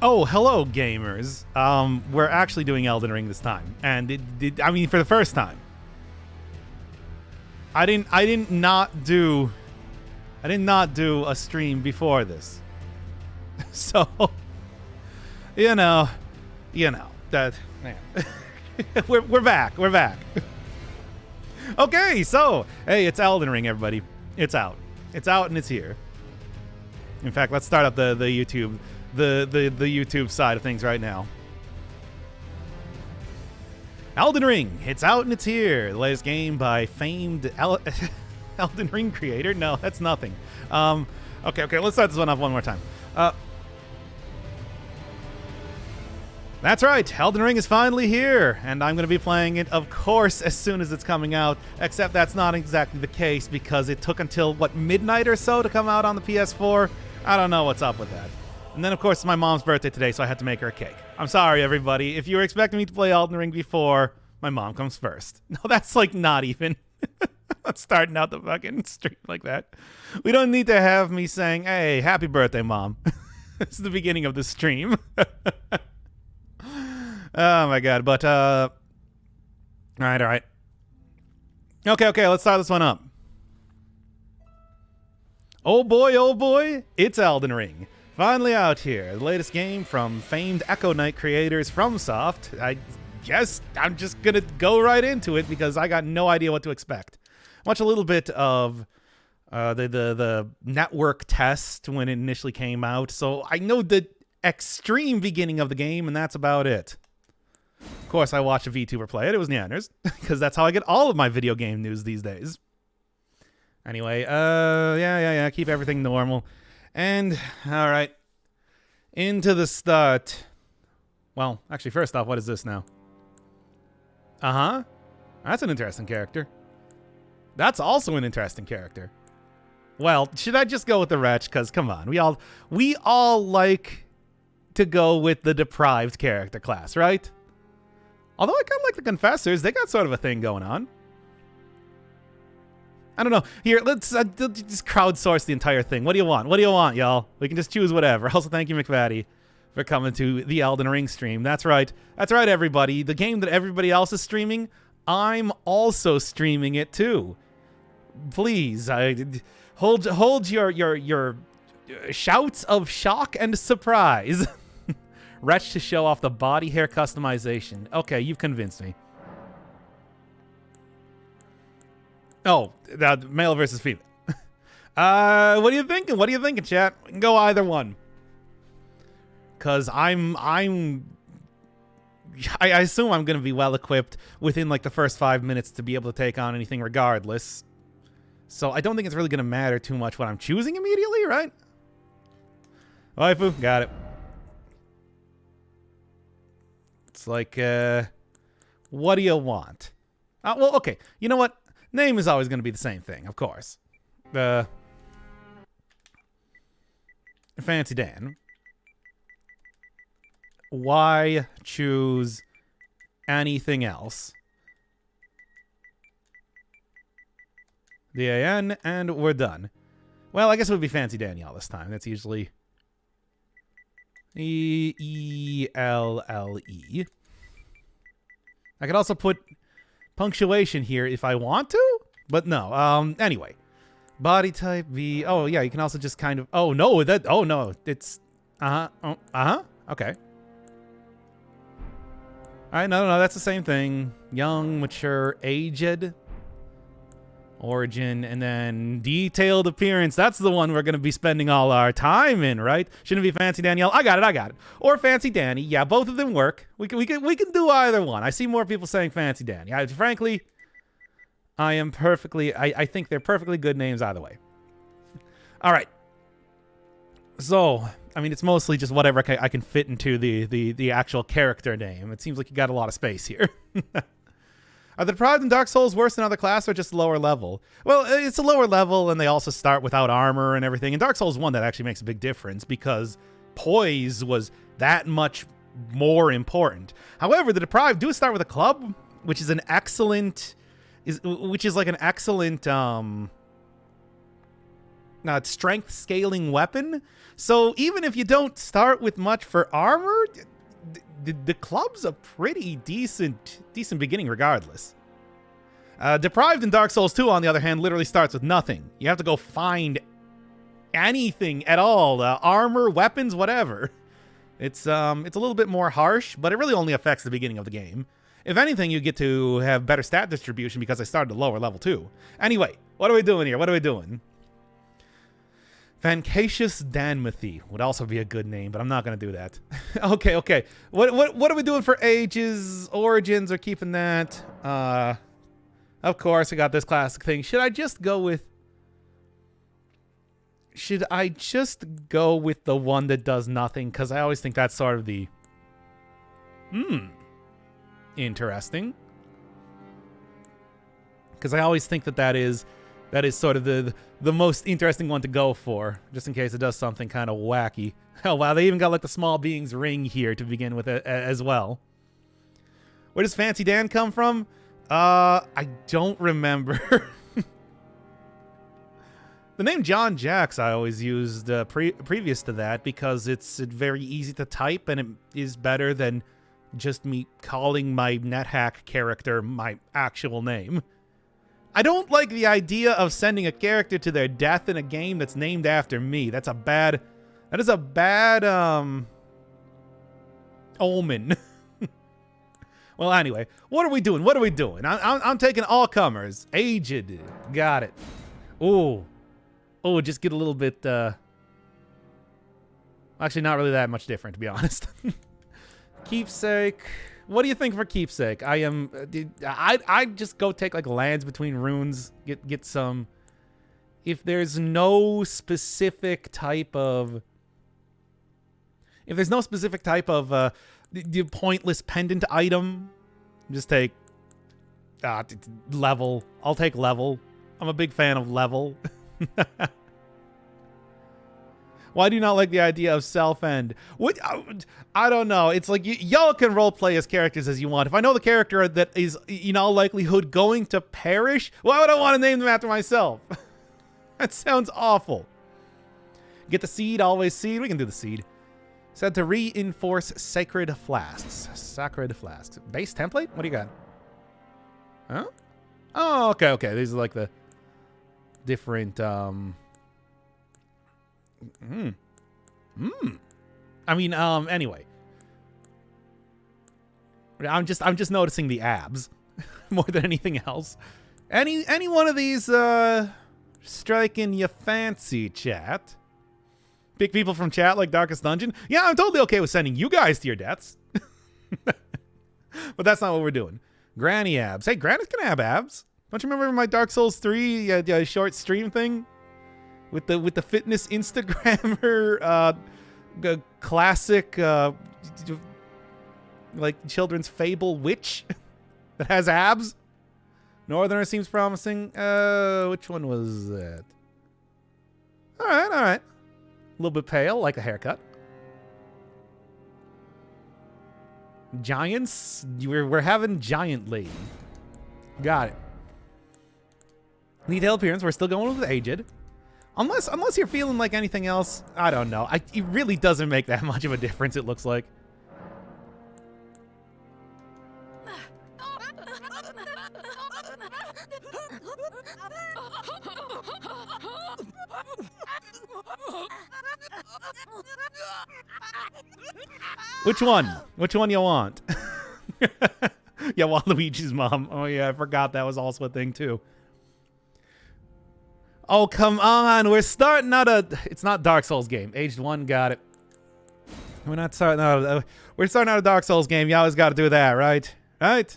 Oh, hello, gamers. We're actually doing Elden Ring this time, and I mean, for the first time. I did not do a stream before this, so you know that man. we're back. Okay, so hey, it's Elden Ring, everybody. It's out, and it's here. In fact, let's start up the YouTube. The YouTube side of things right now. Elden Ring, it's out and it's here. The latest game by famed Elden Ring creator. No, that's nothing. Okay, let's start this one off one more time. That's right, Elden Ring is finally here, and I'm going to be playing it, of course, as soon as it's coming out, except that's not exactly the case because it took until, what, midnight or so to come out on the PS4? I don't know what's up with that. And then, of course, it's my mom's birthday today, so I had to make her a cake. I'm sorry, everybody. If you were expecting me to play Elden Ring before, my mom comes first. No, that's, like, not even. I'm starting out the fucking stream like that. We don't need to have me saying, hey, happy birthday, Mom. It's the beginning of the stream. Oh, my God. But, all right. Okay, let's start this one up. Oh, boy, it's Elden Ring. Finally out here, the latest game from famed Echo Knight creators FromSoft. I guess I'm just gonna go right into it because I got no idea what to expect. Watch a little bit of the network test when it initially came out, so I know the extreme beginning of the game, and that's about it. Of course, I watched a VTuber play it. It was Nyanners, because that's how I get all of my video game news these days. Anyway, yeah, keep everything normal. And, all right, into the start. Well, actually, first off, what is this now? Uh-huh. That's an interesting character. That's also an interesting character. Well, should I just go with the wretch? Because, come on, we all like to go with the deprived character class, right? Although I kind of like the Confessors. They got sort of a thing going on. I don't know. Here, let's just crowdsource the entire thing. What do you want? What do you want, y'all? We can just choose whatever. Also, thank you, McFaddy, for coming to the Elden Ring stream. That's right, everybody. The game that everybody else is streaming, I'm also streaming it too. Please, hold your shouts of shock and surprise. Wretch to show off the body hair customization. Okay, you've convinced me. Oh, male versus female. What are you thinking? What are you thinking, chat? We can go either one. Cause I assume I'm gonna be well equipped within like the first 5 minutes to be able to take on anything regardless. So I don't think it's really gonna matter too much what I'm choosing immediately, right? Waifu, got it. It's like, what do you want? Well, okay. You know what? Name is always going to be the same thing, of course. Fancy Dan. Why choose anything else? The AN, and we're done. Well, I guess it would be Fancy Danielle this time. That's usually EELLE. I could also put punctuation here if I want to, but no. Anyway, body type V. Oh yeah, you can also just kind of. Oh no, it's. Okay. All right, no, that's the same thing. Young, mature, aged. Origin, and then detailed appearance. That's the one we're going to be spending all our time in, right? Shouldn't it be Fancy Danielle? I got it. Or Fancy Danny. Yeah, both of them work. We can do either one. I see more people saying Fancy Danny. Frankly, I think they're perfectly good names either way. All right. So, I mean, it's mostly just whatever I can fit into the actual character name. It seems like you got a lot of space here. Are the deprived in Dark Souls worse than other classes or just lower level? Well, it's a lower level, and they also start without armor and everything. In Dark Souls 1, that actually makes a big difference because poise was that much more important. However, the deprived do start with a club, which is an excellent, strength scaling weapon. So even if you don't start with much for armor, the club's a pretty decent beginning regardless. Deprived in Dark Souls 2, on the other hand, literally starts with nothing. You have to go find anything at all, armor, weapons, whatever. It's a little bit more harsh, but it really only affects the beginning of the game. If anything, you get to have better stat distribution because I started at lower level too. Anyway, what are we doing here? What are we doing? Vancacious Danmathy would also be a good name, but I'm not going to do that. Okay. What are we doing for ages? Origins, or keeping that? Of course, we got this classic thing. Should I just go with the one that does nothing? Because I always think that's sort of the... Interesting. Because I always think that is sort of the most interesting one to go for, just in case it does something kind of wacky. Oh, wow, they even got like the small being's ring here to begin with as well. Where does Fancy Dan come from? I don't remember. The name John Jax I always used previous to that because it's very easy to type and it is better than just me calling my NetHack character my actual name. I don't like the idea of sending a character to their death in a game that's named after me. That is a bad omen. Well, anyway, what are we doing? I'm taking all comers. Aged. Got it. Oh, just get a little bit, actually not really that much different, to be honest. Keepsake. What do you think for keepsake? I'd just go take like lands between runes, get some. If there's no specific type of the pointless pendant item, just take level. I'll take level. I'm a big fan of level. Why do you not like the idea of self-end? What? I don't know. It's like y'all can roleplay as characters as you want. If I know the character that is, in all likelihood, going to perish, why would I want to name them after myself? That sounds awful. Get the seed, always seed. We can do the seed. Said to reinforce sacred flasks. Sacred flasks. Base template? What do you got? Huh? Oh, okay. These are like the different, I mean, anyway. I'm just noticing the abs more than anything else. Any one of these striking your fancy, chat? Pick people from chat like Darkest Dungeon? Yeah, I'm totally okay with sending you guys to your deaths. But that's not what we're doing. Granny abs. Hey, Granny's gonna have abs. Don't you remember my Dark Souls 3 short stream thing? With the fitness Instagrammer, classic, like children's fable witch that has abs. Northerner seems promising. Which one was that? All right. A little bit pale, like a haircut. Giants. We're having giant lady. Got it. Detailed appearance. We're still going with aged. Unless you're feeling like anything else, I don't know. It really doesn't make that much of a difference, it looks like. Which one? Which one you want? Yeah, Waluigi's mom. Oh yeah, I forgot that was also a thing too. Oh, come on. We're starting out it's not Dark Souls game. Aged 1, got it. We're starting out a Dark Souls game. You always got to do that, right? Right?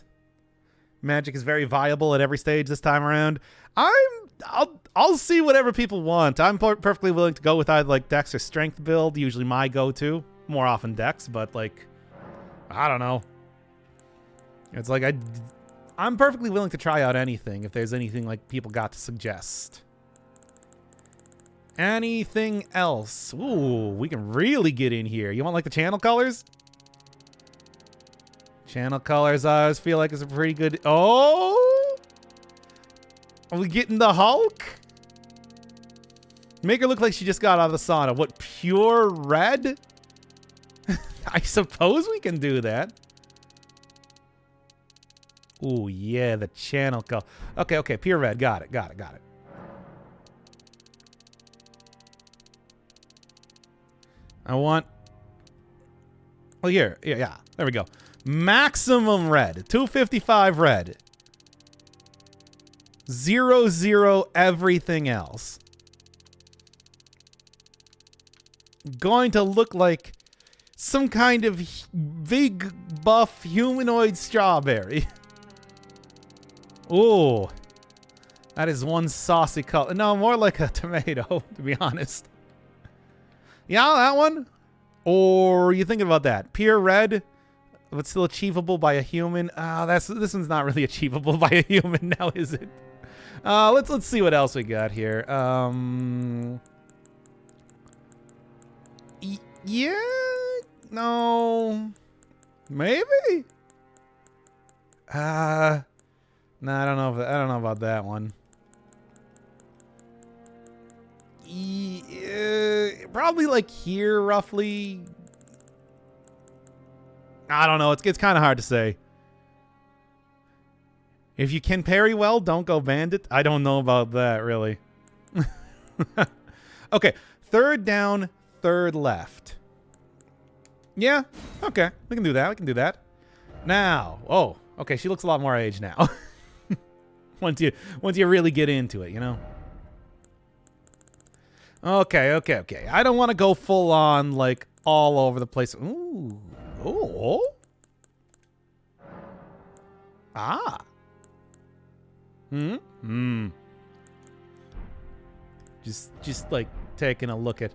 Magic is very viable at every stage this time around. I'll see whatever people want. I'm perfectly willing to go with either like Dex or Strength build. Usually my go-to. More often Dex, but like, I don't know. It's like I'm perfectly willing to try out anything if there's anything like people got to suggest. Anything else? Ooh, we can really get in here. You want like the channel colors? Channel colors, I always feel like it's a pretty good... Oh! Are we getting the Hulk? Make her look like she just got out of the sauna. What, pure red? I suppose we can do that. Ooh, yeah, the channel color. Okay, okay, pure red. Got it, got it, got it. I want... Oh, here. Yeah, yeah. There we go. Maximum red. 255 red. 0, everything else. Going to look like some kind of big buff humanoid strawberry. Ooh. That is one saucy color. No, more like a tomato, to be honest. Yeah, that one? Or you thinking about that? Pure red, but still achievable by a human? This one's not really achievable by a human now, is it? Let's see what else we got here. Yeah? No. Maybe? No, I don't know about that one. Probably like here, roughly. I don't know. It's kind of hard to say. If you can parry well, don't go bandit. I don't know about that, really. Okay, third down, third left. Yeah, okay. We can do that. We can do that. Now, oh, okay. She looks a lot more age now. once you really get into it, you know. Okay, okay, okay. I don't want to go full on like all over the place. Ooh, oh, ah. Just like taking a look at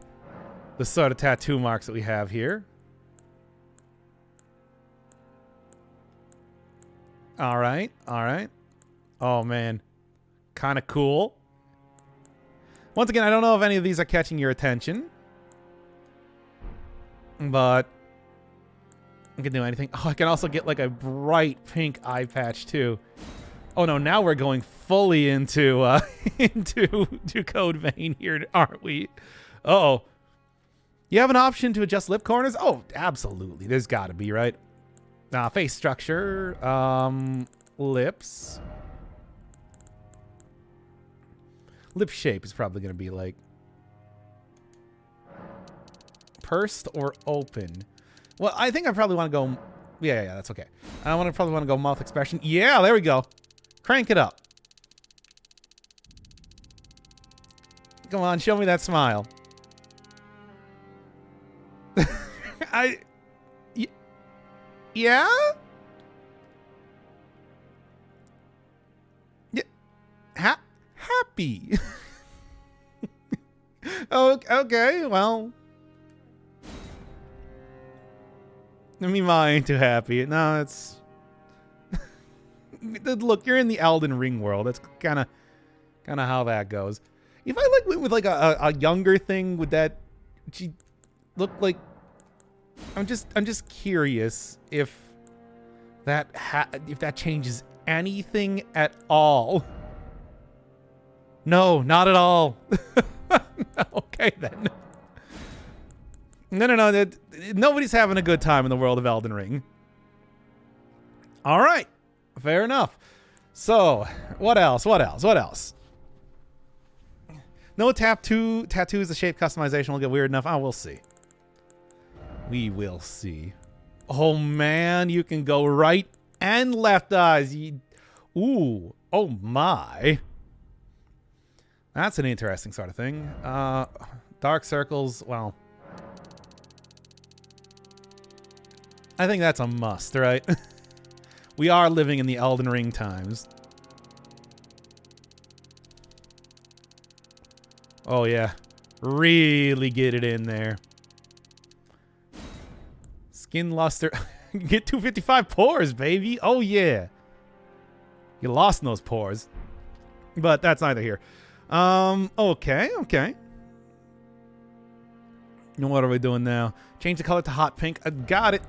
the sort of tattoo marks that we have here. All right, all right. Oh man, kind of cool. Once again, I don't know if any of these are catching your attention, but I can do anything. Oh, I can also get like a bright pink eye patch too. Oh no, now we're going fully into into Code Vein here, aren't we? Uh-oh. You have an option to adjust lip corners? Oh, absolutely. There's got to be, right? Face structure, lips. Lip shape is probably going to be like pursed or open. Well, I think I probably want to go... Yeah, that's okay. I probably want to go mouth expression. Yeah, there we go. Crank it up. Come on, show me that smile. Yeah? Yeah. Happy. Oh, okay, well. I mean, mine ain't too happy. No, it's... Look, you're in the Elden Ring world. That's kind of how that goes. If I like went with like a younger thing, would that she look like? I'm just curious if that changes anything at all. No, not at all. Okay then. No. Nobody's having a good time in the world of Elden Ring. All right. Fair enough. So, what else? No tattoos, the shape customization will get weird enough. Oh, we'll see. We will see. Oh, man, you can go right and left eyes. Ooh, oh, my. That's an interesting sort of thing. Dark circles, well. I think that's a must, right? We are living in the Elden Ring times. Oh, yeah. Really get it in there. Skin luster. Get 255 pores, baby. Oh, yeah. You lost those pores. But that's neither here. Okay. And what are we doing now? Change the color to hot pink. I got it.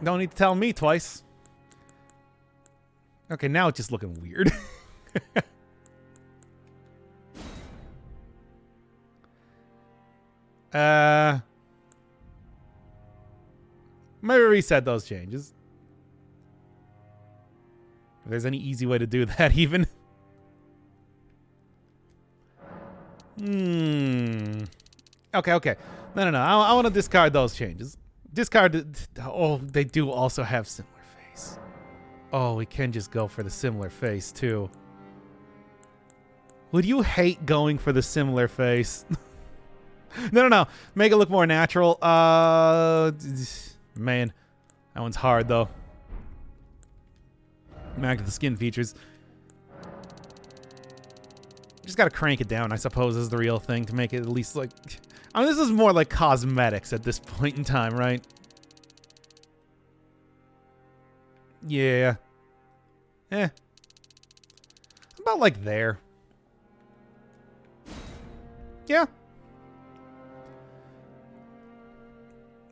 Don't need to tell me twice. Okay, now it's just looking weird. Maybe reset those changes. If there's any easy way to do that, even. Okay. No. I want to discard those changes. Discard. Oh, they do also have similar face. Oh, we can just go for the similar face, too. Would you hate going for the similar face? No. Make it look more natural. Man. That one's hard, though. Back to the skin features. Just gotta crank it down, I suppose, is the real thing to make it at least like... I mean, this is more like cosmetics at this point in time, right? Yeah. About like there. Yeah.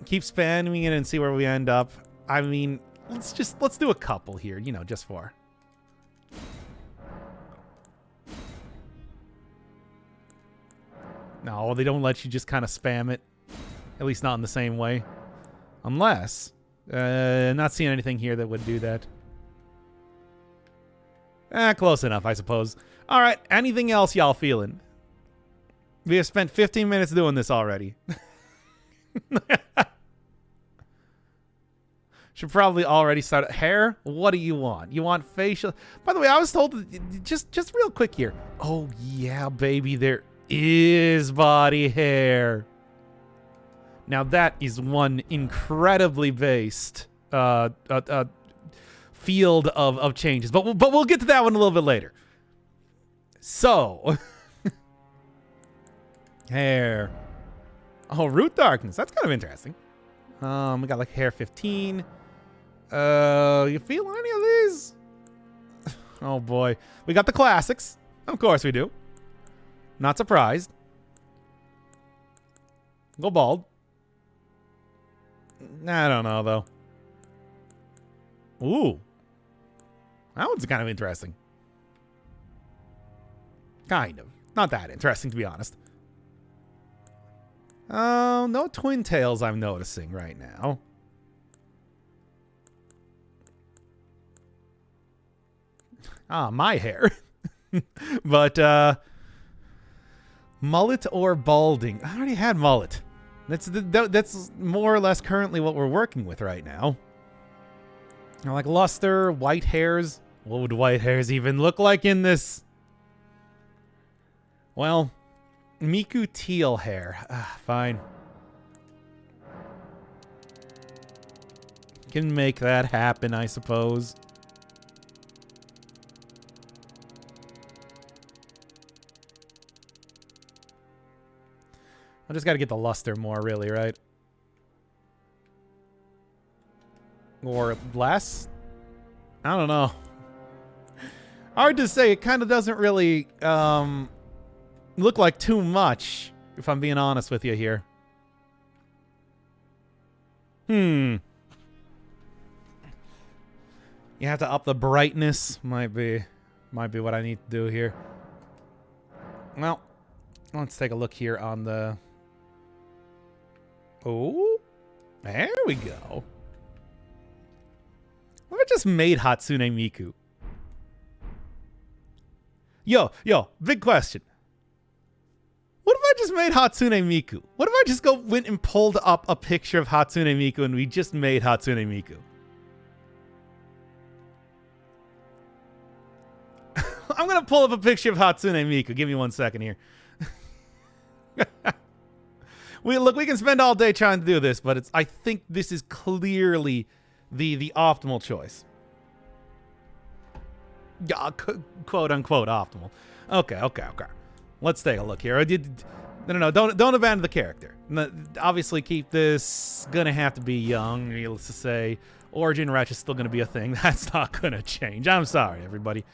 Keep spamming it and see where we end up. I mean, let's do a couple here, you know, just for. No, they don't let you just kind of spam it. At least not in the same way. Unless, not seeing anything here that would do that. Close enough, I suppose. All right, anything else y'all feeling? We have spent 15 minutes doing this already. Should probably already start. Hair? What do you want? You want facial? By the way, I was told, just real quick here. Oh, yeah, baby, there is body hair. Now, that is one incredibly based field of changes. But we'll get to that one a little bit later. So... hair. Oh, root darkness. That's kind of interesting. We got like hair 15. You feel any of these? Oh boy. We got the classics. Of course we do. Not surprised. Go bald. I don't know though. Ooh. That one's kind of interesting. Kind of. Not that interesting, to be honest. No twin tails I'm noticing right now. My hair. But, mullet or balding? I already had mullet. That's more or less currently what we're working with right now. Like luster, white hairs. What would white hairs even look like in this? Well... Miku teal hair. Fine. Can make that happen, I suppose. I just gotta get the luster more, really, right? Or less? I don't know. Hard to say. It kind of doesn't really, look like too much, if I'm being honest with you here. You have to up the brightness. Might be what I need to do here. Well, let's take a look here on the... Oh, there we go. What if I just made Hatsune Miku? Yo, big question. What if I just made Hatsune Miku? What if I just went and pulled up a picture of Hatsune Miku and we just made Hatsune Miku? I'm going to pull up a picture of Hatsune Miku. Give me 1 second here. We can spend all day trying to do this, but I think this is clearly the optimal choice. Yeah, quote unquote optimal. Okay. Let's take a look here. No, don't abandon the character. Obviously, keep this. Gonna have to be young, needless to say. Origin Wretch is still gonna be a thing. That's not gonna change. I'm sorry, everybody.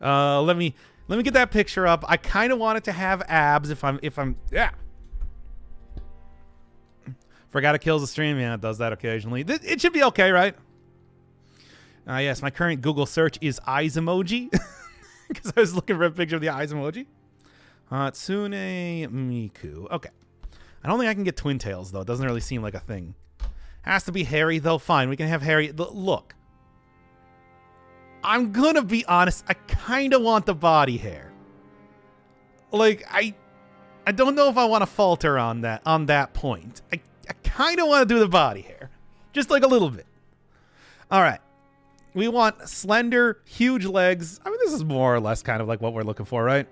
Let me get that picture up. I kind of want it to have abs. If I'm yeah. Forgot it kills the stream. Yeah, it does that occasionally. It should be okay, right? Yes, my current Google search is eyes emoji because I was looking for a picture of the eyes emoji. Hatsune Miku. Okay. I don't think I can get twin tails, though. It doesn't really seem like a thing. Has to be hairy, though. Fine, we can have hairy. Look. I'm gonna be honest. I kind of want the body hair. Like, I don't know if I want to falter on that point. I kind of want to do the body hair. Just like a little bit. All right. We want slender, huge legs. I mean, this is more or less kind of like what we're looking for, right?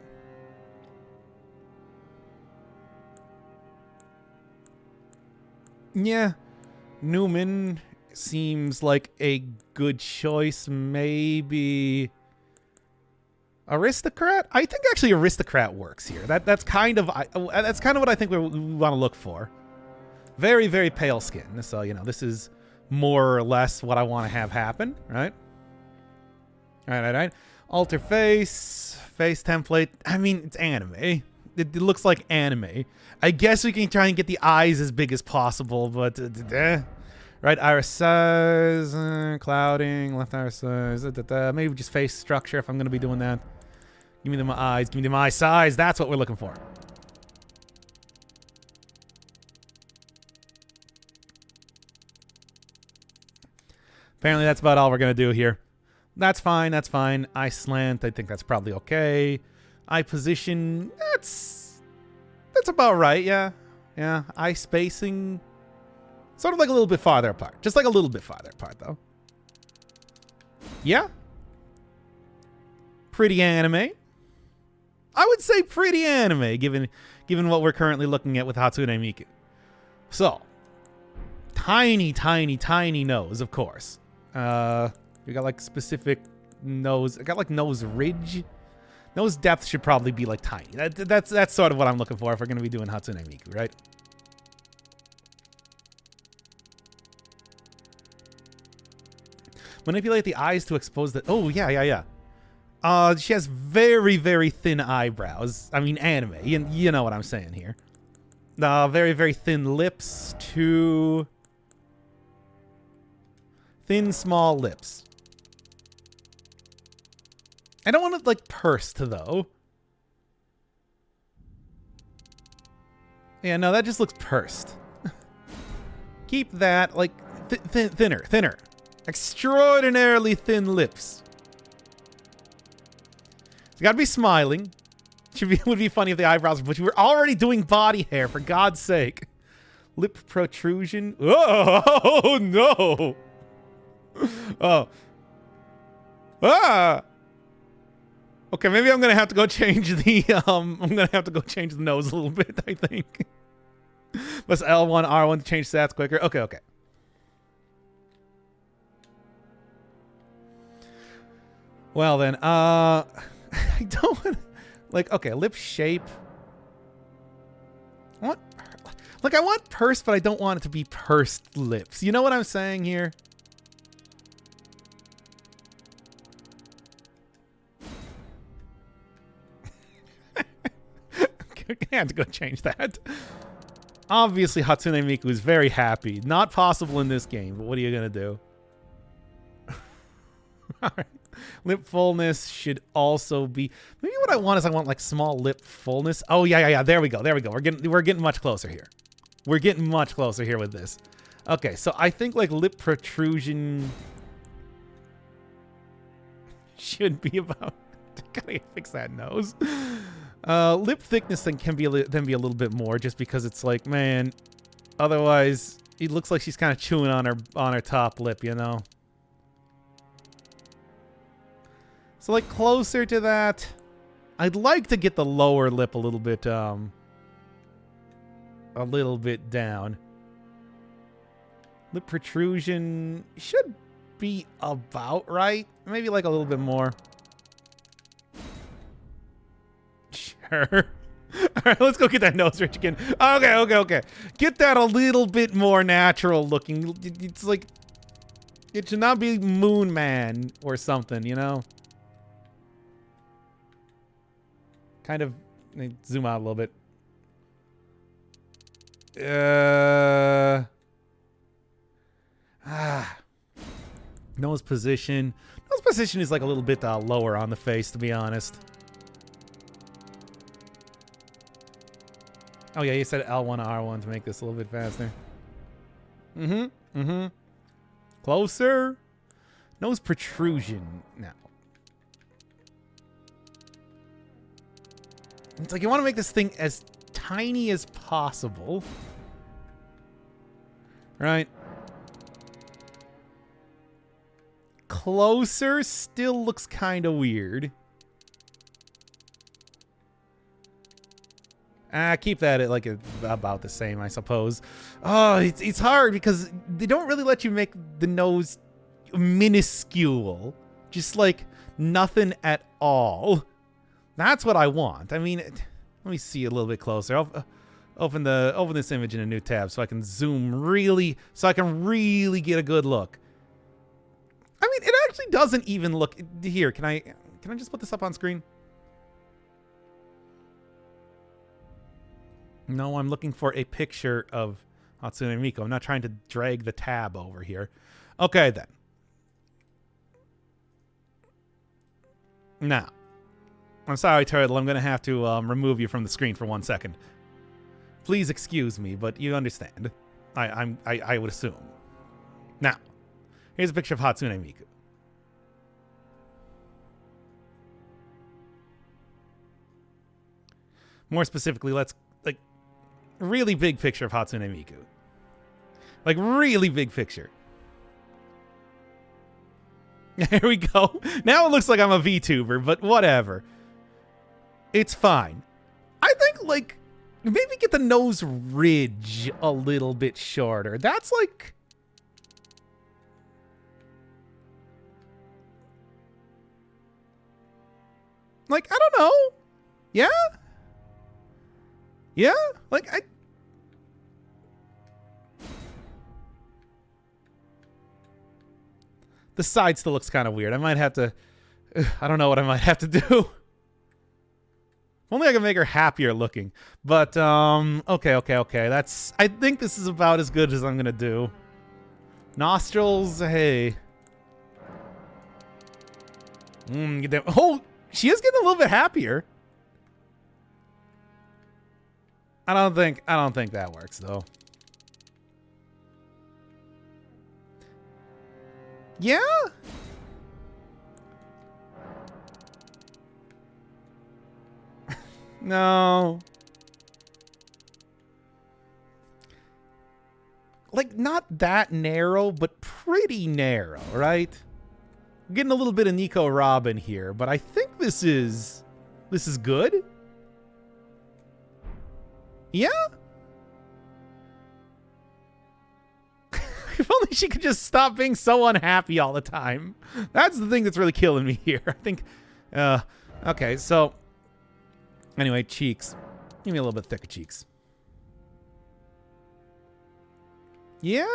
Yeah. Newman seems like a good choice. Maybe aristocrat? I think actually aristocrat works here. That's kind of what I think we want to look for. Very, very pale skin. So, you know, this is more or less what I want to have happen, right? Right. Alter face template. I mean, it's anime. It looks like anime. I guess we can try and get the eyes as big as possible, but right, iris size, clouding, left iris size, maybe just face structure if I'm going to be doing that. Give me them eyes, give me them eye size. That's what we're looking for. Apparently that's about all we're going to do here. That's fine, that's fine. Eye slant, I think that's probably okay. Eye position, that's about right, yeah. Yeah, eye spacing, sort of like a little bit farther apart. Just like a little bit farther apart, though. Yeah. Pretty anime. I would say pretty anime, given what we're currently looking at with Hatsune Miku. So, tiny, tiny, tiny nose, of course. We got like specific nose. I got like nose ridge. Nose depth should probably be like tiny. That's sort of what I'm looking for if we're going to be doing Hatsune Miku, right? Manipulate the eyes to expose the... Oh, yeah. She has very, very thin eyebrows. I mean, anime. You know what I'm saying here. Very, very thin lips to... Thin, small lips. I don't want it, like, pursed, though. Yeah, no, that just looks pursed. Keep that, like, thinner. Extraordinarily thin lips. It's gotta be smiling. Would be funny if the eyebrows, but you were already doing body hair, for God's sake. Lip protrusion. Oh, no. Oh. Ah. Okay, maybe I'm gonna have to go change the nose a little bit, I think. Press L1, R1 to change stats quicker. Okay. Well then, I don't want, like, okay, lip shape. I want pursed, but I don't want it to be pursed lips. You know what I'm saying here? I'm gonna have to go change that. Obviously, Hatsune Miku is very happy. Not possible in this game, but what are you gonna do? Alright. Lip fullness should also be... Maybe what I want is like small lip fullness. Oh, yeah. There we go. We're getting much closer here. We're getting much closer here with this. Okay, so I think like lip protrusion should be about... Gotta fix that nose. Lip thickness then can be a little bit more, just because it's like, man, otherwise it looks like she's kind of chewing on her top lip, you know. So like closer to that. I'd like to get the lower lip a little bit down. Lip protrusion should be about right. Maybe like a little bit more. Sure. All right, let's go get that nose ridge again. Okay. Get that a little bit more natural looking. It's like, it should not be Moon Man or something, you know? Kind of, zoom out a little bit. Nose position. Nose position is like a little bit lower on the face, to be honest. Oh yeah, you said L1 R1 to make this a little bit faster. Closer. Nose protrusion now. It's like you want to make this thing as tiny as possible. Right? Closer still looks kind of weird. Keep that at like about the same, I suppose. Oh, it's hard because they don't really let you make the nose minuscule. Just like nothing at all. That's what I want. I mean, let me see a little bit closer. I'll open this image in a new tab so I can zoom really, so I can really get a good look. I mean, it actually doesn't even look here. Can I just put this up on screen? No, I'm looking for a picture of Hatsune Miku. I'm not trying to drag the tab over here. Okay, then. Now, I'm sorry, Turtle. I'm going to have to remove you from the screen for 1 second. Please excuse me, but you understand. I would assume. Now, here's a picture of Hatsune Miku. More specifically, let's really big picture of Hatsune Miku. Like, really big picture. There we go. Now it looks like I'm a VTuber, but whatever. It's fine. I think, like, maybe get the nose ridge a little bit shorter. That's like... Like, I don't know. Yeah? Yeah? Like, the side still looks kind of weird. I might have to... I don't know what I might have to do. Only I can make her happier looking. But, okay. That's... I think this is about as good as I'm gonna do. Nostrils, hey. Oh, she is getting a little bit happier. I don't think that works, though. Yeah? No. Like, not that narrow, but pretty narrow, right? I'm getting a little bit of Nico Robin here, but I think this is good. Yeah? If only she could just stop being so unhappy all the time. That's the thing that's really killing me here. I think, okay, so, anyway, cheeks. Give me a little bit thicker cheeks. Yeah?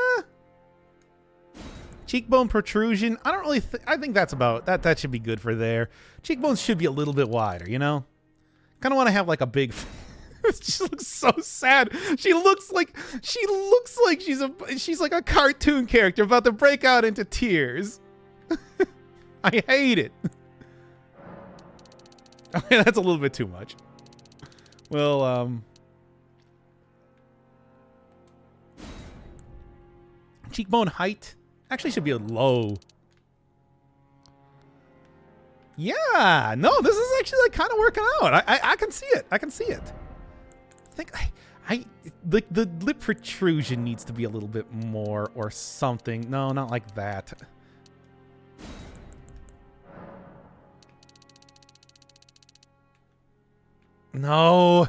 Cheekbone protrusion. I don't really I think that's about, that should be good for there. Cheekbones should be a little bit wider, you know? Kind of want to have like a big... She looks so sad. She looks like she's like a cartoon character about to break out into tears. I hate it. Okay, that's a little bit too much. Well, cheekbone height actually should be a low. Yeah, no, this is actually like kind of working out. I can see it. I can see it. I think the lip protrusion needs to be a little bit more or something. No, not like that. No.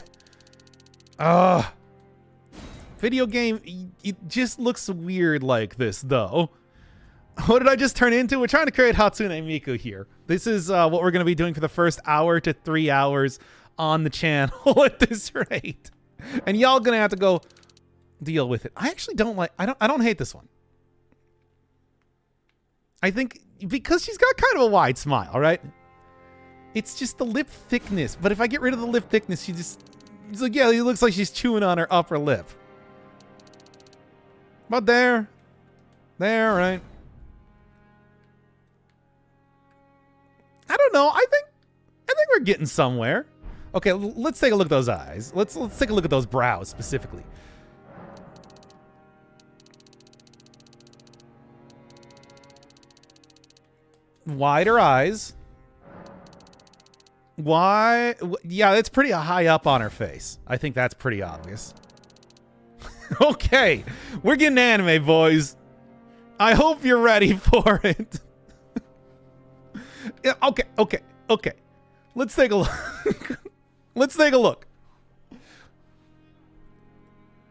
Video game, it just looks weird like this, though. What did I just turn into? We're trying to create Hatsune Miku here. This is what we're going to be doing for the first hour to 3 hours on the channel at this rate. And y'all gonna have to go deal with it. I actually don't like, I don't hate this one. I think because she's got kind of a wide smile, right? It's just the lip thickness. But if I get rid of the lip thickness, it's like, yeah, it looks like she's chewing on her upper lip. About there, right? I don't know. I think we're getting somewhere. Okay, let's take a look at those eyes. Let's take a look at those brows specifically. Wider eyes. Why? Yeah, that's pretty high up on her face. I think that's pretty obvious. Okay, we're getting anime, boys. I hope you're ready for it. Yeah, okay. Let's take a look. Let's take a look.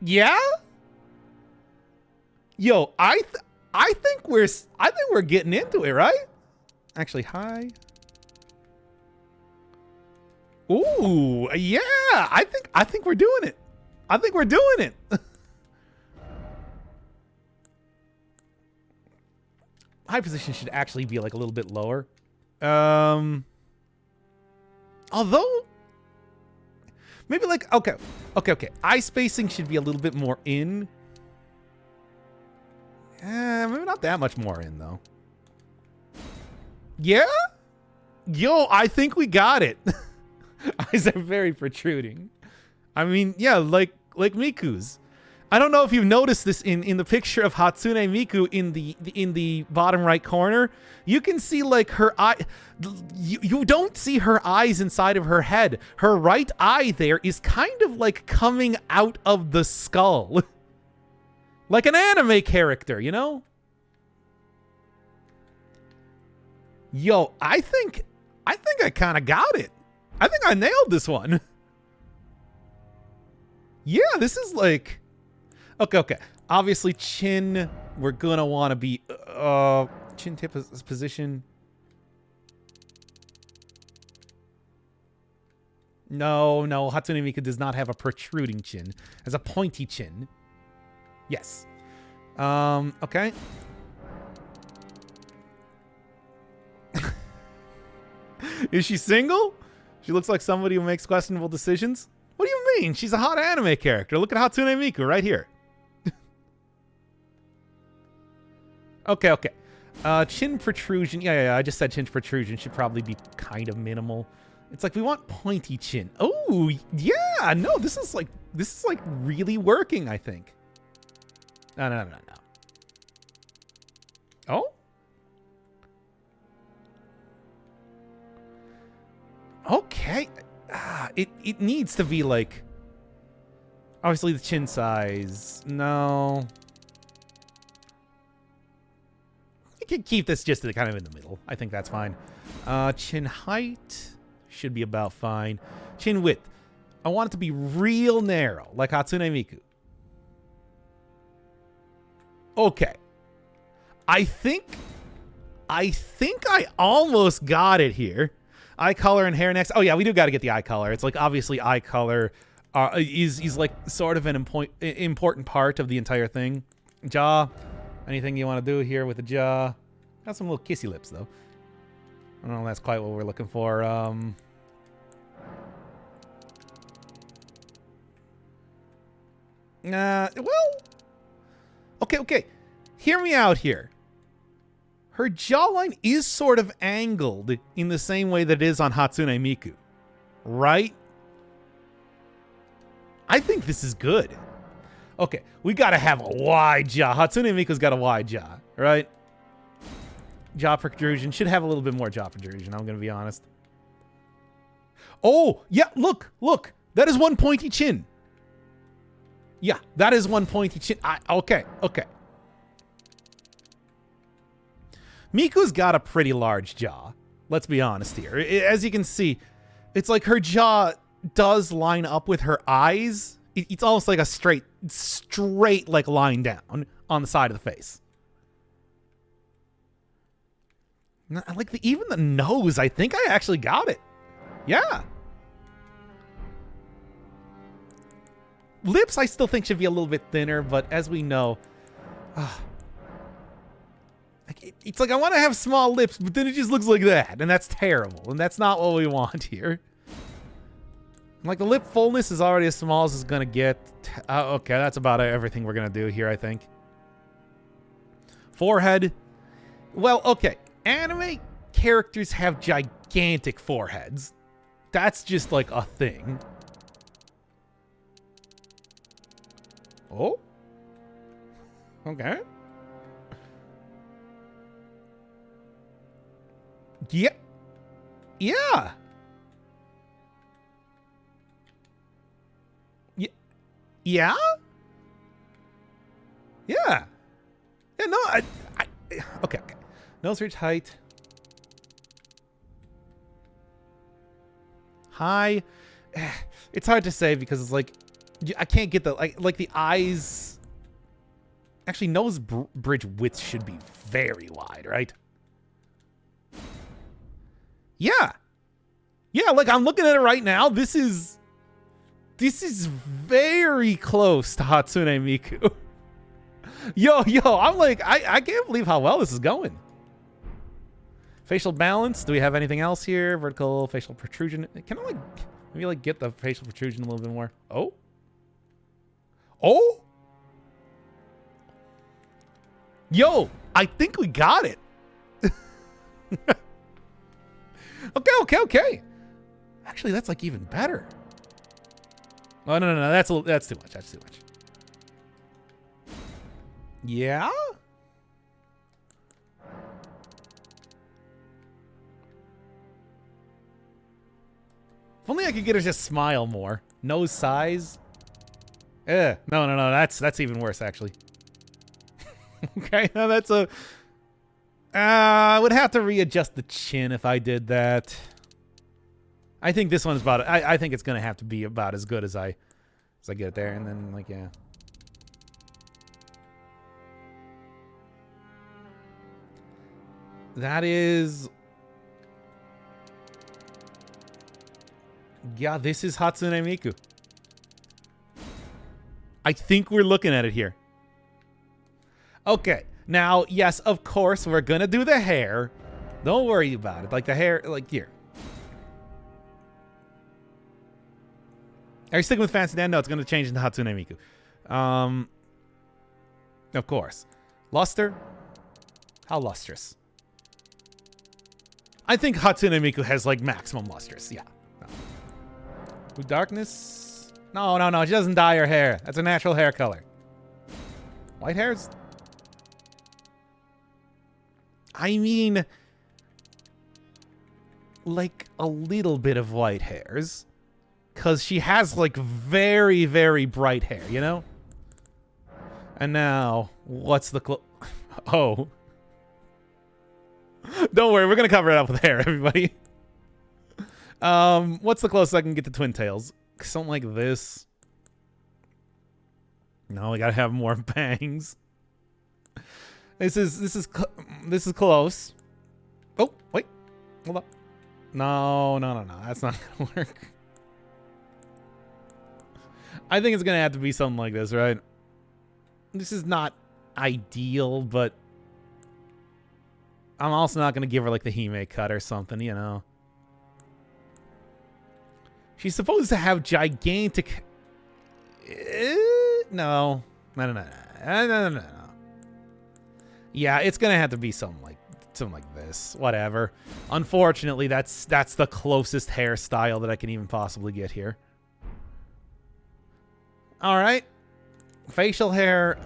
Yeah? Yo, I think we're getting into it, right? Actually, hi. Ooh, yeah. I think we're doing it. I think we're doing it. High position should actually be like a little bit lower. Although maybe like okay. Eye spacing should be a little bit more in. Maybe not that much more in though. Yeah? Yo, I think we got it. Eyes are very protruding. I mean, yeah, like Miku's. I don't know if you've noticed this in the picture of Hatsune Miku in the bottom right corner. You can see like her eye. You don't see her eyes inside of her head. Her right eye there is kind of like coming out of the skull. Like an anime character, you know? Yo, I think I kind of got it. I think I nailed this one. Yeah, this is like... Okay. Obviously, chin, we're gonna want to be... chin tip position. No. Hatsune Miku does not have a protruding chin. Has a pointy chin. Yes. Okay. Is she single? She looks like somebody who makes questionable decisions. What do you mean? She's a hot anime character. Look at Hatsune Miku right here. Okay. Chin protrusion. Yeah. I just said chin protrusion should probably be kind of minimal. It's like we want pointy chin. Oh, yeah. No, this is like really working, I think. No. Oh? Okay. It needs to be like... Obviously the chin size. No. You can keep this just kind of in the middle. I think that's fine. Chin height should be about fine. Chin width. I want it to be real narrow, like Hatsune Miku. Okay. I think I almost got it here. Eye color and hair next. Oh yeah, we do got to get the eye color. It's like obviously eye color is like sort of an important part of the entire thing. Jaw. Anything you want to do here with the jaw? Got some little kissy lips though. I don't know if that's quite what we're looking for. Well. Okay. Hear me out here. Her jawline is sort of angled in the same way that it is on Hatsune Miku. Right? I think this is good. Okay, we gotta have a wide jaw. Hatsune Miku's got a wide jaw, right? Jaw protrusion. Should have a little bit more jaw protrusion, I'm gonna be honest. Oh, yeah, look. That is one pointy chin. Yeah, that is one pointy chin. Okay. Miku's got a pretty large jaw. Let's be honest here. As you can see, it's like her jaw does line up with her eyes. It's almost like a straight like line down on the side of the face. Like even the nose, I think I actually got it. Yeah. Lips, I still think should be a little bit thinner, but as we know, it's like I want to have small lips, but then it just looks like that, and that's terrible, and that's not what we want here. Like the lip fullness is already as small as it's gonna get. Okay, that's about everything we're gonna do here, I think. Forehead. Well, okay. Anime characters have gigantic foreheads. That's just like a thing. Oh? Okay. Yeah. Yeah. Yeah? Yeah. Yeah, no, okay. Nose ridge height. High. It's hard to say because it's like, I can't get the, like the eyes. Actually, nose bridge width should be very wide, right? Yeah. Yeah, like I'm looking at it right now. This is very close to Hatsune Miku. Yo, I'm like, I can't believe how well this is going. Facial balance. Do we have anything else here? Vertical facial protrusion. Can I like maybe like get the facial protrusion a little bit more? Oh. Oh. Yo, I think we got it. Okay. Actually, that's like even better. Oh no, that's too much. That's too much. Yeah? If only I could get her to just smile more. Nose size. No, that's even worse actually. Okay, now that's a I would have to readjust the chin if I did that. I think this one's about I think it's gonna have to be about as good as I get it there, and then like yeah. That is, yeah, this is Hatsune Miku. I think we're looking at it here. Okay, now, yes, of course, we're gonna do the hair. Don't worry about it. Like the hair, like here. Are you sticking with Fancy Dan? No, it's gonna change into Hatsune Miku. Of course. Luster? How lustrous? I think Hatsune Miku has like maximum lustrous. Yeah. No. Darkness? No. She doesn't dye her hair. That's a natural hair color. White hairs? I mean, like a little bit of white hairs. Because she has like very, very bright hair, you know? And now, what's the oh. Don't worry, we're gonna cover it up with hair, everybody. What's the closest I can get to twin tails? Something like this. No, we gotta have more bangs. This is close. Oh, wait, hold up. No, that's not gonna work. I think it's gonna have to be something like this, right? This is not ideal, but I'm also not going to give her like the Hime cut or something, you know. She's supposed to have gigantic... No. Yeah, it's going to have to be something like this. Whatever. Unfortunately, that's the closest hairstyle that I can even possibly get here. All right. Facial hair,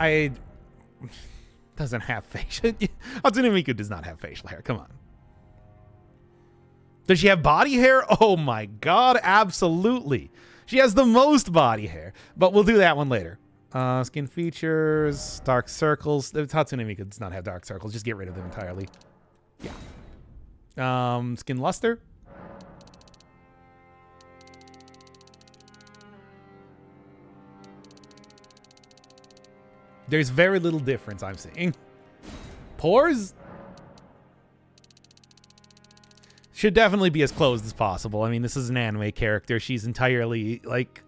doesn't have facial. Hatsune Miku does not have facial hair. Come on. Does she have body hair? Oh my god, absolutely. She has the most body hair. But we'll do that one later. Skin features, dark circles. Hatsune Miku does not have dark circles. Just get rid of them entirely. Yeah. Skin luster. There's very little difference I'm seeing. Pores? Should definitely be as closed as possible. I mean, this is an anime character. She's entirely, like...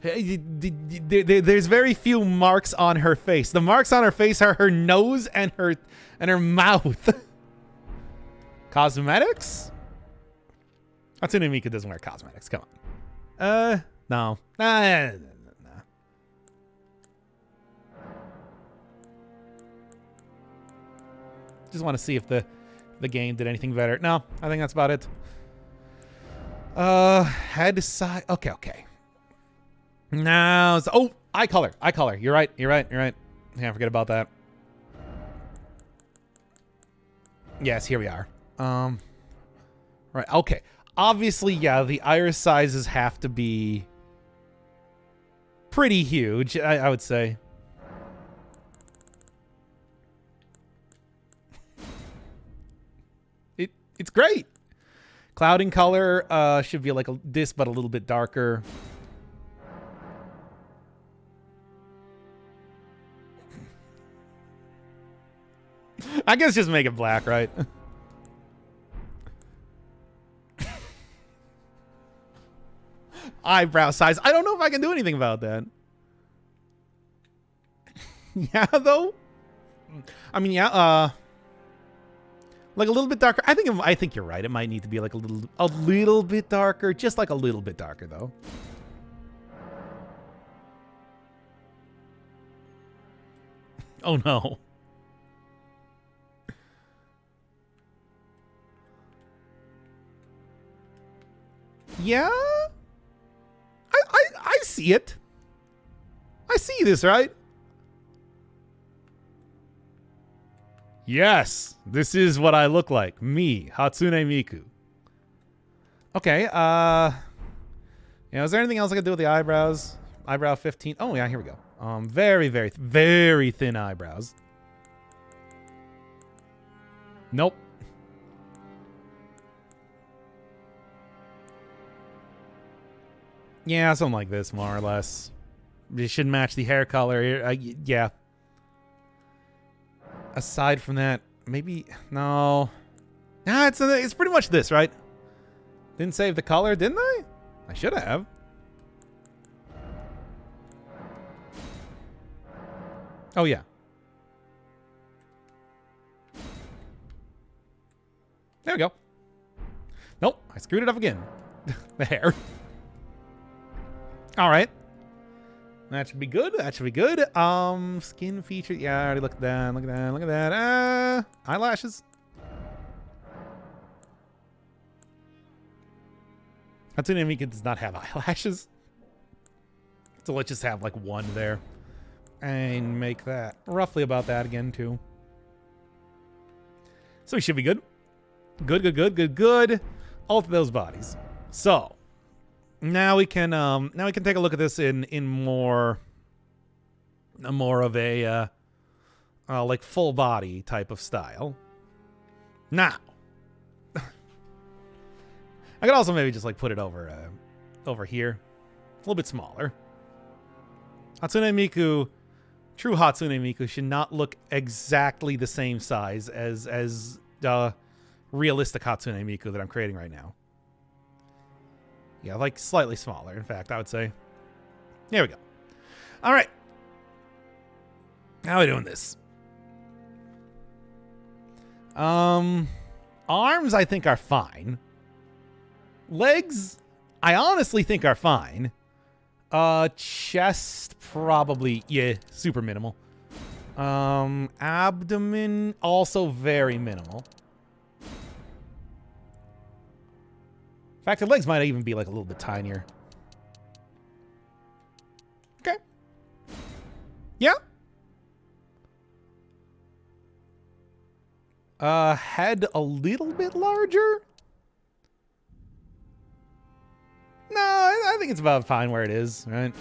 There's very few marks on her face. The marks on her face are her nose and her mouth. Cosmetics? Hatsune Miku doesn't wear cosmetics. Come on. No. Just want to see if the game did anything better. No, I think that's about it. Head side. Okay, okay. Now, oh, eye color. Eye color. You're right. You're right. You're right. Can't forget about that. Yes, here we are. Right. Okay. Obviously, yeah, the iris sizes have to be pretty huge, I would say. It's great. Clouding color should be like this, but a little bit darker. I guess just make it black, right? Eyebrow size. I don't know if I can do anything about that. Yeah, though. I mean, yeah. Like a little bit darker. I think you're right. It might need to be like a little bit darker, just like a little bit darker, though. Oh no. Yeah. I see it. I see this, right? Yes, this is what I look like. Me, Hatsune Miku. Okay, yeah, is there anything else I could do with the eyebrows? Eyebrow 15. Oh, yeah, here we go. Very, very, very thin eyebrows. Nope. Yeah, something like this, more or less. It should match the hair color. Yeah. Aside from that, maybe... No. Nah, it's pretty much this, right? Didn't save the color, didn't I? I should have. Oh, yeah. There we go. Nope, I screwed it up again. The hair. All right. That should be good. That should be good. Skin feature. Yeah, I already looked at that. Look at that. Look at that. Eyelashes. Hatsune Miku does not have eyelashes. So let's just have like one there. And make that roughly about that again, too. So we should be good. Good, good, good, good, good. All of those bodies. So now we can take a look at this in more of a like full body type of style. Now, I could also maybe just like put it over here, a little bit smaller. Hatsune Miku, true Hatsune Miku should not look exactly the same size as realistic Hatsune Miku that I'm creating right now. Yeah, like slightly smaller, in fact, I would say. There we go. All right. How are we doing this? Arms, I think, are fine. Legs, I honestly think are fine. Chest, probably, yeah, super minimal. Abdomen, also very minimal. In fact, the legs might even be like a little bit tinier. Okay. Yeah. Head a little bit larger? No, I think it's about fine where it is, right?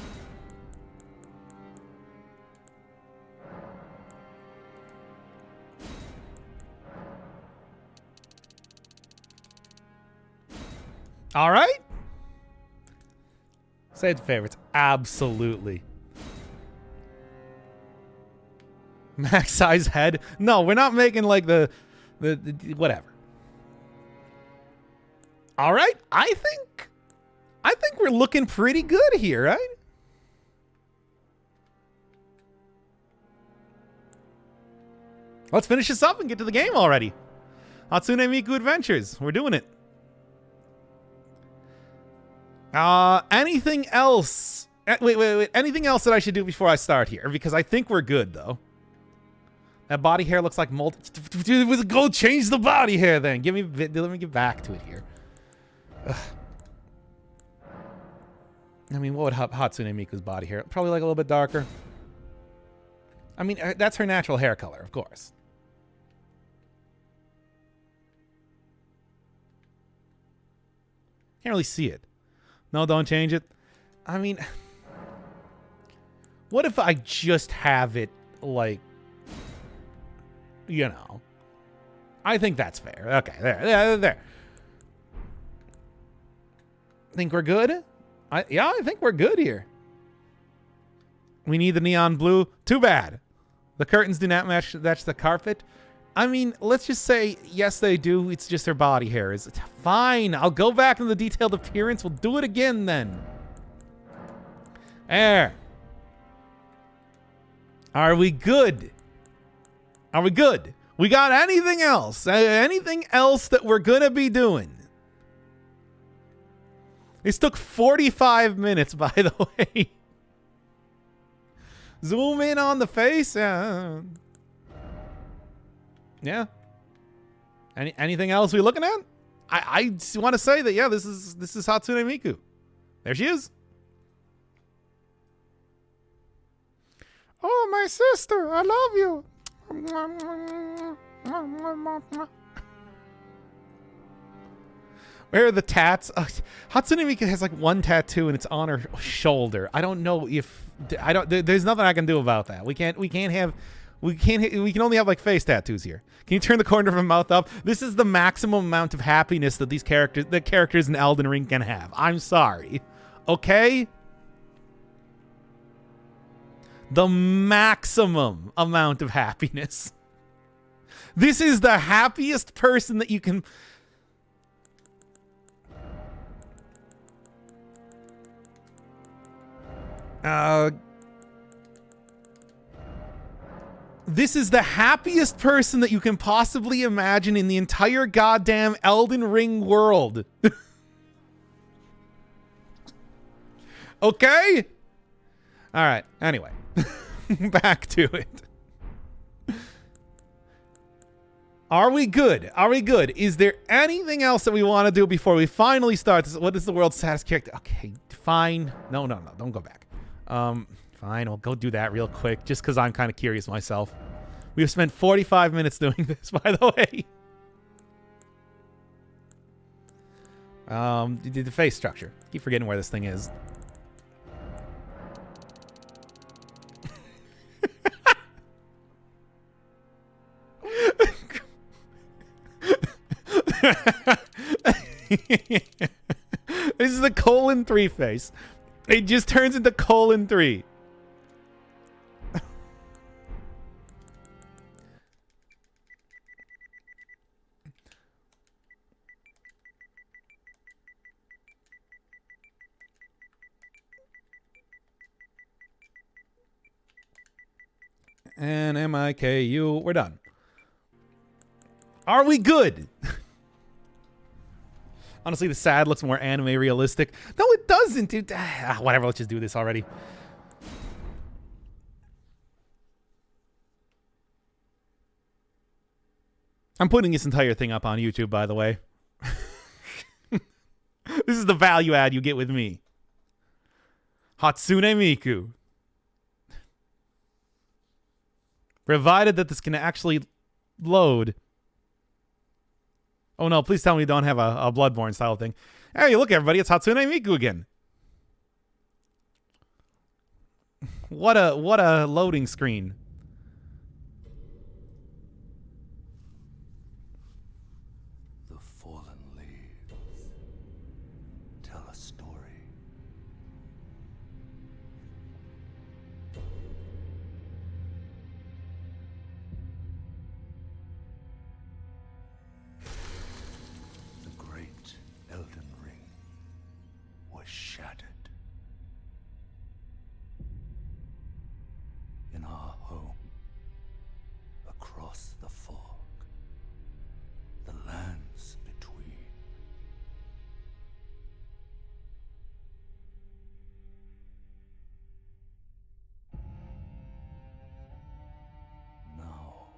All right. Say it's favorites. Absolutely. Max size head. No, we're not making like the whatever. All right. I think we're looking pretty good here, right? Let's finish this up and get to the game already. Hatsune Miku Adventures. We're doing it. Anything else? Wait. Anything else that I should do before I start here? Because I think we're good, though. That body hair looks like mold. Go change the body hair, then. Let me get back to it here. Ugh. I mean, what would Hatsune Miku's body hair? Probably like a little bit darker. I mean, that's her natural hair color, of course. Can't really see it. No, don't change it. I mean, what if I just have it, like, you know. I think that's fair. Okay, there. Think we're good? Yeah, I think we're good here. We need the neon blue. Too bad. The curtains do not match the carpet. I mean, let's just say, yes, they do. It's just her body hair. It's fine. I'll go back in the detailed appearance. We'll do it again then. There. Are we good? Are we good? We got anything else? Anything else that we're going to be doing? This took 45 minutes, by the way. Zoom in on the face. Yeah. Anything else we looking at? I want to say that, yeah, this is Hatsune Miku. There she is. Oh, my sister, I love you. Where are the tats? Hatsune Miku has like one tattoo and it's on her shoulder. I don't know if there's nothing I can do about that. We can only have like face tattoos here. Can you turn the corner of her mouth up? This is the maximum amount of happiness that the characters in Elden Ring can have. I'm sorry. Okay? The maximum amount of happiness. This is the happiest person that you can... This is the happiest person that you can possibly imagine in the entire goddamn Elden Ring world. Okay? All right. Anyway, back to it. Are we good? Are we good? Is there anything else that we want to do before we finally start this? What is the world's saddest character? Okay, fine. No, don't go back. Fine, I'll go do that real quick, just because I'm kind of curious myself. We've spent 45 minutes doing this, by the way. The face structure. Keep forgetting where this thing is. This is the :3 face. It just turns into :3. And Miku, we're done. Are we good? Honestly, the sad looks more anime realistic. No, it doesn't, dude. Whatever, let's just do this already. I'm putting this entire thing up on YouTube, by the way. This is the value add you get with me. Hatsune Miku. Provided that this can actually load. Oh no, please tell me you don't have a Bloodborne style thing. Hey, look everybody, it's Hatsune Miku again. What a loading screen. The fallen leaves tell a story. Elden Ring was shattered. In our home, across the fog, the lands between. Now,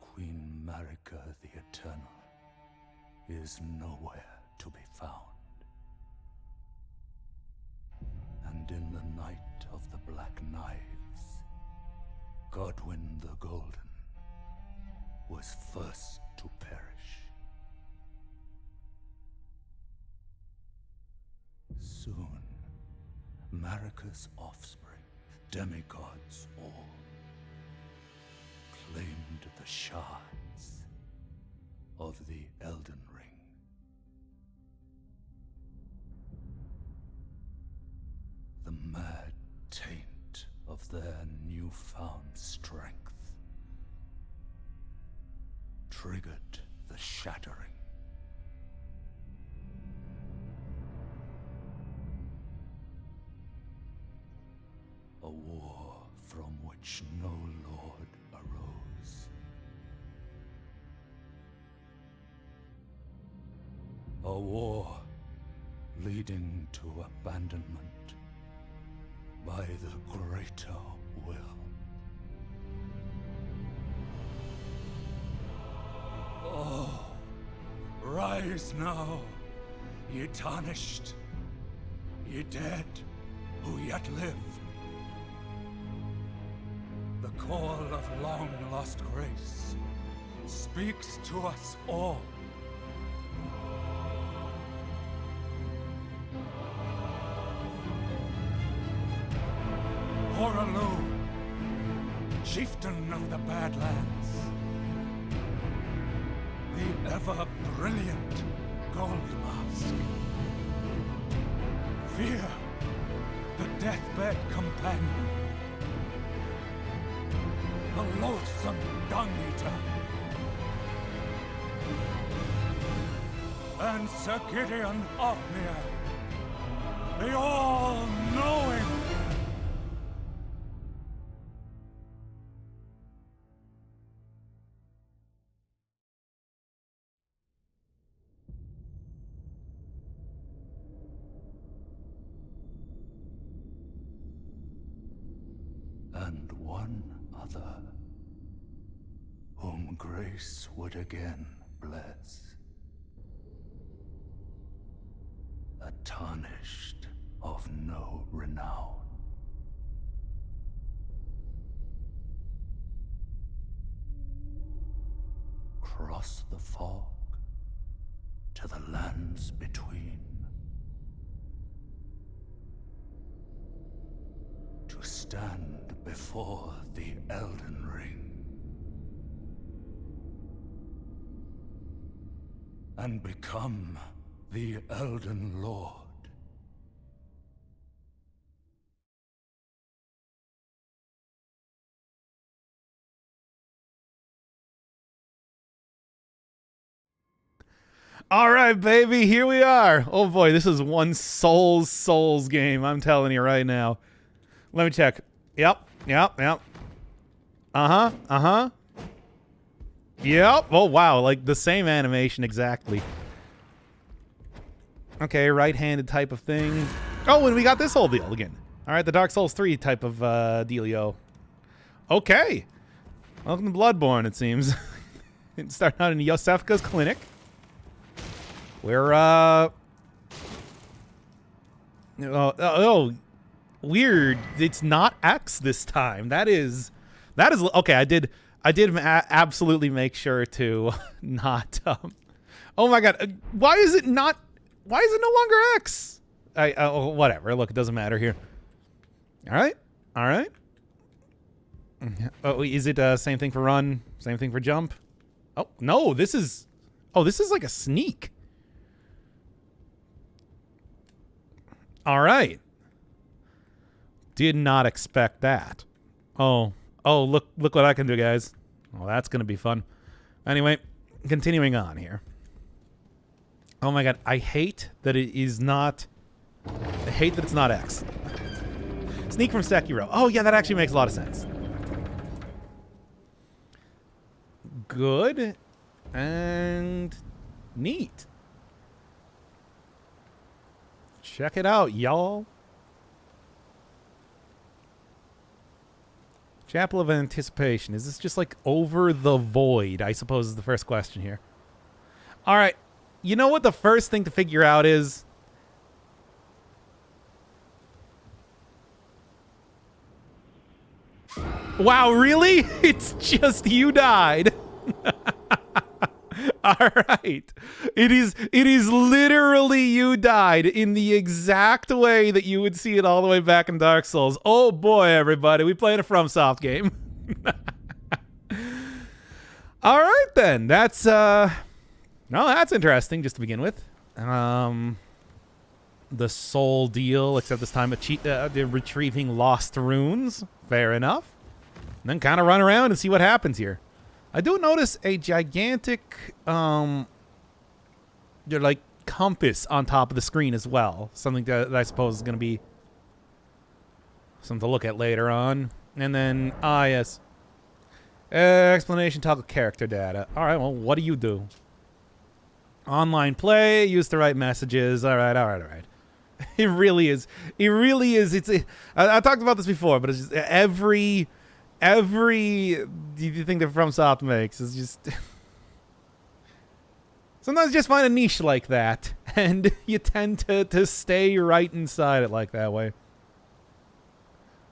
Queen Marika the Eternal is nowhere to be found. And in the night of the Black Knives, Godwyn the Golden was first to perish. Soon, Marika's offspring, demigods all, claimed the shards of the Elden Ring. The mad taint of their newfound strength triggered the shattering. A war from which no lord arose. A war leading to abandonment by the greater will. Oh, rise now, ye tarnished, ye dead who yet live. The call of long-lost grace speaks to us all. Horalu, chieftain of the Badlands, the ever-brilliant Gold Mask, Fear, the deathbed companion, the loathsome dung-eater, and Sir Gideon Ofnir, the all-knowing. And one other, whom grace would again bless. A tarnished of no renown. Cross the fog to the lands between. To stand before the Elden Ring and become the Elden Lord. All right, baby, here we are. Oh boy, this is one Souls game, I'm telling you right now. Let me check. Yep. Uh-huh. Yep. Oh, wow. Like the same animation exactly. Okay, right-handed type of thing. Oh, and we got this whole deal again. All right, the Dark Souls 3 type of dealio. Okay. Welcome to Bloodborne, it seems. Starting out in Yosefka's clinic. We're, weird. It's not X this time. That is okay. I did absolutely make sure to not. Oh my god. Why is it no longer X? Whatever. Look, it doesn't matter here. All right. Oh, is it same thing for run? Same thing for jump? Oh no, this is like a sneak. All right. Did not expect that. Oh, look what I can do, guys. Well, that's going to be fun. Anyway, continuing on here. Oh my god, I hate that it is not... I hate that it's not X. Sneak from Sekiro. Oh yeah, that actually makes a lot of sense. Good. And... neat. Check it out, y'all. Chapel of Anticipation. Is this just like over the void? I suppose is the first question here. All right. You know what the first thing to figure out is? Wow, really? It's just you died. All right. It is literally you died in the exact way that you would see it all the way back in Dark Souls. Oh boy, everybody. We played a FromSoft game. All right then. That's no, that's interesting just to begin with. The soul deal, except this time retrieving lost runes. Fair enough. And then kind of run around and see what happens here. I do notice a gigantic, like compass on top of the screen as well. Something that I suppose is going to be something to look at later on. And then, yes. Explanation, toggle character data. All right, well, what do you do? Online play, use the right messages. All right. It really is. I talked about this before, but it's just every thing that FromSoft makes is just sometimes just find a niche like that, and you tend to stay right inside it like that way.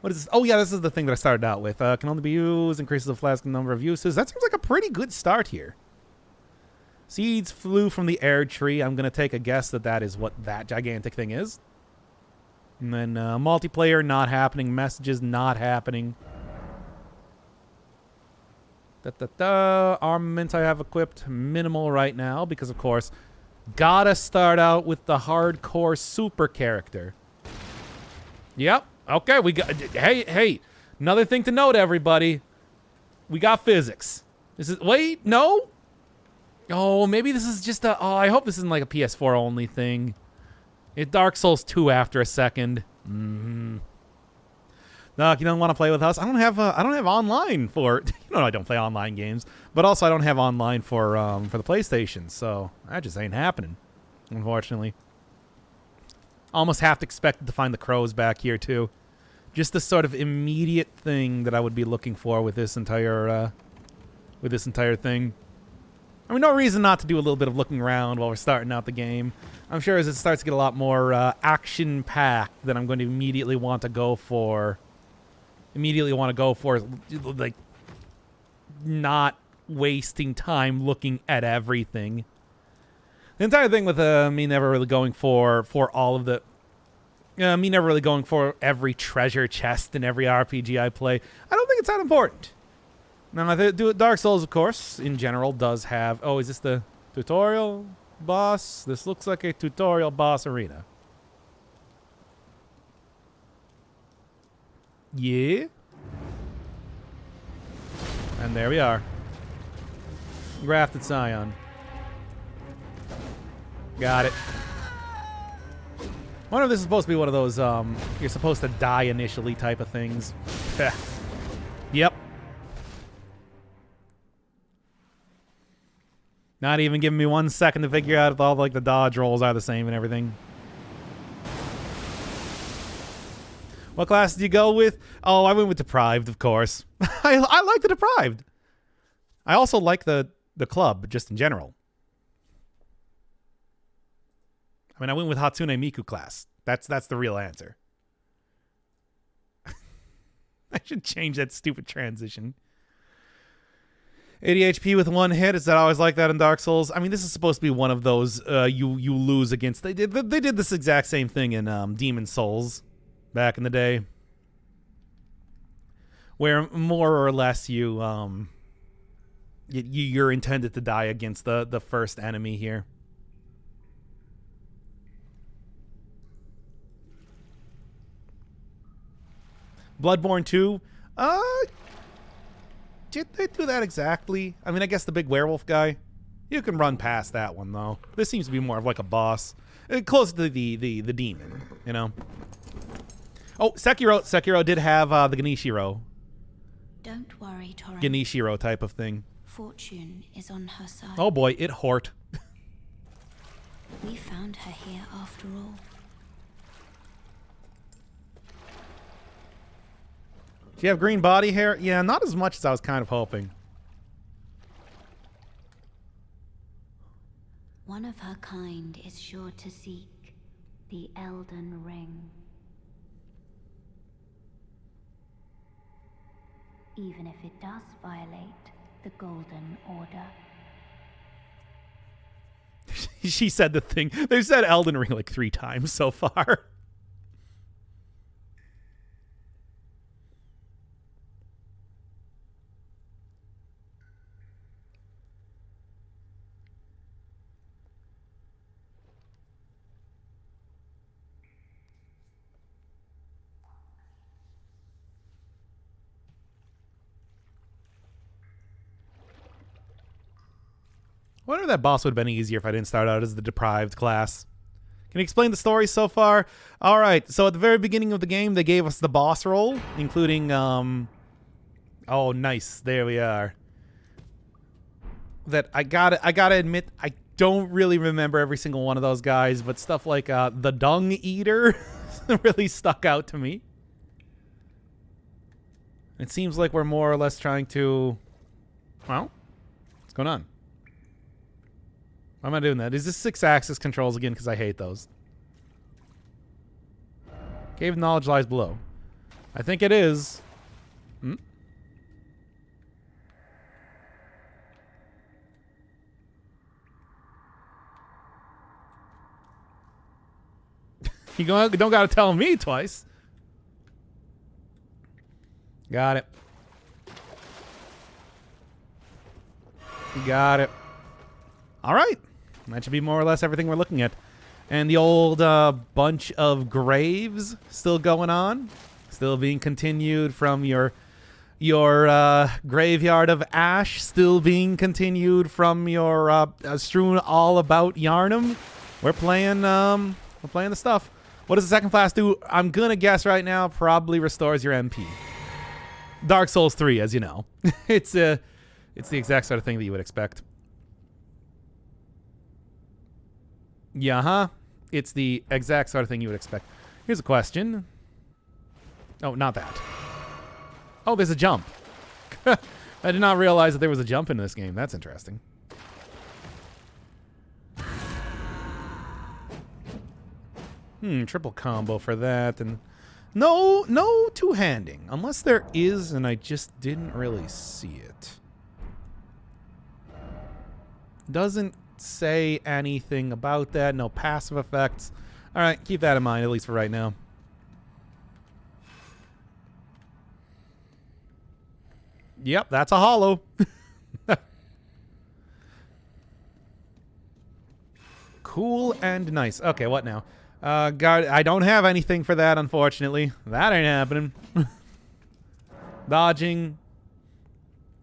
What is this? Oh yeah, this is the thing that I started out with. Can only be used, increases the flask number of uses. That seems like a pretty good start here. Seeds flew from the air tree. I'm going to take a guess that is what that gigantic thing is. And then multiplayer not happening. Messages not happening. Armament I have equipped. Minimal right now because, of course, gotta start out with the hardcore super character. Yep. Okay, we got... Hey. Another thing to note, everybody. We got physics. This is... Wait, no? Oh, maybe this is just a... Oh, I hope this isn't like a PS4 only thing. It's Dark Souls 2 after a second. No, you don't want to play with us. I don't have online for... I don't play online games. But also I don't have online for the PlayStation. So that just ain't happening, unfortunately. Almost have to expect to find the crows back here, too. Just the sort of immediate thing that I would be looking for with this entire thing. I mean, no reason not to do a little bit of looking around while we're starting out the game. I'm sure as it starts to get a lot more action-packed, then I'm going to immediately want to go for, like, not wasting time looking at everything. The entire thing with me never really going for all of the... me never really going for every treasure chest in every RPG I play. I don't think it's that important. Now, Dark Souls, of course, in general, does have... Oh, is this the tutorial boss? This looks like a tutorial boss arena. Yeah. And there we are. Grafted Scion. Got it. I wonder if this is supposed to be one of those, you're supposed to die initially type of things. Yep. Not even giving me 1 second to figure out if all, like, the dodge rolls are the same and everything. What class did you go with? Oh, I went with Deprived, of course. I like the Deprived. I also like the club, just in general. I mean, I went with Hatsune Miku class. That's the real answer. I should change that stupid transition. 80 HP with 1 hit. Is that always like that in Dark Souls? I mean, this is supposed to be one of those you lose against. They did this exact same thing in Demon Souls back in the day, where more or less you're intended to die against the first enemy here. Bloodborne 2. Did they do that exactly? I mean, I guess the big werewolf guy. You can run past that one, though. This seems to be more of like a boss. Close to the demon, you know? Oh, Sekiro. Sekiro did have the Ganishiro. Don't worry, Torrent. Ganishiro type of thing. Fortune is on her side. Oh boy, it hort. We found her here after all. Do you have green body hair? Yeah, not as much as I was kind of hoping. One of her kind is sure to seek the Elden Ring. even if it does violate the Golden Order. She said the thing. They've said Elden Ring like 3 times so far. I wonder if that boss would have been easier if I didn't start out as the deprived class. Can you explain the story so far? All right, so at the very beginning of the game, they gave us the boss roll, including, oh, nice, there we are. That I gotta admit, I don't really remember every single one of those guys, but stuff like the Dung Eater really stuck out to me. It seems like we're more or less trying to, well, what's going on? Why am I doing that? Is this 6-axis controls again? Because I hate those. Cave of Knowledge lies below. I think it is. Hmm? You don't got to tell me twice. Got it. Got it. All right. That should be more or less everything we're looking at. And the old bunch of graves still going on. Still being continued from your graveyard of ash. Still being continued from your strewn all about Yarnum. We're playing the stuff. What does the second class do? I'm going to guess right now probably restores your MP. Dark Souls 3, as you know. It's the exact sort of thing that you would expect. Yeah, huh? It's the exact sort of thing you would expect. Here's a question. Oh, not that. Oh, there's a jump. I did not realize that there was a jump in this game. That's interesting. Triple combo for that. And no two-handing. Unless there is, and I just didn't really see it. Doesn't say anything about that. No passive effects. All right, keep that in mind, at least for right now. Yep, that's a hollow. Cool and nice. Okay, what now? God, I don't have anything for that, unfortunately. That ain't happening. Dodging.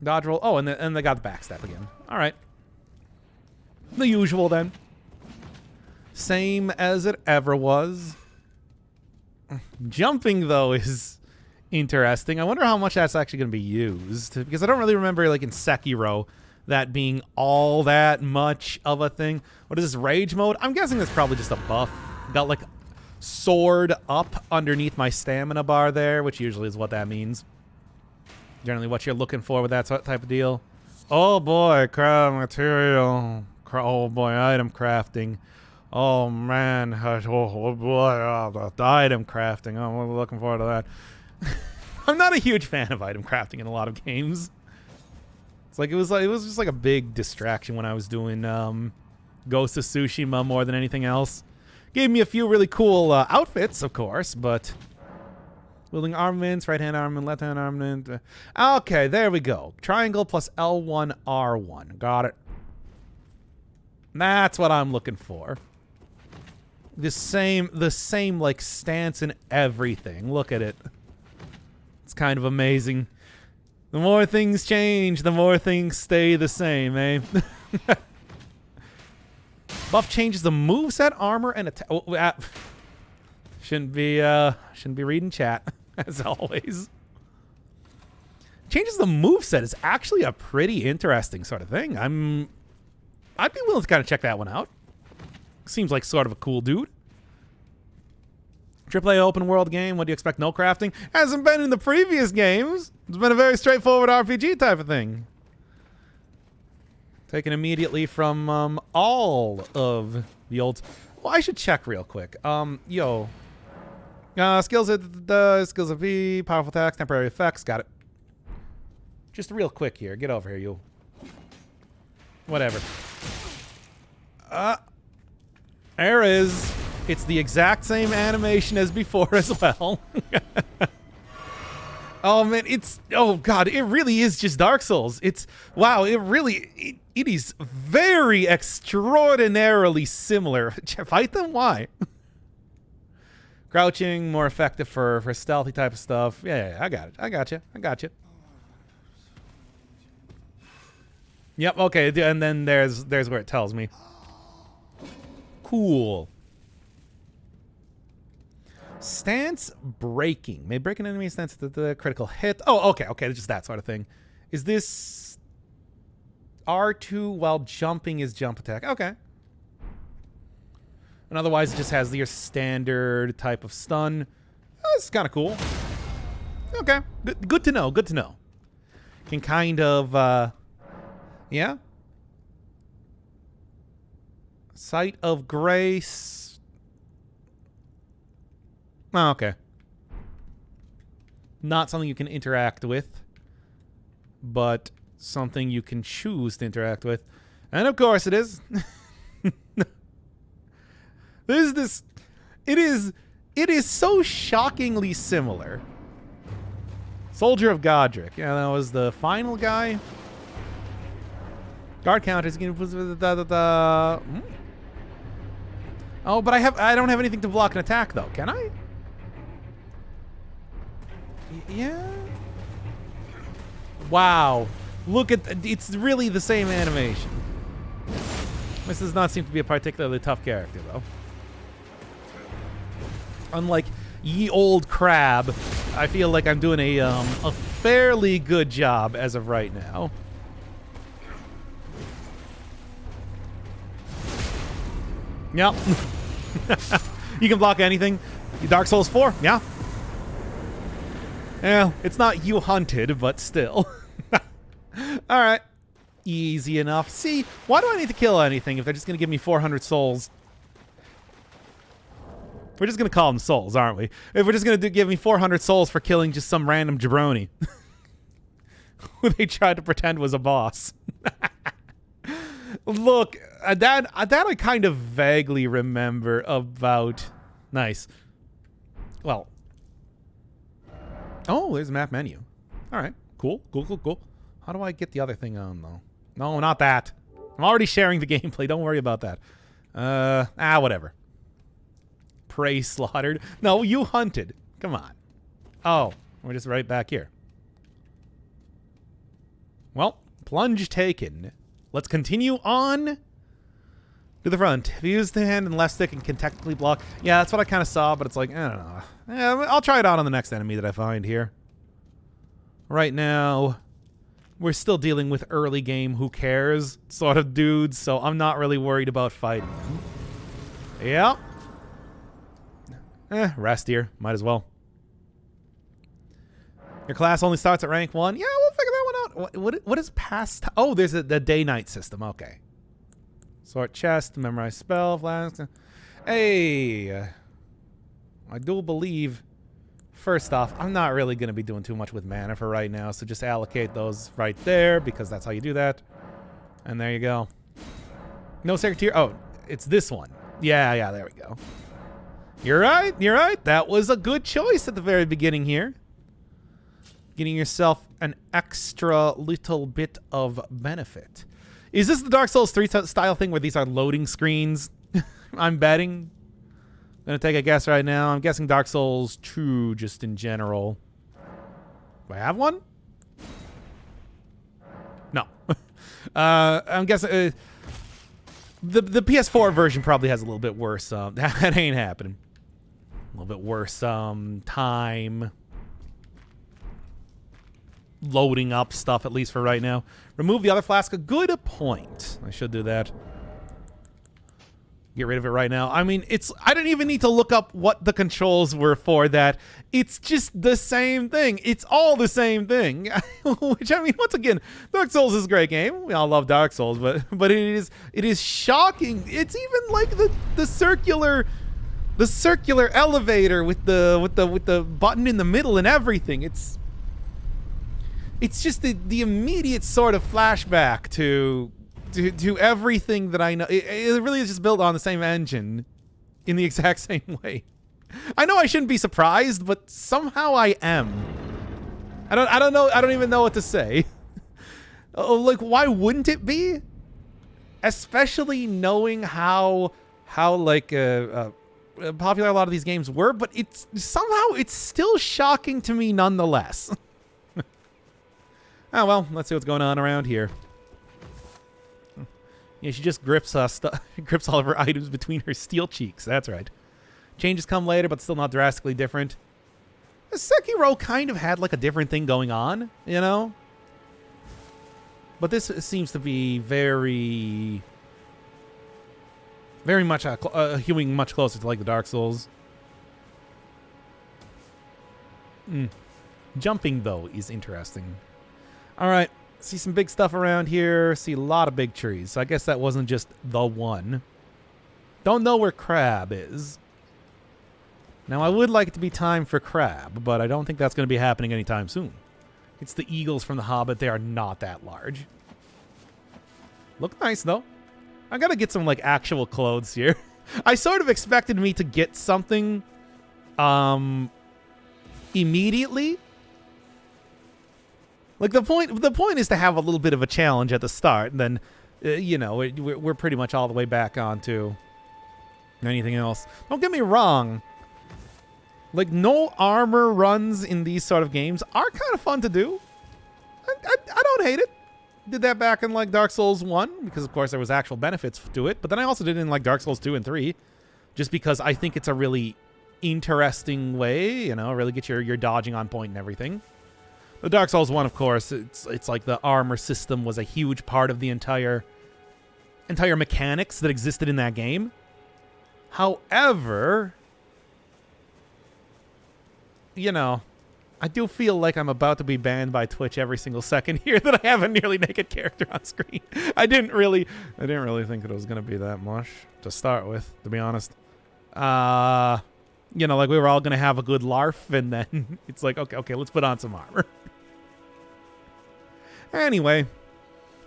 Dodge roll. Oh, and they got the backstep again. All right. The usual, then. Same as it ever was. Jumping, though, is interesting. I wonder how much that's actually going to be used. Because I don't really remember, like, in Sekiro, that being all that much of a thing. What is this, rage mode? I'm guessing that's probably just a buff. Got, like, sword up underneath my stamina bar there, which usually is what that means. Generally what you're looking for with that type of deal. Oh, boy, craft material. Oh boy, item crafting. Oh man, oh boy, the item crafting. Oh, we're looking forward to that. I'm not a huge fan of item crafting in a lot of games. It's like it was just like a big distraction when I was doing Ghost of Tsushima more than anything else. Gave me a few really cool outfits, of course, but wielding armaments, right hand armament, left hand armament. Okay, there we go. Triangle plus L1 R1. Got it. That's what I'm looking for. The same like stance and everything. Look at it. It's kind of amazing. The more things change, the more things stay the same, eh? Buff changes the moveset, armor, and attack. Oh, shouldn't be reading chat as always. Changes the moveset is actually a pretty interesting sort of thing. I'd be willing to kind of check that one out. Seems like sort of a cool dude. AAA open world game. What do you expect? No crafting? Hasn't been in the previous games. It's been a very straightforward RPG type of thing. Taken immediately from all of the old. Well, I should check real quick. Skills at the skills of V, powerful attacks, temporary effects. Got it. Just real quick here. Get over here, you. Whatever. There is. It's the exact same animation as before as well. Oh man, oh god, it really is just Dark Souls. Wow, it is very extraordinarily similar. Fight them? Why? Crouching, more effective for stealthy type of stuff. Yeah, I got it. I got you. Yep, okay, and then there's where it tells me. Cool. Stance breaking. May break an enemy's stance to the critical hit. Oh, okay, just that sort of thing. Is this R2 while jumping is jump attack? Okay. And otherwise it just has your standard type of stun. This is kind of cool. Okay, good to know, Can kind of, yeah. Sight of Grace. Oh, okay. Not something you can interact with, but something you can choose to interact with. And of course it is. It is so shockingly similar. Soldier of Godric. Yeah, that was the final guy. Guard counters. Oh, but I don't have anything to block an attack though, can I? Yeah. Wow. Look at it's really the same animation. This does not seem to be a particularly tough character though. Unlike Ye Old Crab, I feel like I'm doing a fairly good job as of right now. Yep. You can block anything. Dark Souls 4, yeah. Yeah, it's not you hunted, but still. Alright. Easy enough. See, why do I need to kill anything if they're just going to give me 400 souls? We're just going to call them souls, aren't we? If we're just going to give me 400 souls for killing just some random jabroni. Who they tried to pretend was a boss. Look, that I kind of vaguely remember about... Nice. Well. Oh, there's a map menu. All right. Cool. How do I get the other thing on, though? No, not that. I'm already sharing the gameplay. Don't worry about that. Whatever. Prey slaughtered. No, you hunted. Come on. Oh, we're just right back here. Well, plunge taken. Let's continue on to the front. If you use the hand and left stick and can technically block. Yeah, that's what I kind of saw, but it's like, I don't know. Yeah, I'll try it out on the next enemy that I find here. Right now, we're still dealing with early game who cares sort of dudes, so I'm not really worried about fighting them. Yep. Rest here. Might as well. Your class only starts at rank 1. Yeah, we'll figure that one out. What is past? Oh, there's the day-night system. Okay. Sort chest, memorize spell, flask. Hey. I do believe, first off, I'm not really going to be doing too much with mana for right now, so just allocate those right there, because that's how you do that. And there you go. No secretary. Oh, it's this one. Yeah, there we go. You're right. That was a good choice at the very beginning here. Getting yourself an extra little bit of benefit. Is this the Dark Souls 3 style thing where these are loading screens? I'm betting. I'm going to take a guess right now. I'm guessing Dark Souls 2 just in general. Do I have one? No. I'm guessing... The PS4 version probably has a little bit worse. That ain't happening. A little bit worse time loading up stuff, at least for right now. Remove the other flask. A good point. I should do that. Get rid of it right now. I mean, I didn't even need to look up what the controls were for that. It's just the same thing. It's all the same thing. Which, I mean, once again, Dark Souls is a great game. We all love Dark Souls, but it is shocking. It's even like the circular elevator with the button in the middle and everything. it's just the immediate sort of flashback to everything that I know. It really is just built on the same engine in the exact same way. I know I shouldn't be surprised, but somehow I am. I don't know. I don't even know what to say. Like, why wouldn't it be? Especially knowing how like popular a lot of these games were, but it's still shocking to me nonetheless. Oh well, let's see what's going on around here. Yeah, she just grips grips all of her items between her steel cheeks. That's right. Changes come later, but still not drastically different. Sekiro kind of had like a different thing going on, you know? But this seems to be very much hewing much closer to like the Dark Souls. Jumping, though, is interesting. All right, see some big stuff around here. See a lot of big trees. So I guess that wasn't just the one. Don't know where Crab is. Now, I would like it to be time for Crab, but I don't think that's going to be happening anytime soon. It's the eagles from The Hobbit. They are not that large. Look nice, though. I got to get some, like, actual clothes here. I sort of expected me to get something immediately. Like, the point is to have a little bit of a challenge at the start, and then, you know, we're pretty much all the way back on to anything else. Don't get me wrong. Like, no armor runs in these sort of games are kind of fun to do. I don't hate it. Did that back in, like, Dark Souls 1, because, of course, there was actual benefits to it. But then I also did it in, like, Dark Souls 2 and 3, just because I think it's a really interesting way, you know, really get your dodging on point and everything. The Dark Souls 1, of course, it's like the armor system was a huge part of the entire mechanics that existed in that game. However, you know, I do feel like I'm about to be banned by Twitch every single second here that I have a nearly naked character on screen. I didn't really think it was going to be that much to start with, to be honest. You know, like, we were all going to have a good larf, and then it's like, okay, let's put on some armor. Anyway,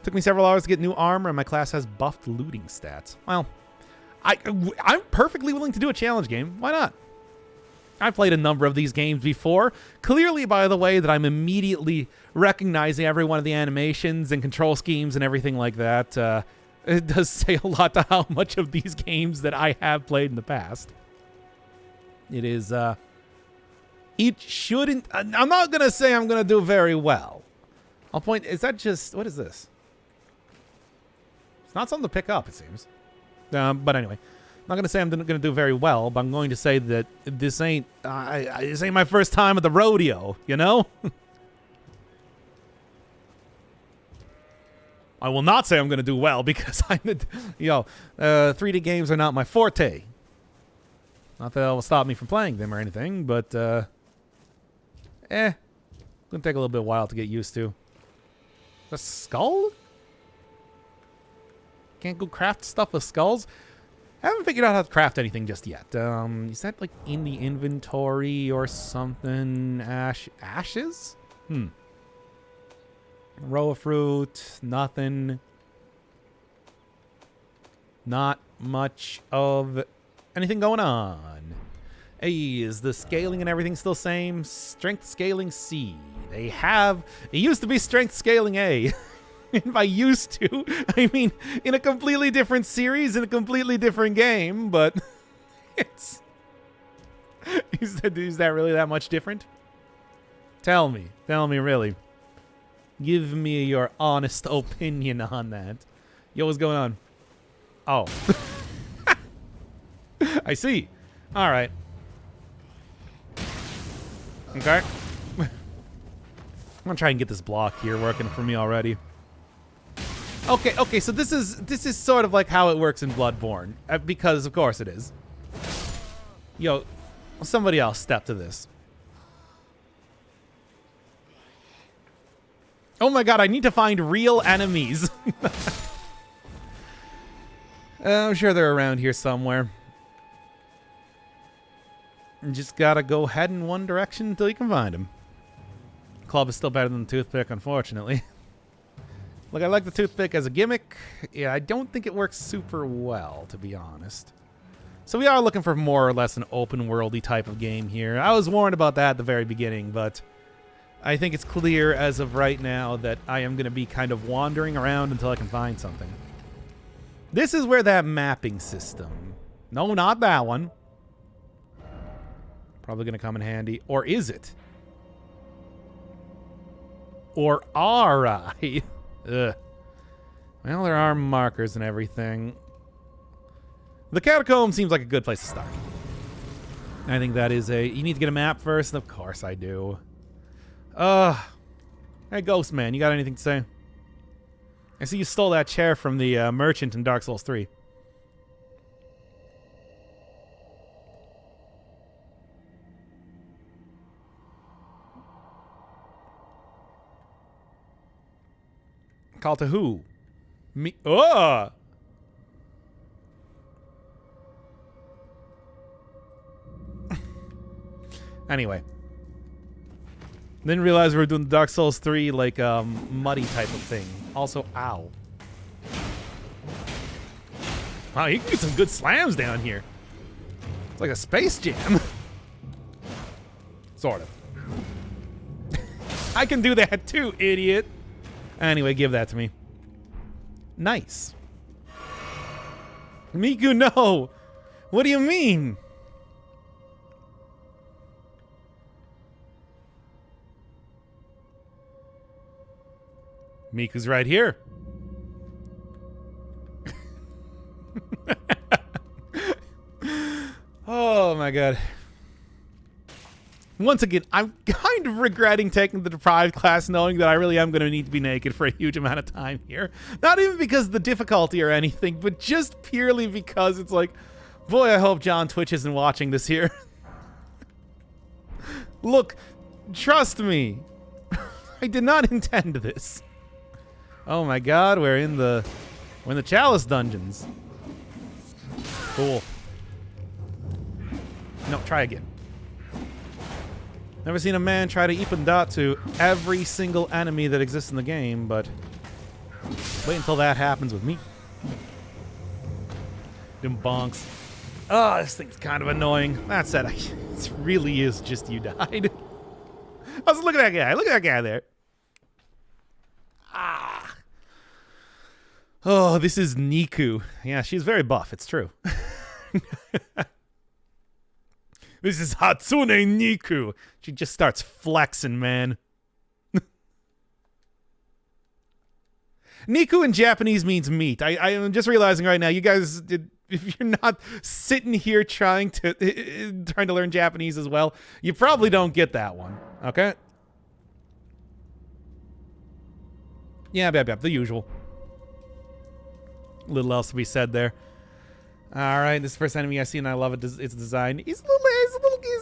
took me several hours to get new armor, and my class has buffed looting stats. Well, I'm perfectly willing to do a challenge game. Why not? I've played a number of these games before. Clearly, by the way, that I'm immediately recognizing every one of the animations and control schemes and everything like that. It does say a lot to how much of these games that I have played in the past. It is, it shouldn't, I'm not going to say I'm going to do very well. I'll point, is that just, what is this? It's not something to pick up, it seems. But anyway, I'm not going to say I'm going to do very well, but I'm going to say that this ain't my first time at the rodeo, you know? I will not say I'm going to do well because 3D games are not my forte. Not that that will stop me from playing them or anything, but, gonna take a little bit of a while to get used to. The skull? Can't go craft stuff with skulls? I haven't figured out how to craft anything just yet. Is that, like, in the inventory or something? Ashes? Row of fruit, nothing. Not much of anything going on. Hey, is the scaling and everything still same? Strength scaling C. It used to be strength scaling A. And by used to, I mean in a completely different series, in a completely different game, but is that really that much different? Tell me really. Give me your honest opinion on that. Yo, what's going on? Oh. I see. All right. Okay. I'm gonna try and get this block here working for me already. Okay, so this is sort of like how it works in Bloodborne, because of course it is. Yo, somebody else step to this. Oh my god, I need to find real enemies. I'm sure they're around here somewhere. You just gotta go head in one direction until you can find them. club is still better than the toothpick, unfortunately. Look, I like the toothpick as a gimmick. Yeah, I don't think it works super well, to be honest. So we are looking for more or less an open-worldy type of game here. I was warned about that at the very beginning, but I think it's clear as of right now that I am going to be kind of wandering around until I can find something. This is where that mapping system... No, not that one. Probably going to come in handy. Or is it? Or are I? Ugh. Well, there are markers and everything. The catacomb seems like a good place to start. I think that is a... You need to get a map first? Of course I do. Hey, Ghost Man, you got anything to say? I see you stole that chair from the merchant in Dark Souls 3. Call to who? Me. Oh! Anyway. Didn't realize we were doing the Dark Souls 3, like, muddy type of thing. Also, ow. Wow, you can get some good slams down here. It's like a Space Jam. Sort of. I can do that too, idiot. Anyway, give that to me. Nice. Miku, no! What do you mean? Miku's right here. Oh my god. Once again, I'm kind of regretting taking the deprived class knowing that I really am going to need to be naked for a huge amount of time here. Not even because of the difficulty or anything, but just purely because it's like, boy, I hope John Twitch isn't watching this here. Look, trust me. I did not intend this. Oh my god, we're in the Chalice dungeons. Cool. No, try again. Never seen a man try to Ippundatsu every single enemy that exists in the game, but wait until that happens with me. Them bonks. Oh, this thing's kind of annoying. That said, it really is just you died. I was looking at that guy. Look at that guy there. Ah. Oh, this is Niku. Yeah, she's very buff. It's true. This is Hatsune Niku. She just starts flexing, man. Niku in Japanese means meat. I am just realizing right now, you guys, if you're not sitting here trying to learn Japanese as well, you probably don't get that one. Okay? Yeah, the usual. Little else to be said there. All right, this is the first enemy I see, and I love it. Its design. He's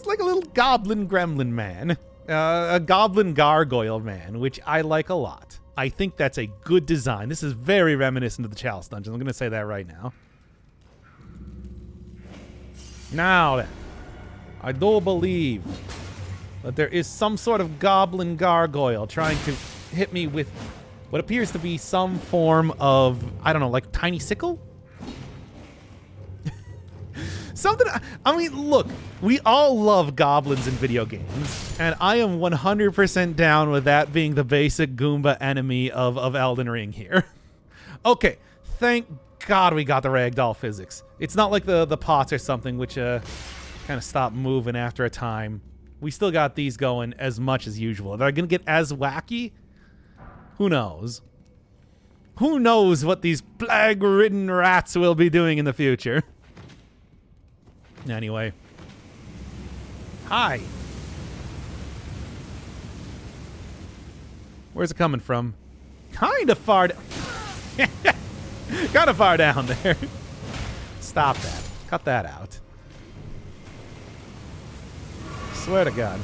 like a little goblin gremlin man, a goblin gargoyle man, which I like a lot. I think that's a good design. This is very reminiscent of the Chalice Dungeon. I'm going to say that right now. Now then, I do believe that there is some sort of goblin gargoyle trying to hit me with what appears to be some form of, I don't know, like tiny sickle? Something, I mean, look, we all love goblins in video games, and I am 100% down with that being the basic Goomba enemy of Elden Ring here. Okay, thank God we got the ragdoll physics. It's not like the pots or something, which kind of stop moving after a time. We still got these going as much as usual. Are they going to get as wacky? Who knows? Who knows what these plague-ridden rats will be doing in the future? Anyway. Hi. Where's it coming from? Kind of far kind of far down there. Stop that. Cut that out. Swear to God.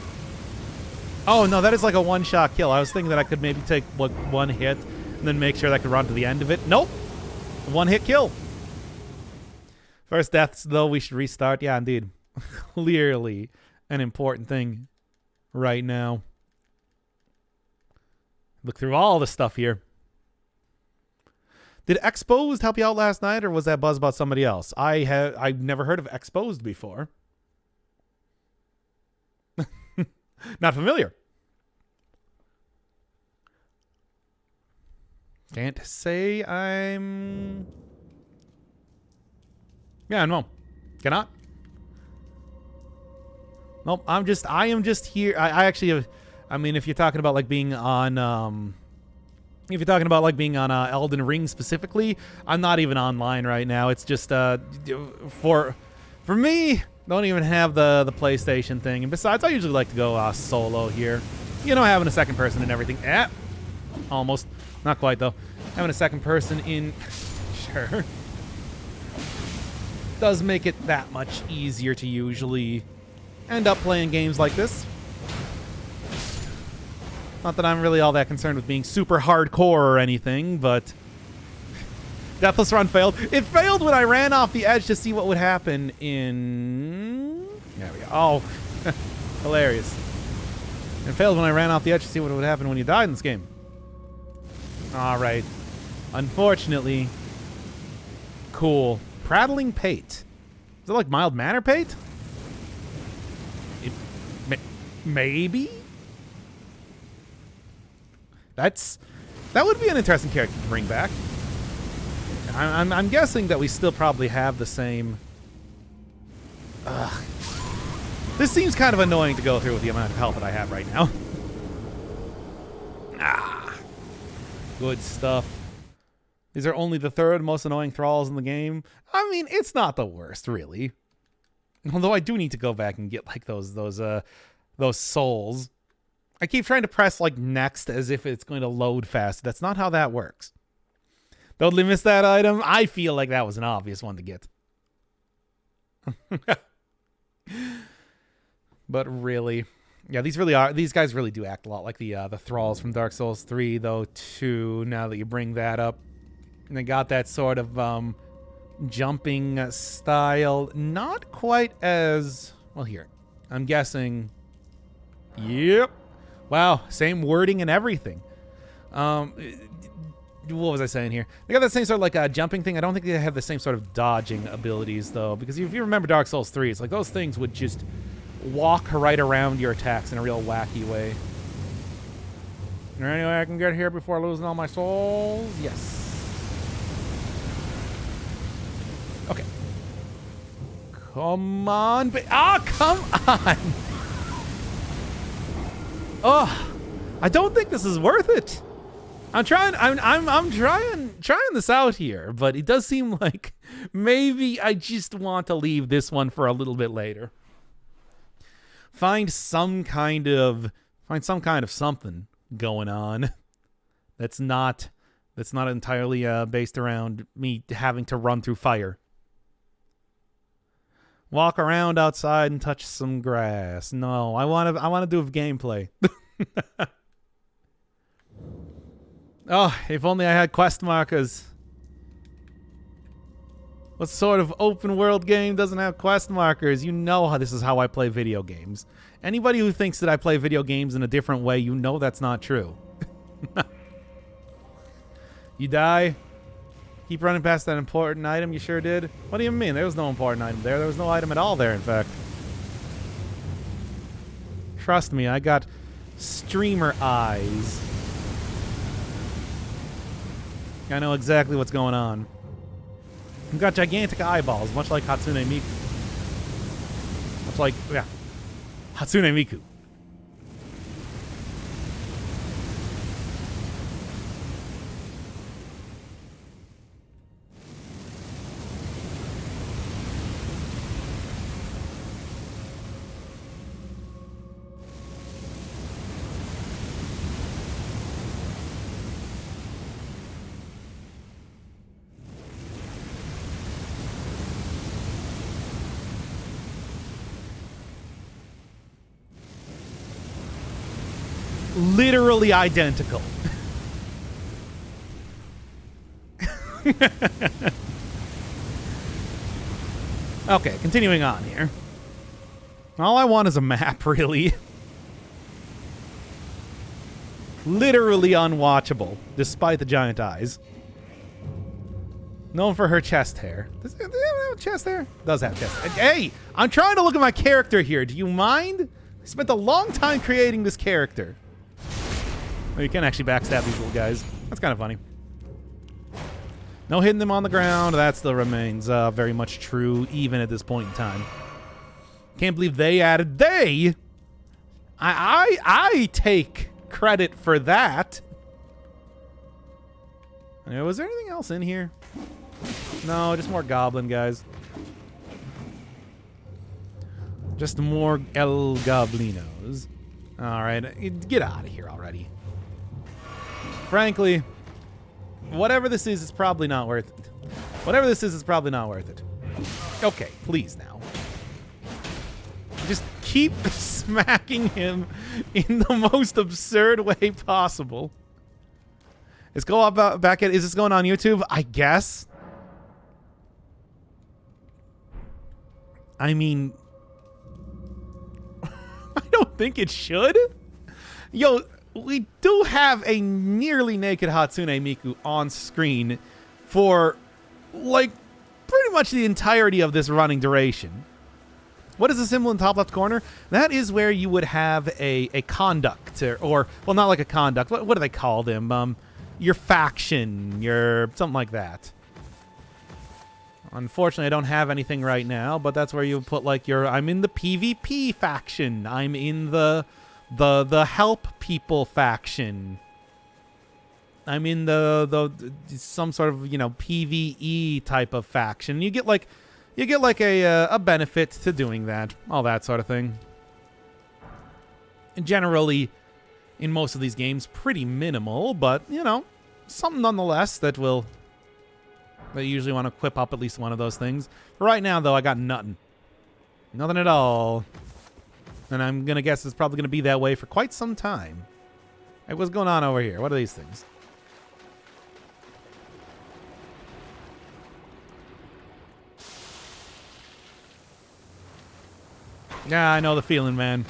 Oh, no, that is like a one-shot kill. I was thinking that I could maybe take like one hit and then make sure that I could run to the end of it. Nope. One-hit kill. First deaths, though, we should restart. Yeah, indeed. Clearly an important thing right now. Look through all the stuff here. Did Exposed help you out last night, or was that buzz about somebody else? I've never heard of Exposed before. Not familiar. Can't say I'm... Yeah, no. Cannot. Nope, I am just here. I actually have... I mean, if you're talking about like being on... if you're talking about like being on Elden Ring specifically, I'm not even online right now. It's just for me, don't even have the PlayStation thing. And besides, I usually like to go solo here. You know, having a second person and everything. Almost. Not quite, though. Having a second person in... Sure. Does make it that much easier to usually end up playing games like this. Not that I'm really all that concerned with being super hardcore or anything, but... Deathless Run failed. It failed when I ran off the edge to see what would happen in... There we go. Oh. Hilarious. It failed when I ran off the edge to see what would happen when you died in this game. Alright. Unfortunately. Cool. Prattling Pate. Is it like Mild Manner Pate? Maybe? That would be an interesting character to bring back. I'm guessing that we still probably have the same... Ugh. This seems kind of annoying to go through with the amount of health that I have right now. Good stuff. These are only the third most annoying thralls in the game. I mean, it's not the worst, really. Although I do need to go back and get like those souls. I keep trying to press like next as if it's going to load fast. That's not how that works. Totally missed that item. I feel like that was an obvious one to get. But really, yeah, these guys really do act a lot like the thralls from Dark Souls 3, though, too, now that you bring that up. And they got that sort of jumping style. Not quite as... Well, here. I'm guessing... Yep. Wow, same wording and everything. What was I saying here? They got that same sort of like jumping thing. I don't think they have the same sort of dodging abilities, though. Because if you remember Dark Souls 3, it's like those things would just walk right around your attacks in a real wacky way. Is there any way I can get here before losing all my souls? Yes. Okay. Come on. Come on. Oh, I don't think this is worth it. I'm trying this out here, but it does seem like maybe I just want to leave this one for a little bit later. Find some kind of something going on that's not entirely based around me having to run through fire. Walk around outside and touch some grass. No, I want to do gameplay. Oh, if only I had quest markers. What sort of open world game doesn't have quest markers? You know how this is how I play video games. Anybody who thinks that I play video games in a different way, you know that's not true. You die? Keep running past that important item? You sure did? What do you mean? There was no important item there. There was no item at all there, in fact. Trust me, I got streamer eyes. I know exactly what's going on. I've got gigantic eyeballs, much like Hatsune Miku. Much like, yeah, Hatsune Miku. Literally identical. Okay, continuing on here. All I want is a map, really. Literally unwatchable, despite the giant eyes. Known for her chest hair. Does it have chest hair? Does have chest hair. Hey, I'm trying to look at my character here. Do you mind? I spent a long time creating this character. Oh, you can actually backstab these little guys. That's kind of funny. No hitting them on the ground. That still remains very much true, even at this point in time. Can't believe they added they. I take credit for that. Was there anything else in here? No, just more goblin guys. Just more El Goblinos. Alright, get out of here already. Frankly, whatever this is probably not worth it. Whatever this is probably not worth it. Okay, please now. Just keep smacking him in the most absurd way possible. Let's go up back at. Is this going on YouTube? I guess. I mean, I don't think it should. Yo, we do have a nearly naked Hatsune Miku on screen for, like, pretty much the entirety of this running duration. What is the symbol in the top left corner? That is where you would have a conduct, or well, not like a conduct. What do they call them? Your faction, your something like that. Unfortunately, I don't have anything right now, but that's where you put like your. I'm in the PvP faction. I'm in the help people faction. I'm in the some sort of PvE type of faction. You get like a benefit to doing that, all that sort of thing. And generally, in most of these games, pretty minimal, but something nonetheless that will. They usually want to equip up at least one of those things. For right now, though, I got nothing. Nothing at all. And I'm going to guess it's probably going to be that way for quite some time. Hey, what's going on over here? What are these things? Yeah, I know the feeling, man.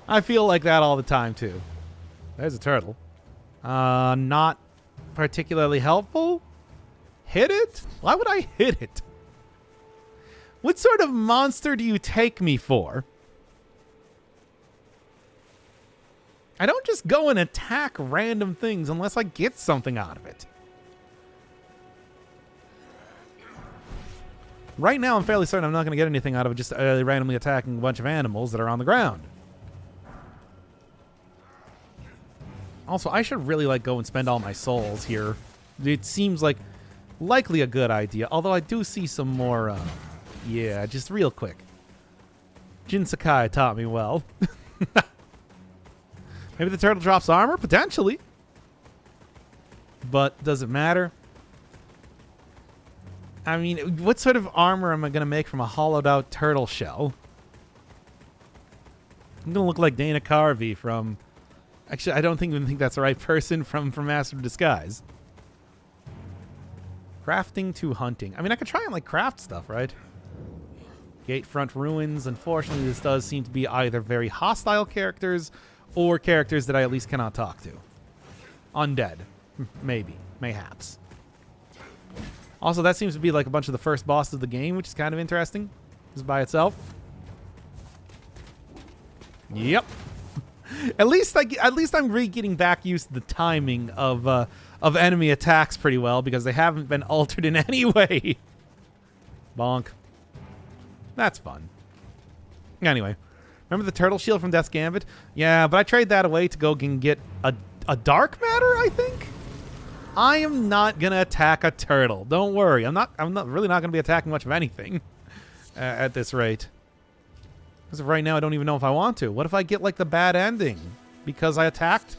I feel like that all the time, too. There's a turtle. Not particularly helpful. Hit it? Why would I hit it? What sort of monster do you take me for? I don't just go and attack random things unless I get something out of it. Right now, I'm fairly certain I'm not going to get anything out of it just randomly attacking a bunch of animals that are on the ground. Also, I should really go and spend all my souls here. It seems like likely a good idea, although I do see some more, yeah, just real quick. Jin Sakai taught me well. Maybe the turtle drops armor? Potentially. But does it matter? I mean, what sort of armor am I going to make from a hollowed out turtle shell? I'm going to look like Dana Carvey from... Actually, I don't even think that's the right person from Master of Disguise. Crafting to hunting. I mean, I could try and craft stuff, right? Gatefront ruins. Unfortunately, this does seem to be either very hostile characters or characters that I at least cannot talk to. Undead. Maybe. Mayhaps. Also, that seems to be a bunch of the first bosses of the game, which is kind of interesting. Just by itself. Yep. At least I'm really getting back used to the timing of enemy attacks pretty well because they haven't been altered in any way. Bonk. That's fun. Anyway, remember the turtle shield from Death's Gambit? Yeah, but I trade that away to go and get a dark matter, I think. I am not gonna attack a turtle. Don't worry. I'm really not gonna be attacking much of anything at this rate. As of right now, I don't even know if I want to. What if I get the bad ending because I attacked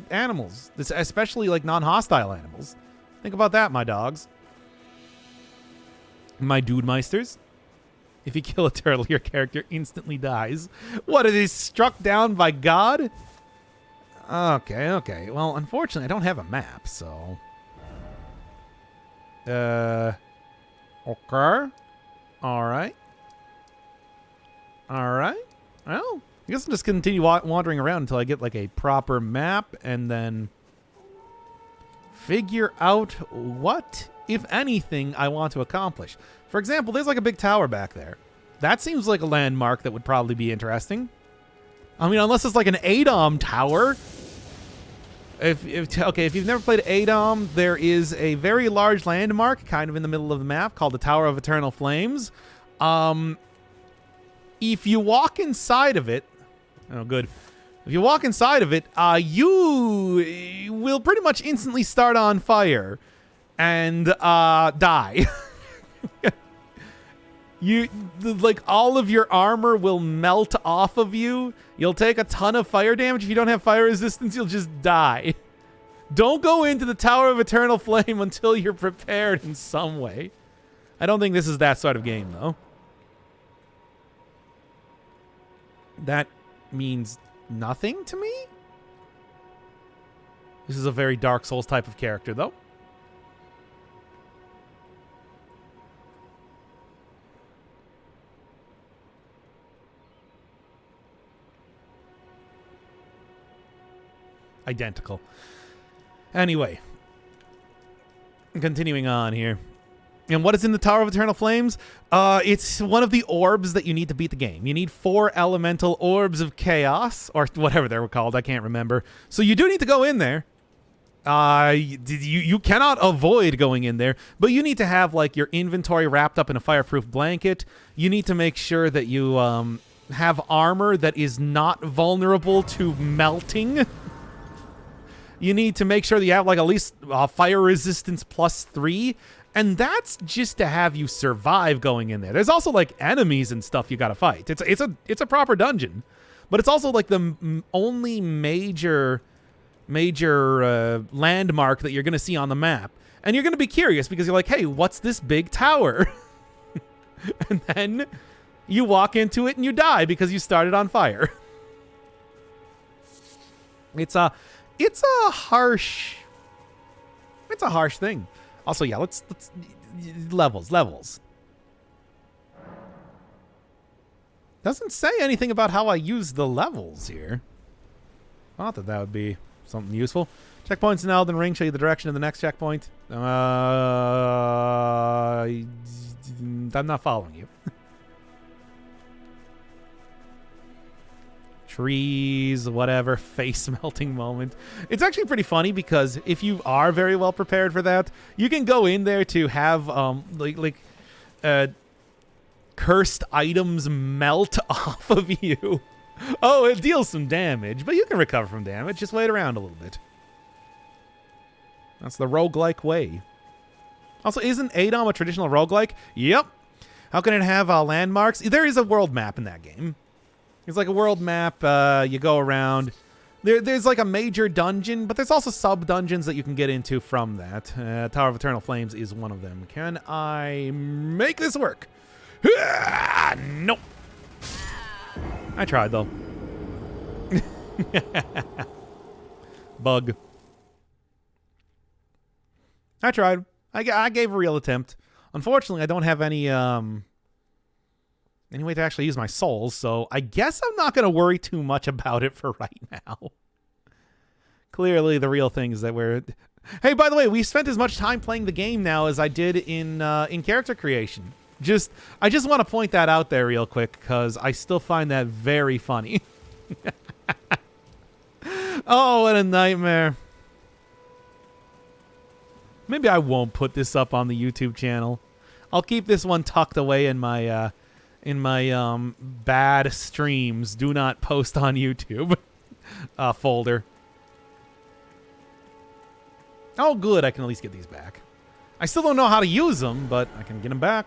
animals, especially non-hostile animals? Think about that, my dogs, my dude meisters. If you kill a turtle, your character instantly dies. What, are they struck down by God? Okay. Well, unfortunately, I don't have a map, so. Okay. All right. Well, I guess I'll just continue wandering around until I get like a proper map and then figure out what, if anything, I want to accomplish. For example, there's like a big tower back there. That seems like a landmark that would probably be interesting. I mean, unless it's like an ADOM tower. If you've never played ADOM, there is a very large landmark kind of in the middle of the map called the Tower of Eternal Flames. If you walk inside of it, oh good. If you walk inside of it, you will pretty much instantly start on fire and die. Like all of your armor will melt off of you. You'll take a ton of fire damage. If you don't have fire resistance, you'll just die. Don't go into the Tower of Eternal Flame until you're prepared in some way. I don't think this is that sort of game, though. That means nothing to me? This is a very Dark Souls type of character, though. Identical. Anyway, continuing on here. And what is in the Tower of Eternal Flames? It's one of the orbs that you need to beat the game. You need 4 elemental orbs of chaos, or whatever they were called. I can't remember. So you do need to go in there. You cannot avoid going in there, but you need to have like your inventory wrapped up in a fireproof blanket. You need to make sure that you have armor that is not vulnerable to melting. You need to make sure that you have like at least fire resistance +3, and that's just to have you survive going in there. There's also like enemies and stuff you gotta fight. It's a proper dungeon, but it's also like the only major landmark that you're gonna see on the map, and you're gonna be curious because you're like, hey, what's this big tower? And then you walk into it and you die because you started on fire. It's a harsh thing. Also, yeah, let's levels. Doesn't say anything about how I use the levels here. Not that would be something useful. Checkpoints in Elden Ring show you the direction of the next checkpoint. I'm not following you. Trees, whatever, face melting moment. It's actually pretty funny because if you are very well prepared for that, you can go in there to have cursed items melt off of you. Oh, it deals some damage, but you can recover from damage. Just wait around a little bit. That's the roguelike way. Also, isn't ADOM a traditional roguelike? Yep. How can it have landmarks? There is a world map in that game. It's like a world map. You go around. There's like a major dungeon, but there's also sub-dungeons that you can get into from that. Tower of Eternal Flames is one of them. Can I make this work? Nope. I tried, though. Bug. I tried. I gave a real attempt. Unfortunately, I don't have any way to actually use my souls, so I guess I'm not going to worry too much about it for right now. Clearly, the real thing is that we're... Hey, by the way, we spent as much time playing the game now as I did in character creation. I just want to point that out there real quick, because I still find that very funny. Oh, what a nightmare. Maybe I won't put this up on the YouTube channel. I'll keep this one tucked away in my bad streams do not post on YouTube folder. Oh, good. I can at least get these back. I still don't know how to use them, but I can get them back.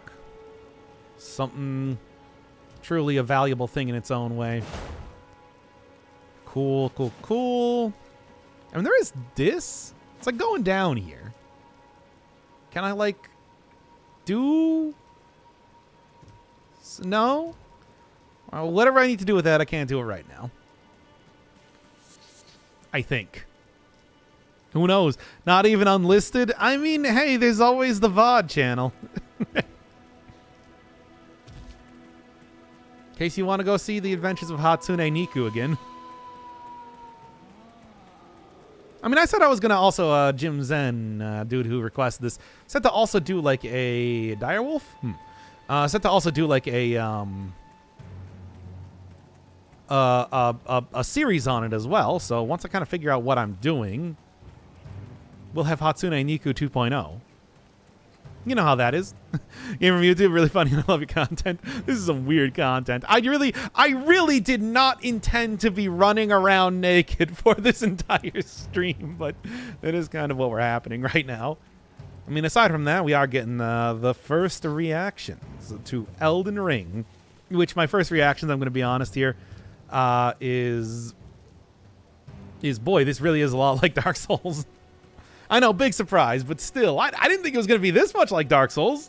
Something truly a valuable thing in its own way. Cool, cool, cool. I mean, there is this. It's like going down here. Can I, like, do... No? Well, whatever I need to do with that, I can't do it right now. I think. Who knows? Not even unlisted? I mean, hey, there's always the VOD channel. case you want to go see the adventures of Hatsune Miku again. I mean, I said I was going to also, Jim Zen, dude who requested this, said to also do like a direwolf? Said to also do like a series on it as well. So once I kind of figure out what I'm doing, we'll have Hatsune Miku 2.0. You know how that is. Game from YouTube, really funny. I love your content. This is some weird content. I really did not intend to be running around naked for this entire stream, but that is kind of what we're happening right now. I mean, aside from that, we are getting the first reactions to Elden Ring, which my first reactions, I'm going to be honest here, is boy, this really is a lot like Dark Souls. I know, big surprise, but still, I didn't think it was going to be this much like Dark Souls.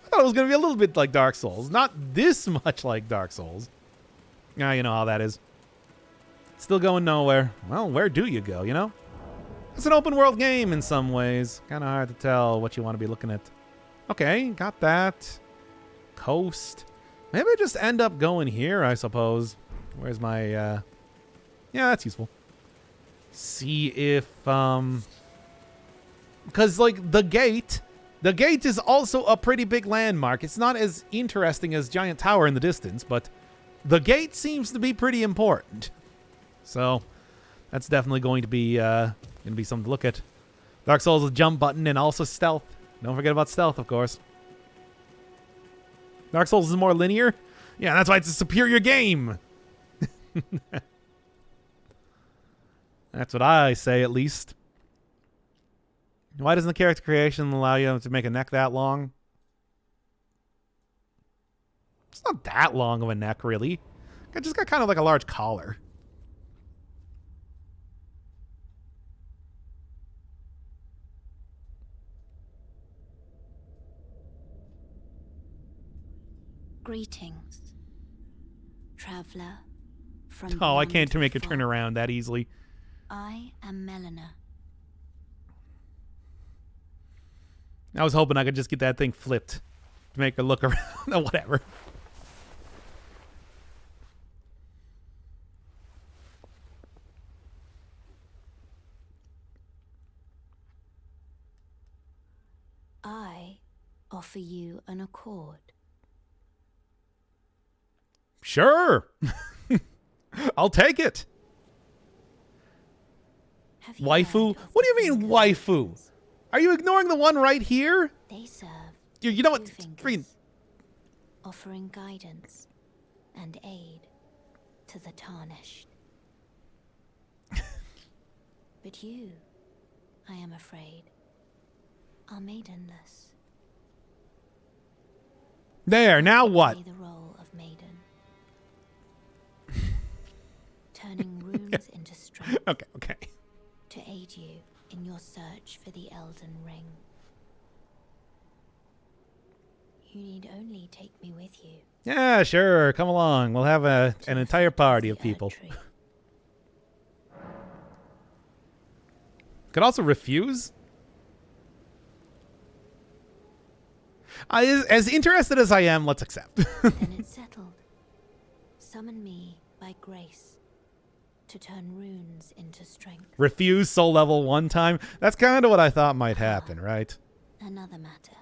I thought it was going to be a little bit like Dark Souls. Not this much like Dark Souls. Yeah, you know how that is. Still going nowhere. Well, where do you go, you know? It's an open world game in some ways. Kind of hard to tell what you want to be looking at. Okay, got that. Coast. Maybe I just end up going here, I suppose. Where's my, yeah, that's useful. See if, because, like, the gate is also a pretty big landmark. It's not as interesting as Giant Tower in the distance, but the gate seems to be pretty important. So, that's definitely going to be something to look at. Dark Souls with jump button and also stealth. Don't forget about stealth, of course. Dark Souls is more linear. Yeah, that's why it's a superior game. That's what I say, at least. Why doesn't the character creation allow you to make a neck that long? It's not that long of a neck, really. It just got kind of like a large collar. Greetings, traveler from Oh, I beyond can't make the a turn fog. around that easily. I am Melina. I was hoping I could just get that thing flipped to make her look around or whatever. I offer you an accord. Sure. I'll take it. Have you Waifu? heard of What do the you mean, finger waifu? fingers? Are you ignoring the one right here? They serve You know what? two Freaking. fingers, offering guidance and aid to the tarnished. But you, I am afraid, are maidenless. There, now what? Play the role of maiden, turning runes into strength Okay. to aid you in your search for the Elden Ring. You need only take me with you. Yeah, sure. Come along. We'll have an entire party of The people. Erdtree. Could also refuse. As interested as I am, let's accept. Then it's settled. Summon me by grace to turn runes into strength. Refuse soul level one time. That's kind of what I thought might happen, right? Another matter.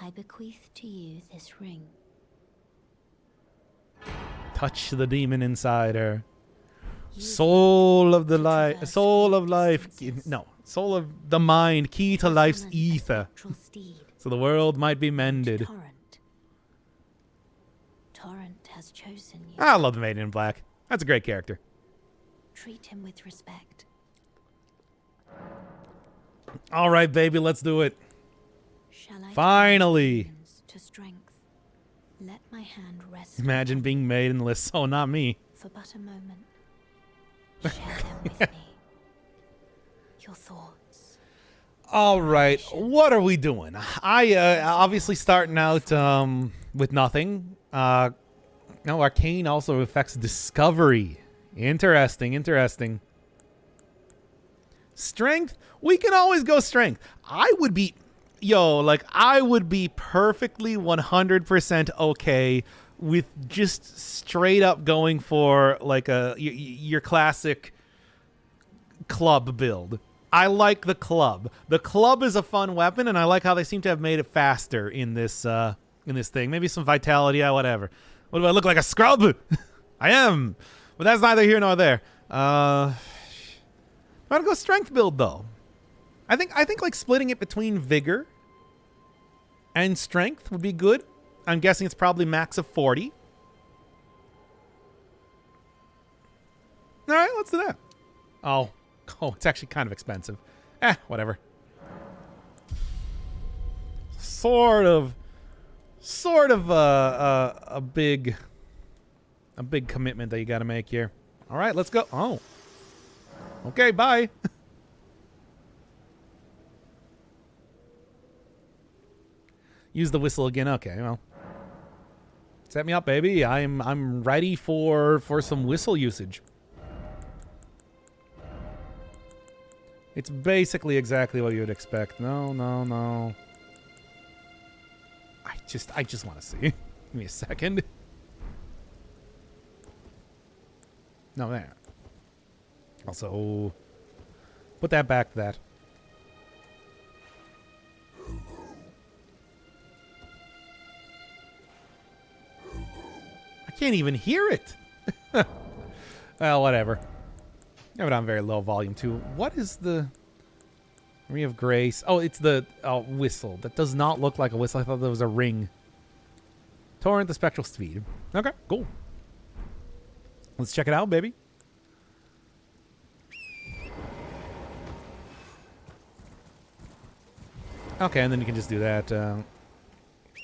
I bequeath to you this ring. Touch the demon inside her. Use Soul of the to life. traverse Soul great of life. distances. No. Soul of the mind. Key to life's Summon a ether. spectral steed So the world might be named mended. Torrent. Torrent has chosen you. I love the Maiden in Black. That's a great character. Treat him with respect. All right, baby, let's do it. Shall I turn Finally. runes to strength? Let my hand rest Imagine upon being maidenless. Oh, not me. for but a moment. Share them with me. Your thoughts. All right, what are we doing? I obviously starting out with nothing. No, arcane also affects discovery. Interesting. Strength, we can always go strength. I would be perfectly 100% okay with just straight up going for like your classic club build. I like the club. The club is a fun weapon, and I like how they seem to have made it faster in this thing. Maybe some vitality, whatever. What do I look like, a scrub? I am, but that's neither here nor there. I'm gonna go strength build though. I think like splitting it between vigor and strength would be good. I'm guessing it's probably max of 40. All right, let's do that. Oh, it's actually kind of expensive. Whatever. Sort of a big commitment that you got to make here. All right, let's go. Oh. Okay, bye. Use the whistle again. Okay, well. Set me up, baby. I'm ready for some whistle usage. It's basically exactly what you would expect. No. I just want to see. Give me a second. No, there. Also, put that back to that. I can't even hear it. Well, whatever. I have it on very low volume, too. What is the... Ring of Grace? Oh, it's the whistle. That does not look like a whistle. I thought that was a ring. Torrent the Spectral Speed. Okay, cool. Let's check it out, baby. Okay, and then you can just do that.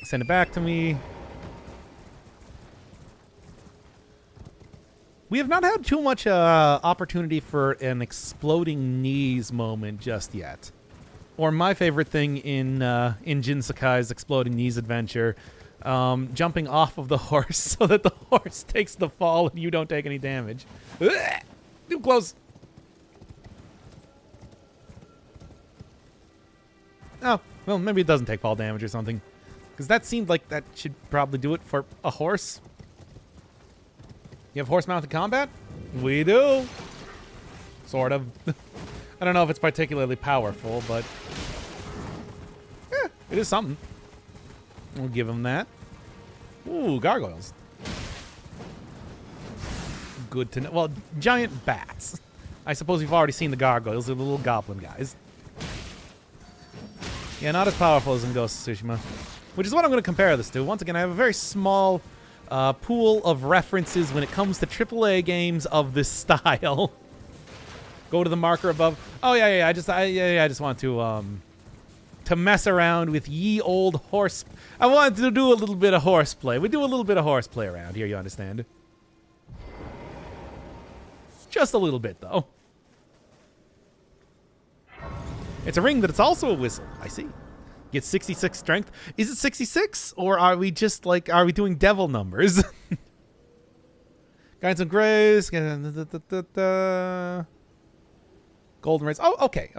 Send it back to me. We have not had too much opportunity for an exploding knees moment just yet. Or my favorite thing in Jin Sakai's exploding knees adventure, jumping off of the horse so that the horse takes the fall and you don't take any damage. Too close. Oh, well, maybe it doesn't take fall damage or something. Because that seemed like that should probably do it for a horse. You have horse-mounted combat? We do. Sort of. I don't know if it's particularly powerful, but... it is something. We'll give him that. Ooh, gargoyles. Good to know. Well, giant bats. I suppose you've already seen the gargoyles. They're the little goblin guys. Yeah, not as powerful as in Ghost of Tsushima. Which is what I'm going to compare this to. Once again, I have a very small... pool of references when it comes to AAA games of this style. Go to the marker above. Oh yeah. I just want to mess around with ye old horse. I wanted to do a little bit of horseplay. We do a little bit of horseplay around here. You understand? Just a little bit though. It's a ring, but it's also a whistle. I see. Get 66 strength. Is it 66? Or are we just like, are we doing devil numbers? Guidance and Grace. Golden Rays. Oh, okay.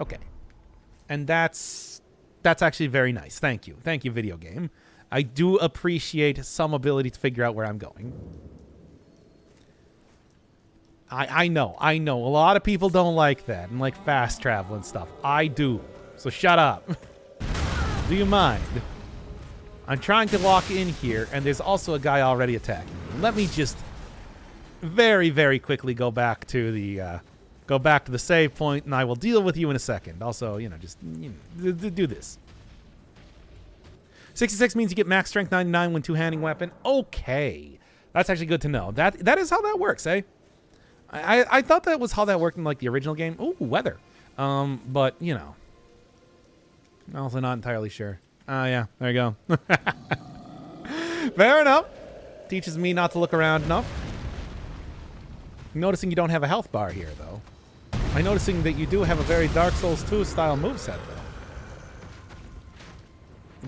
And that's actually very nice. Thank you. Thank you, video game. I do appreciate some ability to figure out where I'm going. I know. A lot of people don't like that and like fast travel and stuff. I do. So shut up. Do you mind? I'm trying to walk in here, and there's also a guy already attacking me. Let me just very, very quickly go back to the save point, and I will deal with you in a second. Also, just do this. 66 means you get max strength 99 when two-handing weapon. Okay, that's actually good to know. That is how that works, eh? I thought that was how that worked in like the original game. Ooh, weather. But I'm also not entirely sure. Yeah, there you go. Fair enough. Teaches me not to look around enough. I'm noticing you don't have a health bar here, though. I'm noticing that you do have a very Dark Souls 2 style moveset, though.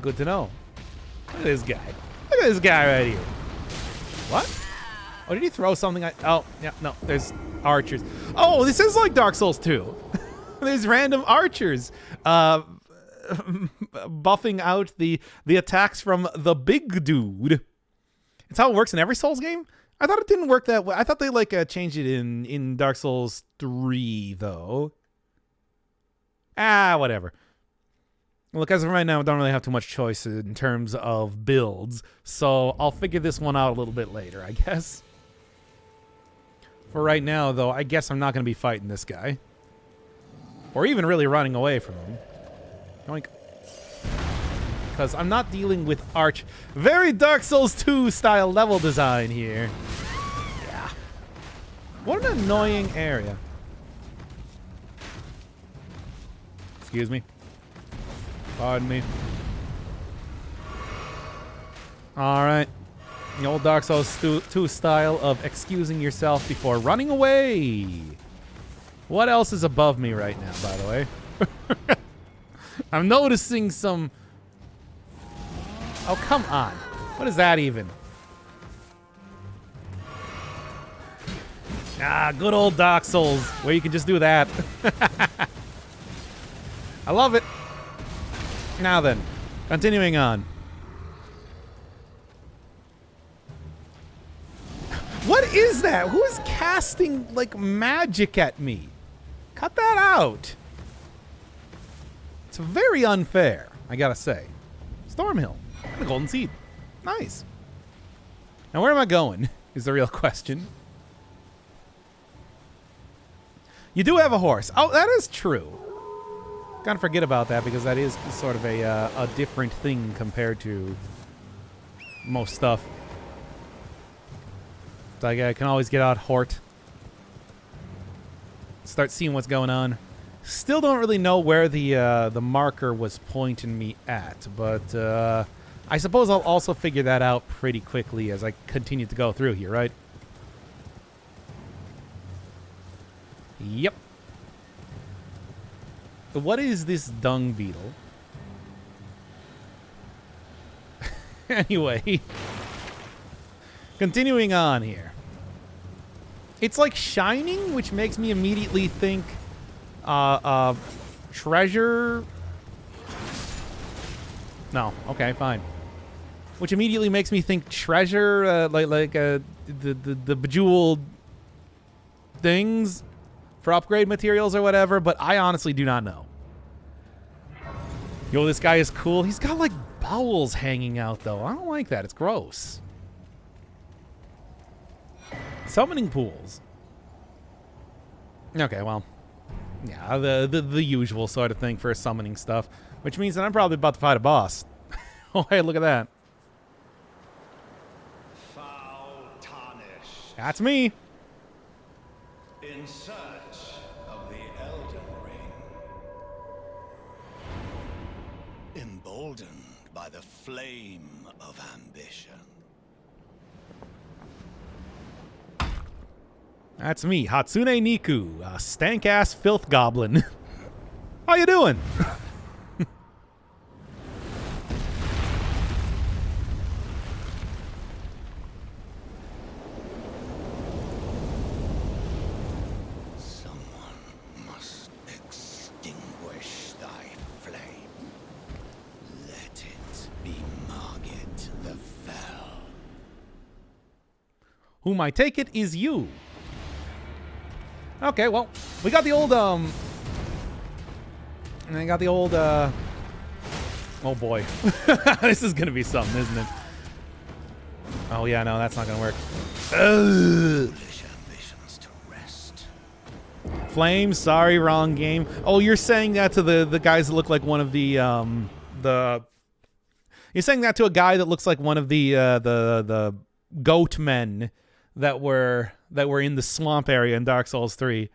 Good to know. Look at this guy. Look at this guy right here. What? Oh, did he throw something? Oh, yeah, no, there's archers. Oh, this is like Dark Souls 2. There's random archers. Buffing out the attacks from the big dude. It's how it works in every Souls game? I thought it didn't work that way. I thought they like changed it in Dark Souls 3 though. Whatever. Look, as of right now, I don't really have too much choice in terms of builds, so I'll figure this one out a little bit later, I guess. For right now, though, I guess I'm not going to be fighting this guy. Or even really running away from him. Yoink. Because I'm not dealing with very Dark Souls 2 style level design here. Yeah. What an annoying area. Excuse me. Pardon me. Alright. The old Dark Souls 2 style of excusing yourself before running away. What else is above me right now, by the way? I'm noticing some... Oh, come on. What is that even? Good old Dark Souls, where you can just do that. I love it. Now then, continuing on. What is that? Who is casting, like, magic at me? Cut that out. It's very unfair, I gotta say. Stormhill. And a golden seed. Nice. Now, where am I going? Is the real question. You do have a horse. Oh, that is true. Gotta forget about that because that is sort of a different thing compared to most stuff. Like I can always get out Hort. Start seeing what's going on. Still don't really know where the marker was pointing me at, but I suppose I'll also figure that out pretty quickly as I continue to go through here, right? Yep. What is this dung beetle? Anyway. Continuing on here. It's like shining, which makes me immediately think treasure. No, okay, fine. Which immediately makes me think treasure, like the bejeweled things for upgrade materials or whatever, but I honestly do not know. Yo, this guy is cool. He's got like bowels hanging out though. I don't like that. It's gross. Summoning pools. Okay, well, yeah, the usual sort of thing for summoning stuff, which means that I'm probably about to fight a boss. Oh, hey, look at that. Foul tarnished. That's me. In search of the Elden Ring. Emboldened by the flame of ambition. That's me, Hatsune Miku, a stank-ass filth goblin. How you doing? Someone must extinguish thy flame. Let it be Margit the Fell. Whom I take it is you. Okay, well, we got the old, and I got the old, oh boy. This is gonna be something, isn't it? Oh yeah, no, that's not gonna work. Foolish ambitions to rest. Flame, sorry, wrong game. Oh, you're saying that to the guys that look like one of the you're saying that to a guy that looks like one of the goat men that were in the swamp area in Dark Souls 3.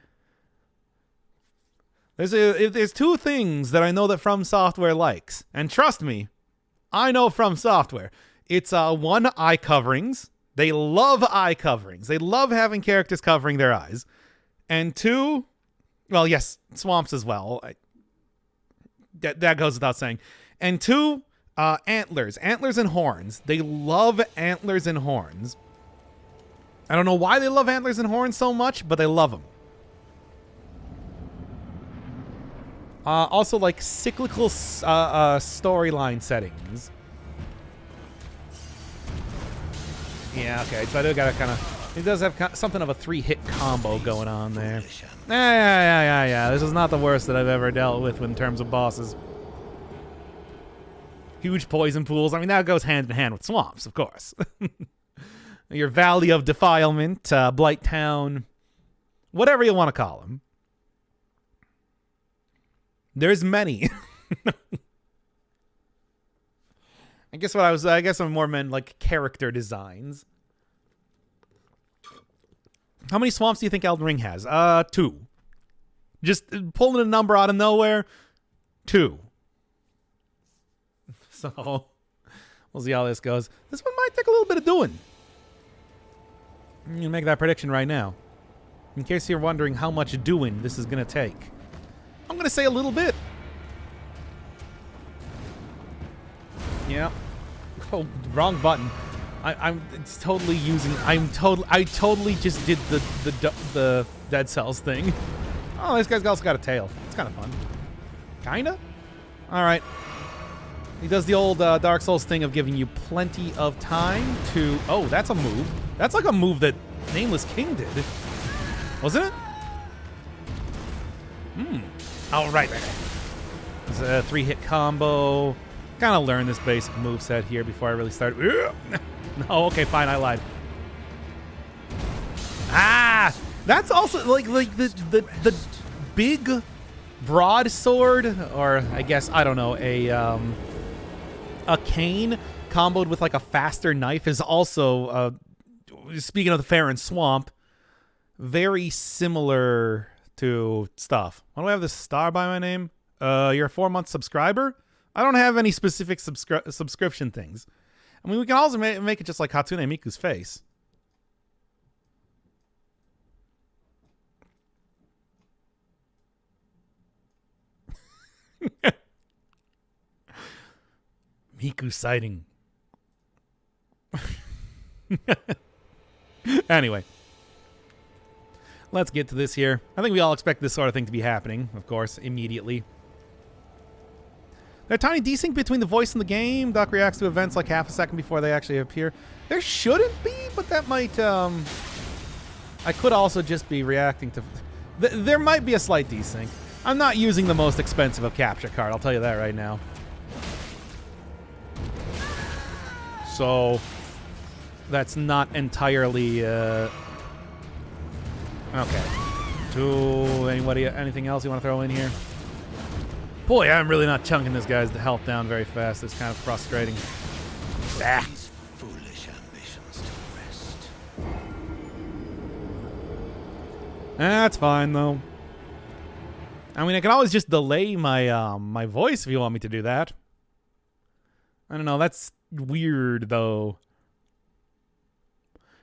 There's two things that I know that From Software likes, and trust me, I know From Software. It's one, eye coverings. They love eye coverings. They love having characters covering their eyes. And two, well, yes, swamps as well. That goes without saying. And two, antlers and horns. They love antlers and horns. I don't know why they love antlers and horns so much, but they love them. Also, like, cyclical storyline settings. Yeah, okay. So I do gotta kind of... It does have something of a 3-hit combo going on there. Yeah. This is not the worst that I've ever dealt with in terms of bosses. Huge poison pools. I mean, that goes hand in hand with swamps, of course. Your Valley of Defilement, Blight Town, whatever you want to call them. There's many. I guess I'm more meant like character designs. How many swamps do you think Elden Ring has? 2. Just pulling a number out of nowhere. 2. So we'll see how this goes. This one might take a little bit of doing. I'm gonna make that prediction right now. In case you're wondering how much doing this is gonna take. I'm gonna say a little bit. Yeah. Oh, wrong button. I totally just did the Dead Cells thing. Oh, this guy's also got a tail. It's kind of fun. Kinda? Alright. He does the old Dark Souls thing of giving you plenty of time to... Oh, that's a move. That's like a move that Nameless King did. Wasn't it? Oh, right. It's a 3-hit combo. Kind of learn this basic moveset here before I really start. No, okay, fine, I lied. Ah! That's also like the big broadsword, or I guess, I don't know, a cane comboed with like a faster knife is also, speaking of the Farron Swamp, very similar to stuff. Why do I have this star by my name? You're a 4-month subscriber? I don't have any specific subscription things. I mean, we can also make it just like Hatsune Miku's face. Miku sighting. Anyway. Let's get to this here. I think we all expect this sort of thing to be happening, of course, immediately. There's a tiny desync between the voice and the game. Doc reacts to events like half a second before they actually appear. There shouldn't be, but that might... I could also just be reacting to... There might be a slight desync. I'm not using the most expensive of capture card, I'll tell you that right now. So... That's not entirely... Okay. Anything else you want to throw in here? Boy, I'm really not chunking this guy's health down very fast. It's kind of frustrating. Ah. These foolish ambitions to rest. That's fine, though. I mean, I can always just delay my my voice if you want me to do that. I don't know. That's weird, though.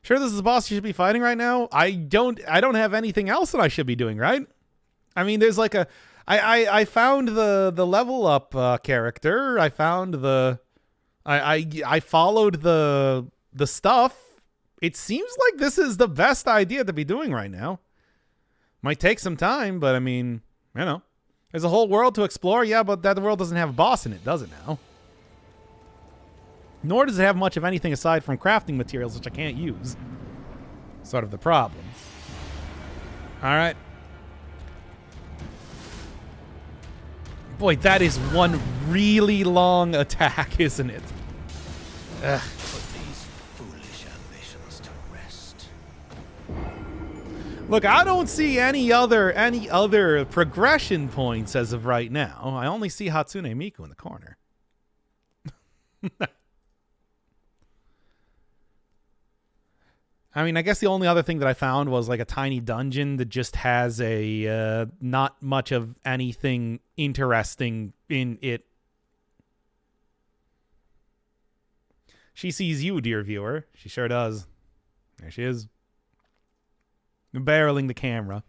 Sure, this is the boss you should be fighting right now? I don't have anything else that I should be doing, right? I mean, there's like a... I found the level up character. I found the... I followed the stuff. It seems like this is the best idea to be doing right now. Might take some time, but I mean, you know. There's a whole world to explore, yeah, but that world doesn't have a boss in it, does it now? Nor does it have much of anything aside from crafting materials, which I can't use. Sort of the problem. Alright. Boy, that is one really long attack, isn't it? Ugh. Put these foolish ambitions to rest. Look, I don't see any other progression points as of right now. I only see Hatsune Miku in the corner. I mean, I guess the only other thing that I found was like a tiny dungeon that just has a not much of anything interesting in it. She sees you, dear viewer. She sure does. There she is. Barreling the camera.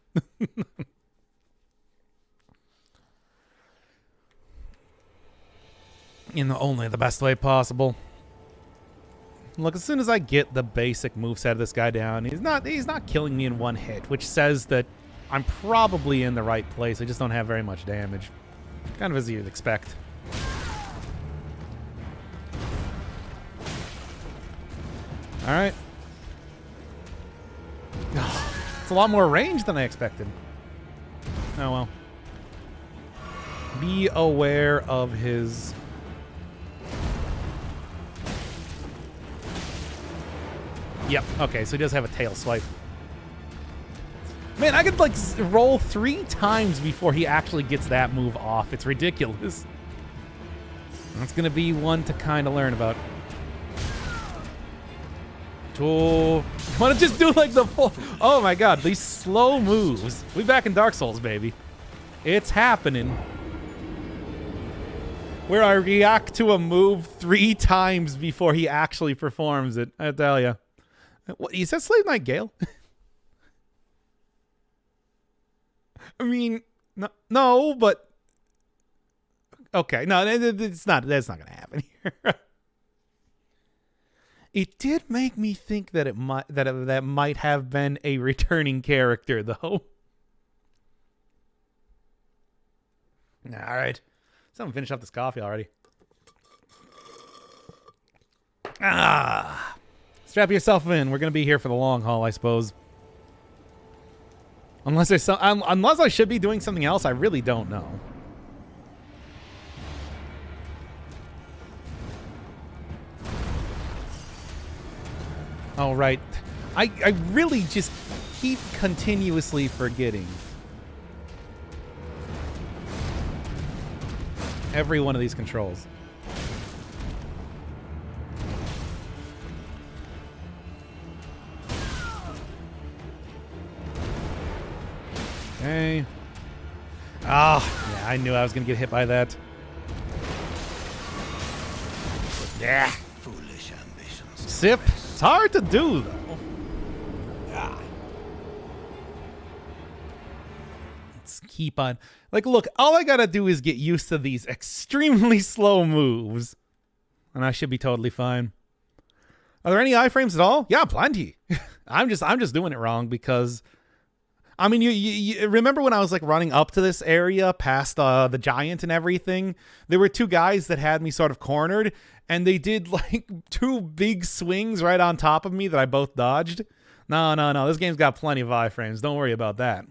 In only the best way possible. Look, as soon as I get the basic moveset of this guy down, he's not killing me in one hit, which says that I'm probably in the right place. I just don't have very much damage. Kind of as you'd expect. Alright. a lot more range than I expected. Oh well. Be aware of his... Yep, okay, so he does have a tail swipe. Man, I could, like, roll 3 times before he actually gets that move off. It's ridiculous. That's going to be one to kind of learn about. Oh, I want to just do, like, the full... Oh, my God, these slow moves. We back in Dark Souls, baby. It's happening. Where I react to a move 3 times before he actually performs it, I tell ya. What, is that Slave Knight Gale? I mean, no, but okay, no, it's not. That's not gonna happen here. It did make me think that that might have been a returning character, though. All right, someone finish up this coffee already. Strap yourself in. We're gonna be here for the long haul, I suppose. Unless there's unless I should be doing something else, I really don't know. Oh, right. I really just keep continuously forgetting every one of these controls. Okay. Oh, yeah, I knew I was going to get hit by that. Yeah. Foolish ambitions. Sip. It's hard to do, though. Let's keep on. Like, look, all I got to do is get used to these extremely slow moves, and I should be totally fine. Are there any iframes at all? Yeah, plenty. I'm just doing it wrong because... I mean, you remember when I was like running up to this area past the giant and everything? There were 2 guys that had me sort of cornered, and they did like 2 big swings right on top of me that I both dodged. No. This game's got plenty of iframes. Don't worry about that.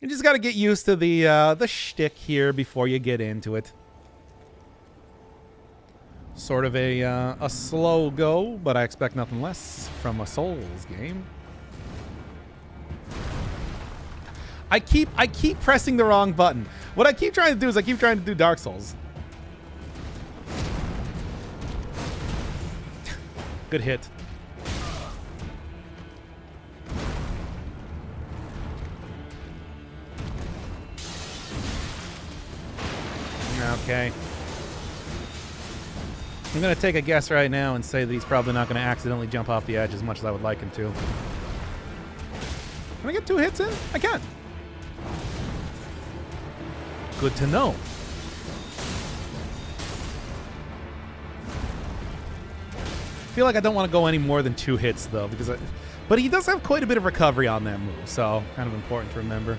You just got to get used to the shtick here before you get into it. Sort of a slow go, but I expect nothing less from a Souls game. I keep pressing the wrong button. What I keep trying to do is I keep trying to do Dark Souls. Good hit. Okay. I'm going to take a guess right now and say that he's probably not going to accidentally jump off the edge as much as I would like him to. Can I get 2 hits in? I can. Good to know. I feel like I don't want to go any more than 2 hits, though, because but he does have quite a bit of recovery on that move, so kind of important to remember.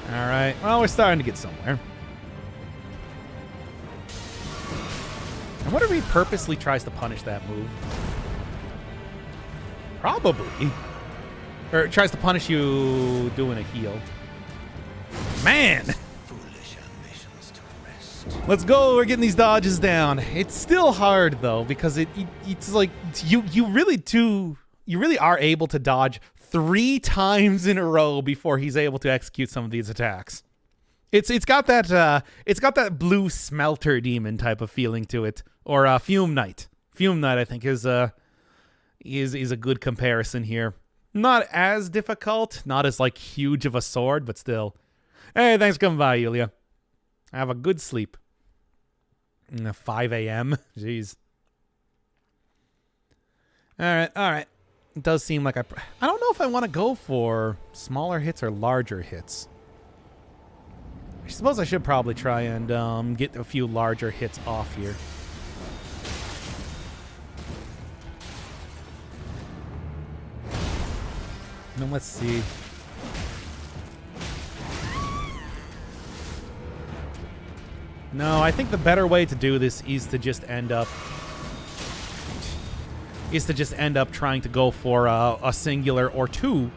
All right. Well, we're starting to get somewhere. I wonder if he purposely tries to punish that move. Probably. Or tries to punish you doing a heal. Man! Foolish ambitions to rest. Let's go. We're getting these dodges down. It's still hard, though, because it's like you really are able to dodge 3 times in a row before he's able to execute some of these attacks. It's got that blue smelter demon type of feeling to it, or Fume Knight. Fume Knight, I think, is a good comparison here. Not as difficult, not as like huge of a sword, but still. Hey, thanks for coming by, Yulia. Have a good sleep. 5 a.m. Jeez. All right. It does seem like I don't know if I want to go for smaller hits or larger hits. I suppose I should probably try and get a few larger hits off here. And then let's see. No, I think the better way to do this is to just end up is to just end up trying to go for a singular or two.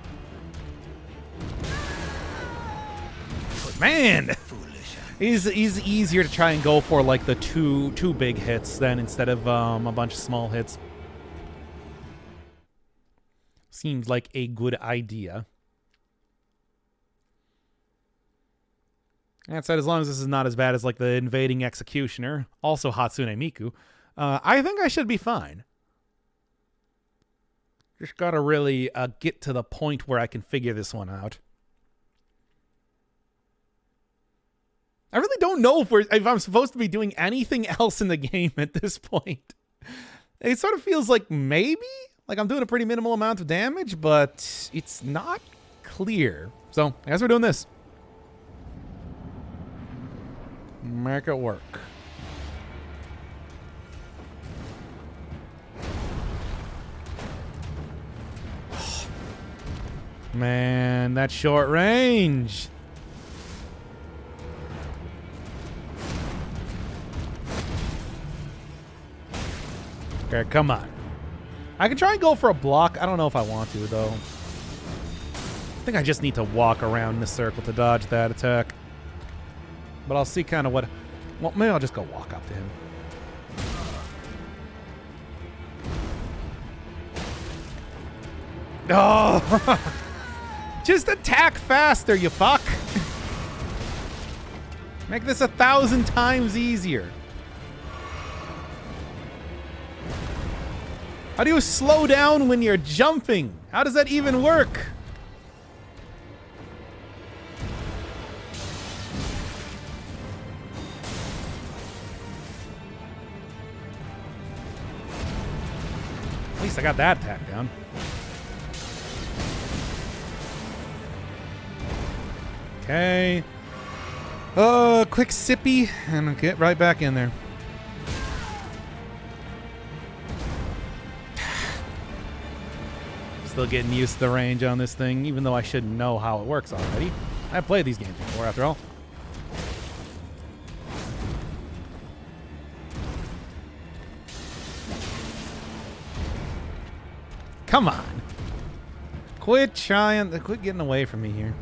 But man, it's easier to try and go for like the two big hits than instead of a bunch of small hits. Seems like a good idea. That said, as long as this is not as bad as like the invading executioner, also Hatsune Miku, I think I should be fine. Just gotta really get to the point where I can figure this one out. I really don't know if I'm supposed to be doing anything else in the game at this point. It sort of feels like maybe, like I'm doing a pretty minimal amount of damage, but it's not clear. So I guess we're doing this. Make it work. Man, that short range. Okay, come on. I can try and go for a block. I don't know if I want to, though. I think I just need to walk around in a circle to dodge that attack. But I'll see kind of what... Well, maybe I'll just go walk up to him. Oh! Just attack faster, you fuck! Make this 1,000 times easier. How do you slow down when you're jumping? How does that even work? At least I got that attack down. Okay. Quick sippy, and I'll get right back in there. Still getting used to the range on this thing, even though I should know how it works already. I've played these games before, after all. Come on. Quit trying. Quit getting away from me here.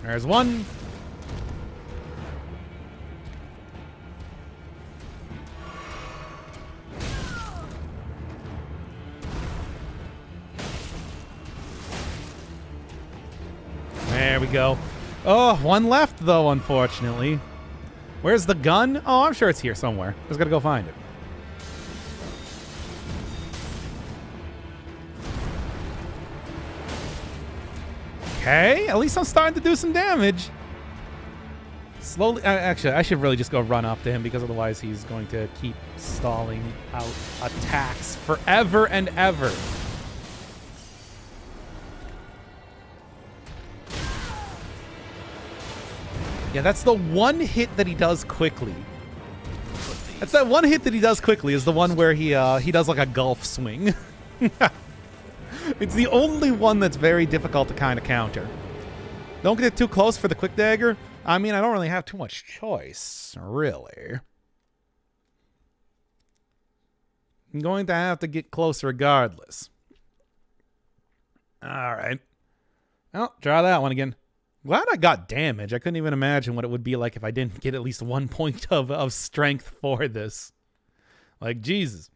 There's one. There we go. Oh, one left, though, unfortunately. Where's the gun? Oh, I'm sure it's here somewhere. Just gotta go find it. Okay, at least I'm starting to do some damage. Slowly, actually, I should really just go run up to him because otherwise he's going to keep stalling out attacks forever and ever. Yeah, that's the one hit that he does quickly. That's that one hit that he does quickly is the one where he does like a golf swing. It's the only one that's very difficult to kind of counter. Don't get too close for the quick dagger. I mean, I don't really have too much choice, really. I'm going to have to get close regardless. All right. Well, try that one again. Glad I got damage. I couldn't even imagine what it would be like if I didn't get at least 1 point of strength for this. Like, Jesus.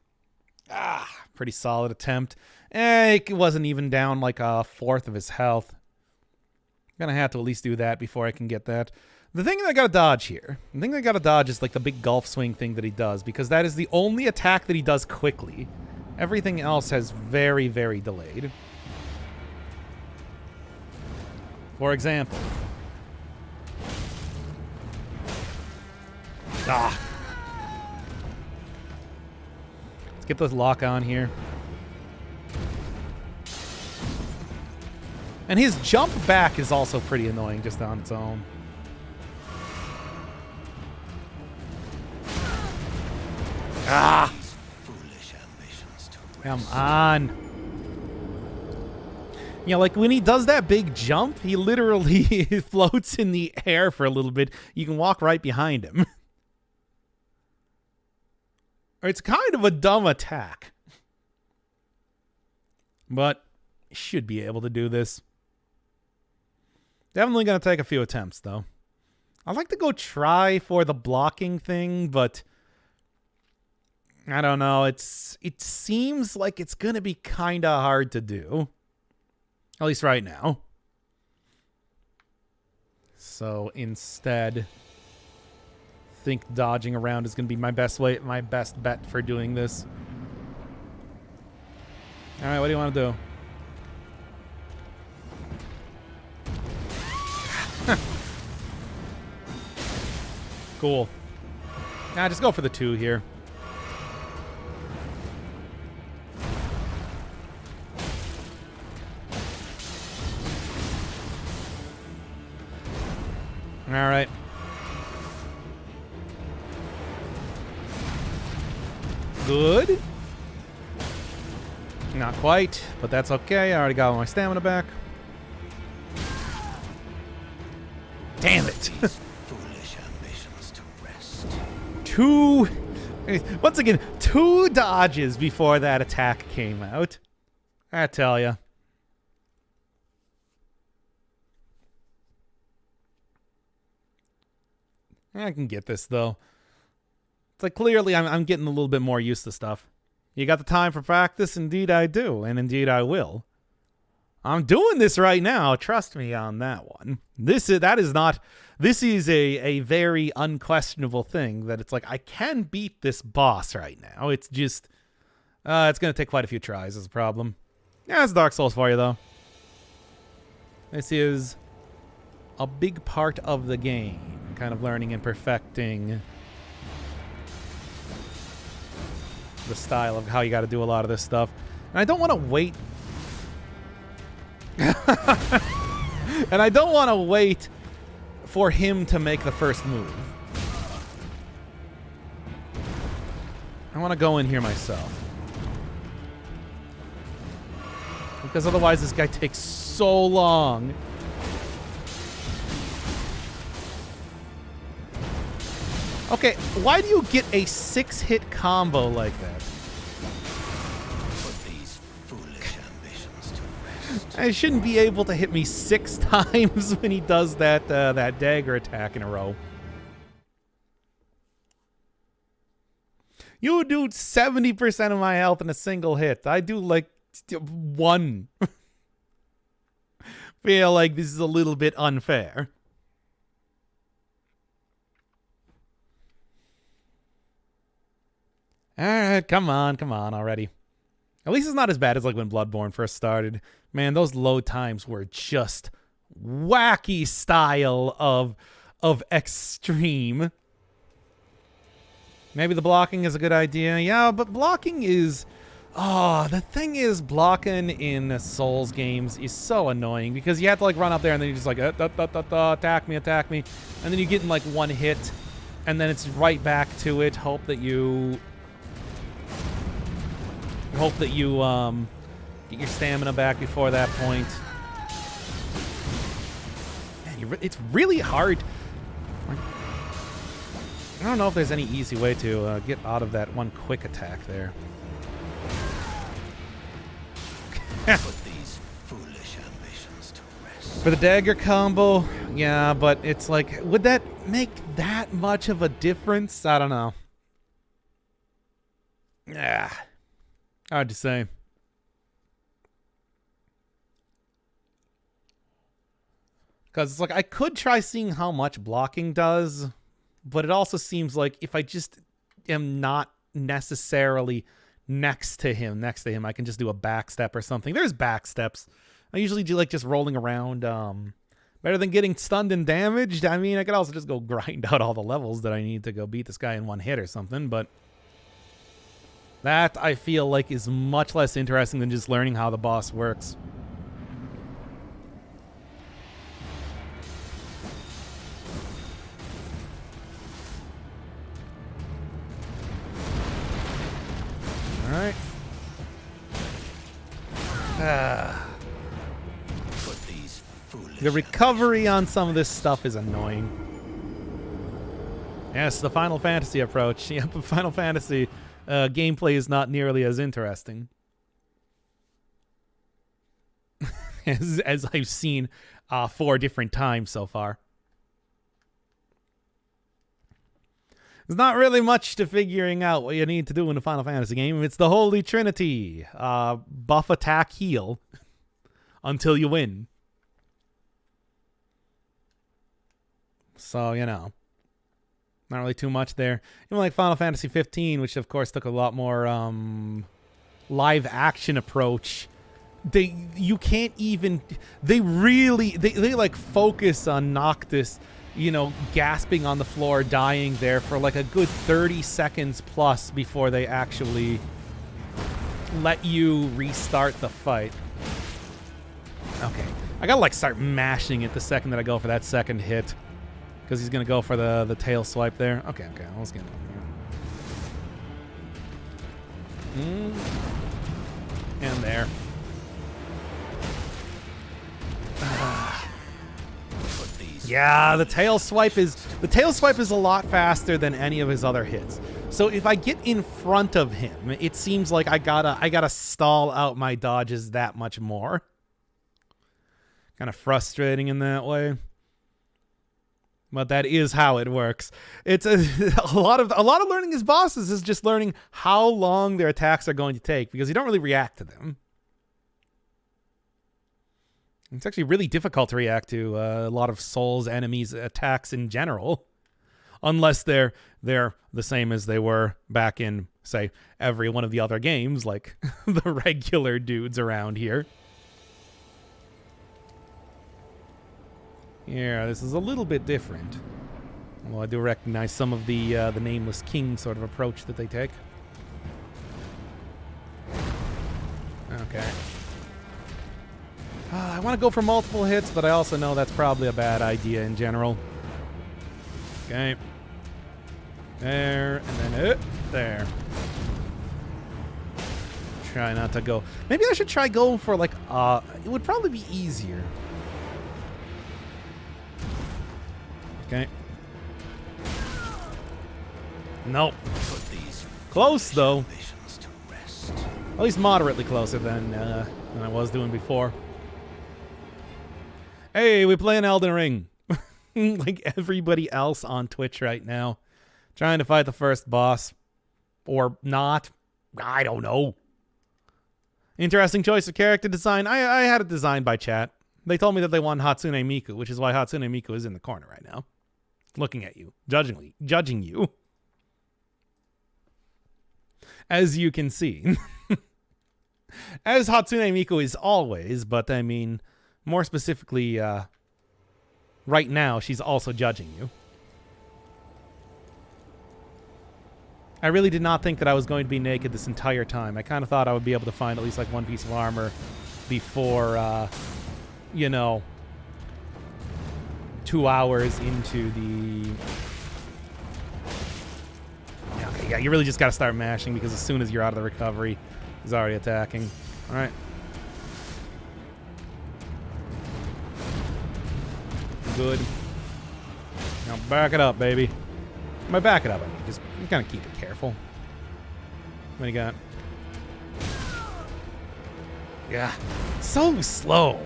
Pretty solid attempt. It wasn't even down like a fourth of his health. Gonna have to at least do that before I can get that. The thing that I gotta dodge here. The thing that I gotta dodge is like the big golf swing thing that he does, because that is the only attack that he does quickly. Everything else has very, very delayed. For example. Let's get this lock on here. And his jump back is also pretty annoying just on its own. Come on. You know, like when he does that big jump, he literally floats in the air for a little bit. You can walk right behind him. It's kind of a dumb attack. But should be able to do this. Definitely going to take a few attempts, though. I'd like to go try for the blocking thing, but I don't know. It seems like it's going to be kind of hard to do. At least right now. So instead, I think dodging around is going to be my best bet for doing this. All right, what do you want to do? Cool. Nah, just go for the 2 here. All right. Good. Not quite, but that's okay. I already got my stamina back. Damn it. Foolish ambitions to rest. 2. Once again, 2 dodges before that attack came out. I tell ya. I can get this, though. It's like clearly I'm getting a little bit more used to stuff. You got the time for practice? Indeed I do, and indeed I will. I'm doing this right now. Trust me on that one. This is a very unquestionable thing that it's like I can beat this boss right now. It's just it's going to take quite a few tries is a problem. Yeah, it's Dark Souls for you, though. This is a big part of the game. Kind of learning and perfecting the style of how you got to do a lot of this stuff. And I don't want to wait. And I don't want to wait for him to make the first move. I want to go in here myself. Because otherwise this guy takes so long. Okay, why do you get a 6-hit combo like that? Put these foolish ambitions to rest. I shouldn't be able to hit me 6 times when he does that that dagger attack in a row. You do 70% of my health in a single hit. I do like 1. Feel like this is a little bit unfair. Alright, come on already. At least it's not as bad as like when Bloodborne first started. Man, those load times were just wacky style of extreme. Maybe the blocking is a good idea. Yeah, but blocking is... Oh, the thing is, blocking in Souls games is so annoying because you have to like run up there and then you're just like, attack me. And then you get in like 1 hit and then it's right back to it. Hope that you get your stamina back before that point. Man, it's really hard. I don't know if there's any easy way to get out of that 1 quick attack there. Put these foolish ambitions to rest. For the dagger combo, yeah, but it's like, would that make that much of a difference? I don't know. Yeah. Hard to say. Because it's like, I could try seeing how much blocking does, but it also seems like if I just am not necessarily next to him, I can just do a back step or something. There's back steps. I usually do like just rolling around. Better than getting stunned and damaged. I mean, I could also just go grind out all the levels that I need to go beat this guy in 1 hit or something, but that, I feel like, is much less interesting than just learning how the boss works. All right. Put these foolish The recovery on some of this stuff is annoying. Yes, the Final Fantasy approach. Yep, Final Fantasy. gameplay is not nearly as interesting as I've seen 4 different times so far. There's not really much to figuring out what you need to do in a Final Fantasy game. It's the Holy Trinity. Buff, attack, heal until you win. So, you know, not really too much there. Even like Final Fantasy 15, which of course took a lot more live action approach. They like focus on Noctis, you know, gasping on the floor, dying there for like a good 30 seconds plus before they actually let you restart the fight. Okay. I gotta like start mashing it the second that I go for that second hit. Because he's gonna go for the tail swipe there. Okay, let's get over here. And there. Yeah, the tail swipe is a lot faster than any of his other hits. So if I get in front of him, it seems like I gotta stall out my dodges that much more. Kind of frustrating in that way. But that is how it works. It's a lot of learning his bosses is just learning how long their attacks are going to take, because you don't really react to them. It's actually really difficult to react to a lot of Souls enemies' attacks in general, unless they're the same as they were back in, say, every one of the other games, like the regular dudes around here. Yeah, this is a little bit different. Well, I do recognize some of the Nameless King sort of approach that they take. Okay. I want to go for multiple hits, but I also know that's probably a bad idea in general. Okay. There, and then there. Try not to go. Maybe I should try going for like, it would probably be easier. Okay. Nope. Close, though. At least moderately closer than I was doing before. Hey, we playing Elden Ring. Like everybody else on Twitch right now. Trying to fight the first boss. Or not. I don't know. Interesting choice of character design. I had it designed by chat. They told me that they want Hatsune Miku, which is why Hatsune Miku is in the corner right now. Looking at you. Judging you. As you can see. As Hatsune Miku is always, but I mean, more specifically, right now, she's also judging you. I really did not think that I was going to be naked this entire time. I kind of thought I would be able to find at least like one piece of armor before, you know, 2 hours into the... Yeah, you really just got to start mashing, because as soon as you're out of the recovery, he's already attacking. All right. Good. Now back it up, baby. By back it up, I mean, just kind of keep it careful. What do you got? Yeah. So slow.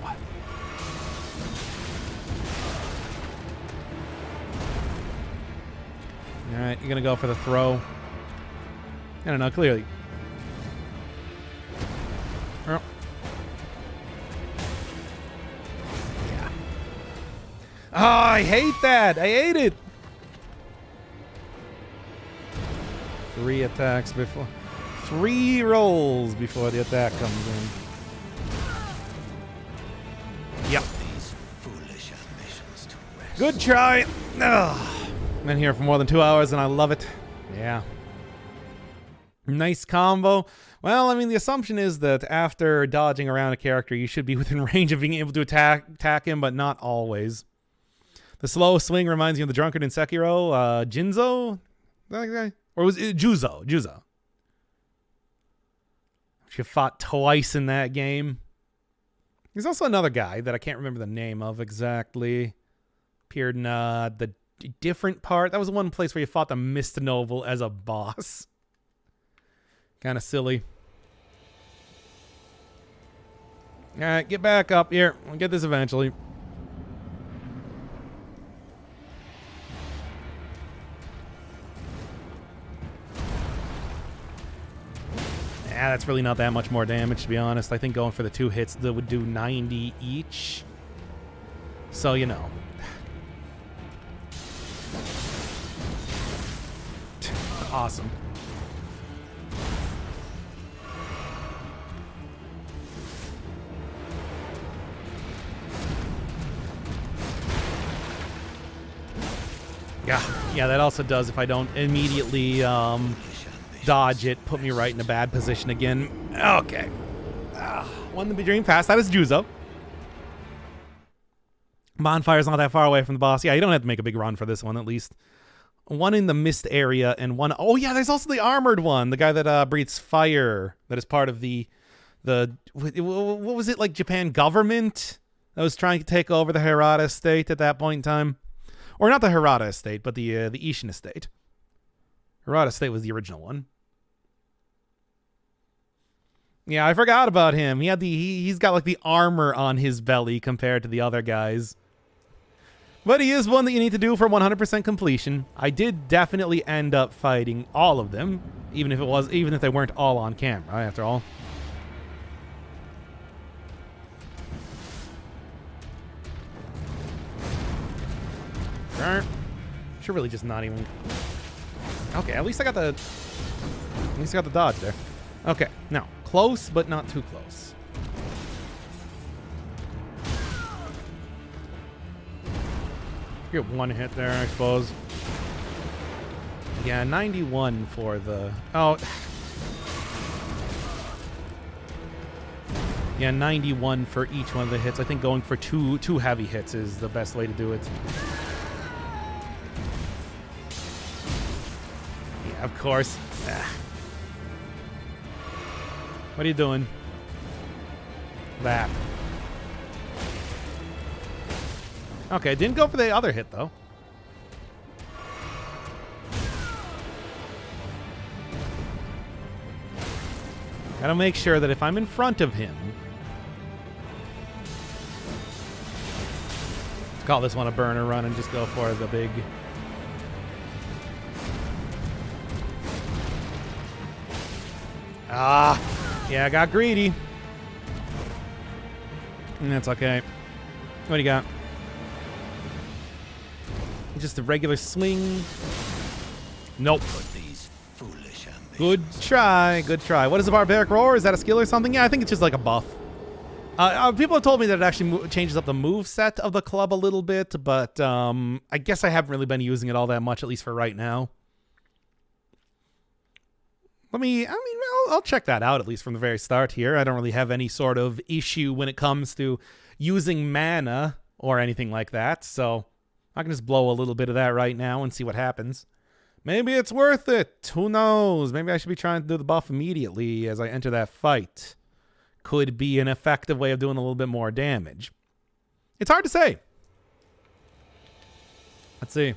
All right, you're going to go for the throw. I don't know, clearly. Oh. Yeah. Oh, I hate that. I hate it. 3 attacks before. 3 rolls before the attack comes in. Yep. Good try. Ugh. Been here for more than 2 hours and I love it. Yeah. Nice combo. Well, I mean, the assumption is that after dodging around a character, you should be within range of being able to attack him, but not always. The slow swing reminds me of the drunkard in Sekiro. Jinzo? That guy? Or was it Juzo? Juzo. She fought twice in that game. There's also another guy that I can't remember the name of exactly. Appeared in the different part. That was the one place where you fought the Mist Noble as a boss. Kind of silly. All right, get back up here. We'll get this eventually. Yeah, that's really not that much more damage, to be honest. I think going for the 2 hits that would do 90 each. So, you know. Awesome. Yeah, that also does, if I don't immediately dodge it, put me right in a bad position again. Okay. Won the dream pass. That is Juzo. Bonfire's not that far away from the boss. Yeah, you don't have to make a big run for this one, at least. One in the mist area and one... Oh, yeah, there's also the armored one. The guy that breathes fire. That is part of the... What was it, like Japan government that was trying to take over the Hirata estate at that point in time? Or not the Hirata estate, but the Ishin estate. Hirata estate was the original one. Yeah, I forgot about him. He had he's got like the armor on his belly compared to the other guys. But he is one that you need to do for 100% completion. I did definitely end up fighting all of them, even if they weren't all on camera, after all. Should really just not even... Okay, at least I got the dodge there. Okay, now close, but not too close. Get one hit there, I suppose. Yeah, 91 for the... Oh. Yeah, 91 for each one of the hits. I think going for two heavy hits is the best way to do it. Yeah, of course. What are you doing? That. Okay, didn't go for the other hit, though. Gotta make sure that if I'm in front of him... Let's call this one a burner run and just go for the big... Yeah, I got greedy. That's okay. What do you got? Just a regular swing. Nope. Good try. Good try. What is a barbaric roar? Is that a skill or something? Yeah, I think it's just like a buff. People have told me that it actually changes up the move set of the club a little bit, but I guess I haven't really been using it all that much, at least for right now. I'll check that out, at least from the very start here. I don't really have any sort of issue when it comes to using mana or anything like that, so I can just blow a little bit of that right now and see what happens. Maybe it's worth it. Who knows? Maybe I should be trying to do the buff immediately as I enter that fight. Could be an effective way of doing a little bit more damage. It's hard to say. Let's see.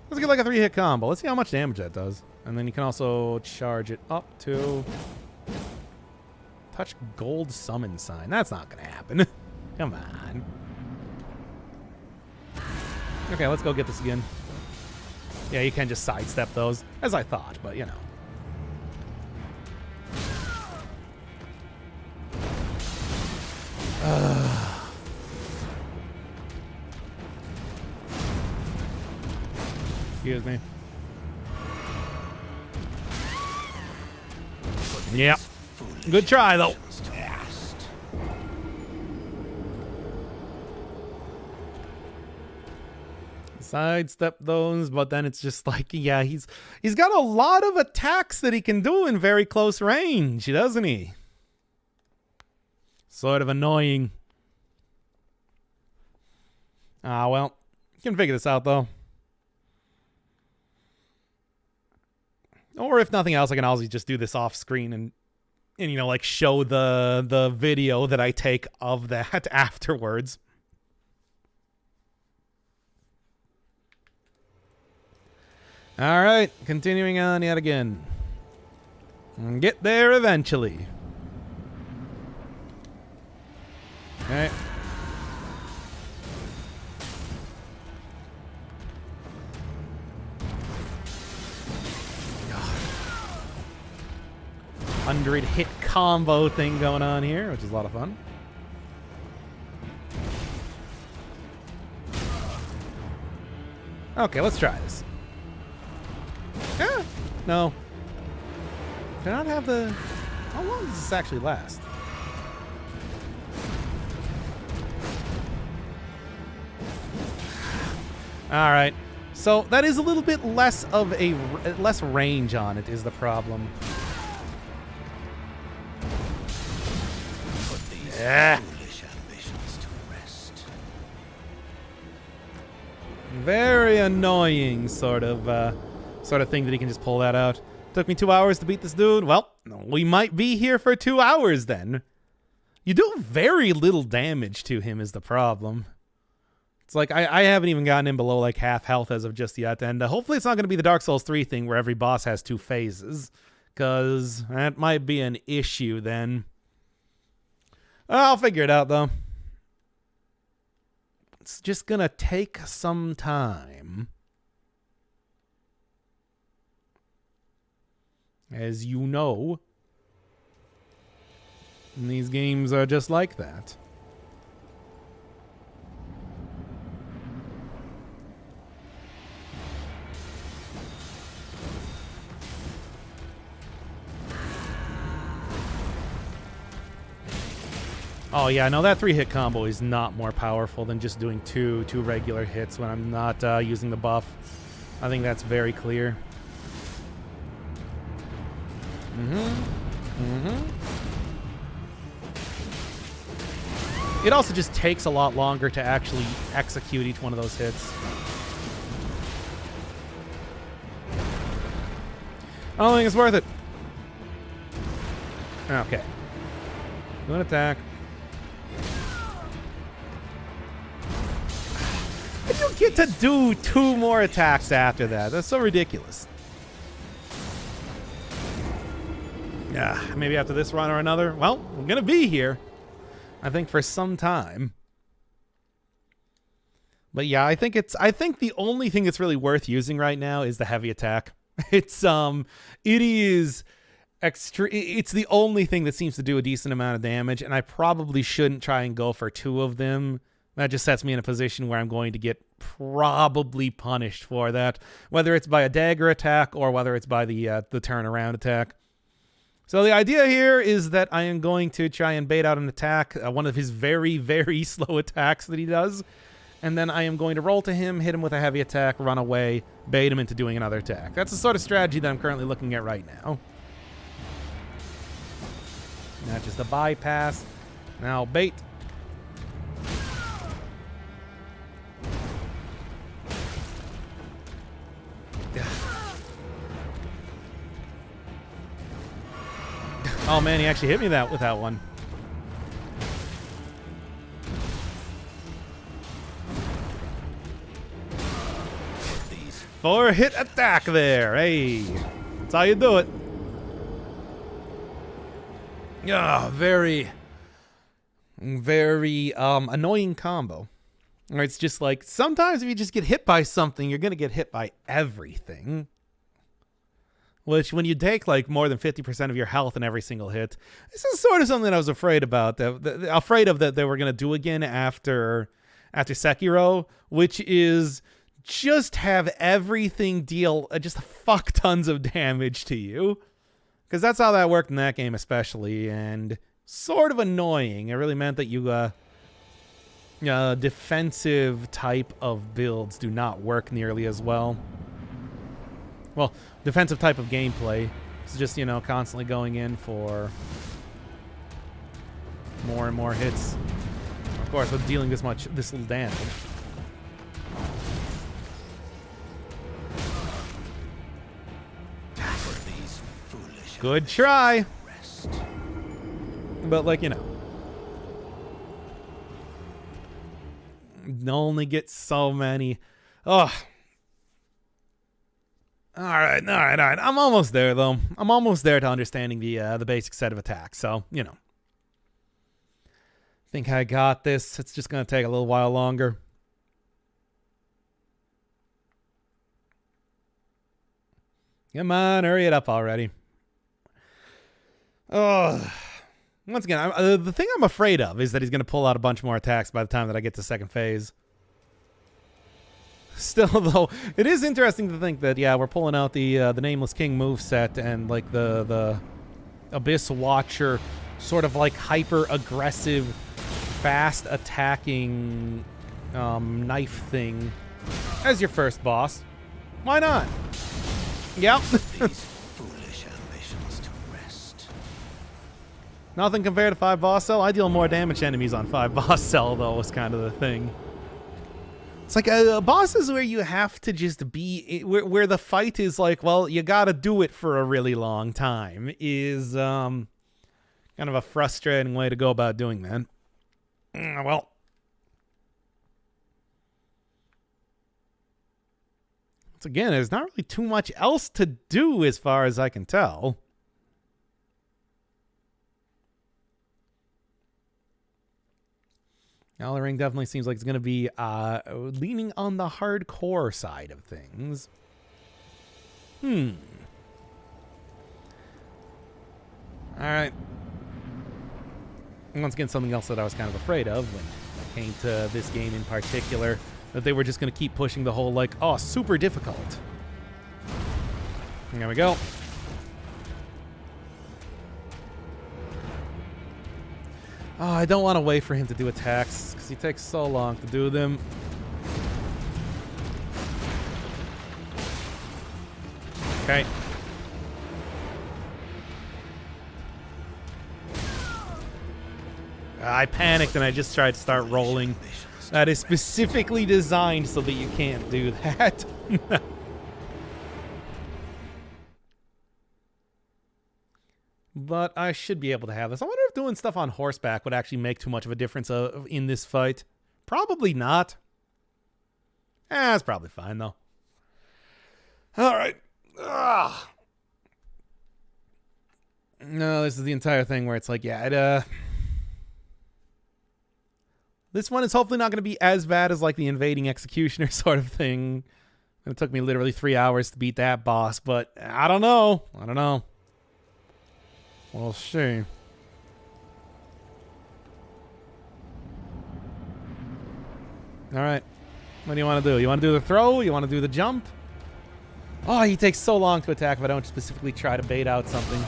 Let's get like a 3-hit combo. Let's see how much damage that does. And then you can also charge it up to... Touch gold summon sign. That's not going to happen. Come on. Okay, let's go get this again. Yeah, you can just sidestep those, as I thought, but you know. Excuse me. Yeah. Good try, though. Sidestep those, but then it's just like, yeah, he's got a lot of attacks that he can do in very close range, doesn't he? Sort of annoying. Well, you can figure this out, though. Or if nothing else, I can always just do this off screen and you know, like show the video that I take of that afterwards. All right, continuing on yet again. Get there eventually. All right. God. 100 hit combo thing going on here, which is a lot of fun. Okay, let's try this. No. Do I not have the... How long does this actually last? All right. So that is a little bit less of a... less range on it is the problem. Put these foolish ambitions to rest. Very annoying sort of thing that he can just pull that out. Took me 2 hours to beat this dude. Well, we might be here for 2 hours then. You do very little damage to him is the problem. It's like I haven't even gotten him below like half health as of just yet. And hopefully it's not going to be the Dark Souls 3 thing where every boss has 2 phases. Because that might be an issue then. I'll figure it out though. It's just going to take some time. As you know, these games are just like that. Oh yeah, no, that 3-hit combo is not more powerful than just doing two regular hits when I'm not using the buff. I think that's very clear. It also just takes a lot longer to actually execute each one of those hits. I don't think it's worth it. Okay. Do an attack. And you get to do 2 more attacks after that. That's so ridiculous. Yeah, maybe after this run or another. Well, I'm gonna be here, I think, for some time. But yeah, I think the only thing that's really worth using right now is the heavy attack. It's the only thing that seems to do a decent amount of damage, and I probably shouldn't try and go for 2 of them. That just sets me in a position where I'm going to get probably punished for that, whether it's by a dagger attack or whether it's by the turnaround attack. So the idea here is that I am going to try and bait out an attack, one of his very, very slow attacks that he does, and then I am going to roll to him, hit him with a heavy attack, run away, bait him into doing another attack. That's the sort of strategy that I'm currently looking at right now. Not just a bypass. Now bait. Oh man, he actually hit me with that one. Four-hit attack there. Hey, that's how you do it. Yeah, very annoying combo. Or it's just like sometimes if you just get hit by something, you're gonna get hit by everything. Which, when you take like more than 50% of your health in every single hit, this is sort of something I was afraid about. Afraid of that they were gonna do again after Sekiro, which is just have everything deal just fuck tons of damage to you, because that's how that worked in that game especially, and sort of annoying. It really meant that you defensive type of builds do not work nearly as well. Well, defensive type of gameplay is just, you know, constantly going in for more and more hits. Of course, with dealing this little damage. Good try. But, like, you know, only get so many. Oh. All right. I'm almost there, though. I'm almost there to understanding the basic set of attacks. So, you know. Think I got this. It's just going to take a little while longer. Come on, hurry it up already. Oh, once again, the thing I'm afraid of is that he's going to pull out a bunch more attacks by the time that I get to second phase. Still, though, it is interesting to think that, yeah, we're pulling out the Nameless King moveset and, like, the Abyss Watcher sort of, like, hyper-aggressive, fast-attacking knife thing as your first boss. Why not? Yep. These foolish ambitions to rest. Nothing compared to 5 boss cell. I deal more damage to enemies on 5 boss cell, though, is kind of the thing. It's like bosses where you have to just be, where the fight is like, well, you gotta do it for a really long time, is kind of a frustrating way to go about doing that. Well. Once again, there's not really too much else to do as far as I can tell. Elden Ring definitely seems like it's going to be leaning on the hardcore side of things. All right. Once again, something else that I was kind of afraid of when it came to this game in particular, that they were just going to keep pushing the whole, like, oh, super difficult. There we go. Oh, I don't want to wait for him to do attacks, because he takes so long to do them. Okay. I panicked and I just tried to start rolling. That is specifically designed so that you can't do that. But I should be able to have this. I wonder if doing stuff on horseback would actually make too much of a difference in this fight. Probably not. It's probably fine, though. All right. Ugh. No, this is the entire thing where it's like, yeah, this one is hopefully not going to be as bad as, like, the invading executioner sort of thing. It took me literally 3 hours to beat that boss, but I don't know. We'll see. All right. What do you want to do? You want to do the throw? You want to do the jump? Oh, he takes so long to attack if I don't specifically try to bait out something.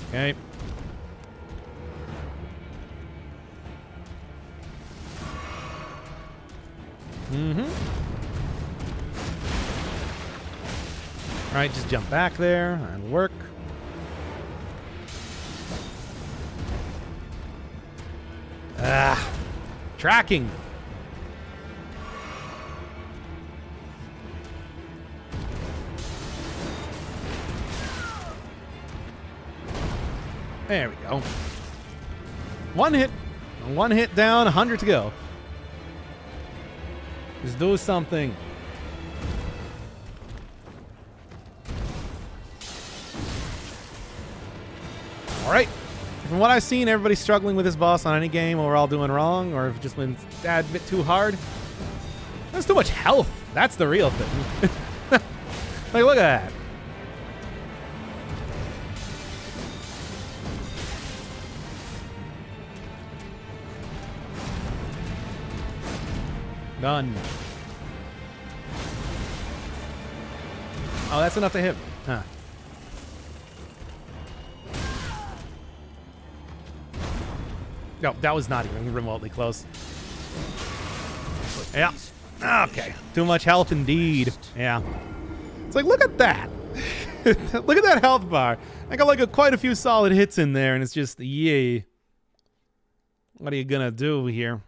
Okay. All right, just jump back there and work. Tracking. There we go. One hit down, 100 to go. Just do something. All right. From what I've seen, everybody's struggling with this boss on any game, or we're all doing wrong, or if it's just been a bit too hard. That's too much health. That's the real thing. Like, look at that. Done. Oh, that's enough to hit me. Huh. No, that was not even remotely close. Yeah. Okay. Too much health indeed. Yeah. It's like, look at that. Look at that health bar. I got like quite a few solid hits in there, and it's just, yay. What are you gonna do here?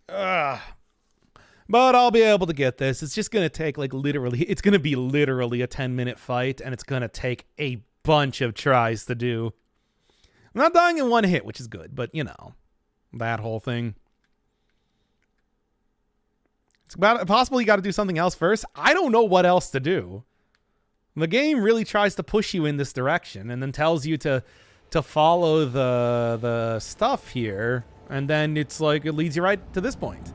But I'll be able to get this. It's just gonna take like literally, it's gonna be literally a 10-minute fight, and it's gonna take a bunch of tries to do. I'm not dying in one hit, which is good, but you know, that whole thing. It's possible you got to do something else first. I don't know what else to do. The game really tries to push you in this direction and then tells you to follow the stuff here, and then it's like it leads you right to this point.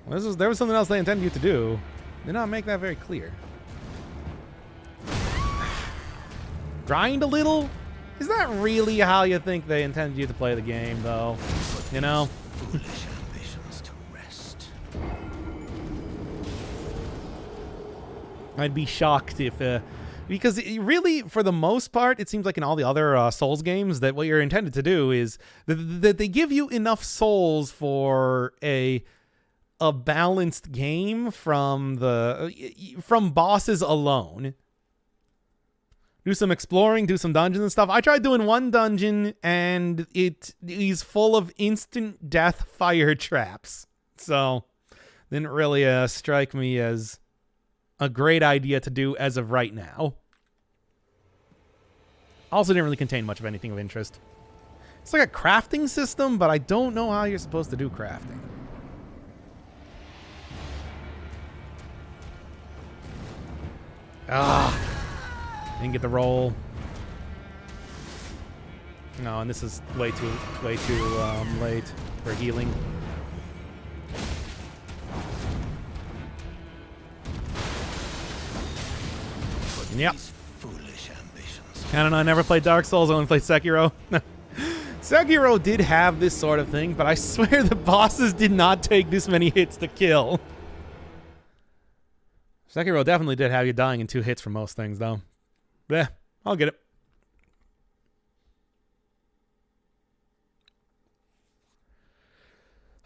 There was something else they intended you to do. Did not make that very clear. Grind a little? Is that really how you think they intended you to play the game, though? You know? Foolish ambitions to rest. I'd be shocked if... because really, for the most part, it seems like in all the other Souls games that what you're intended to do is that they give you enough souls for a balanced game from bosses alone. Do some exploring, do some dungeons and stuff. I tried doing one dungeon, and it is full of instant death fire traps. So, didn't really strike me as a great idea to do as of right now. Also didn't really contain much of anything of interest. It's like a crafting system, but I don't know how you're supposed to do crafting. Didn't get the roll. No, and this is way too late for healing. Yep. Foolish ambitions. I don't know. I never played Dark Souls. I only played Sekiro. Sekiro did have this sort of thing, but I swear the bosses did not take this many hits to kill. Sekiro definitely did have you dying in 2 hits for most things, though. Yeah, I'll get it.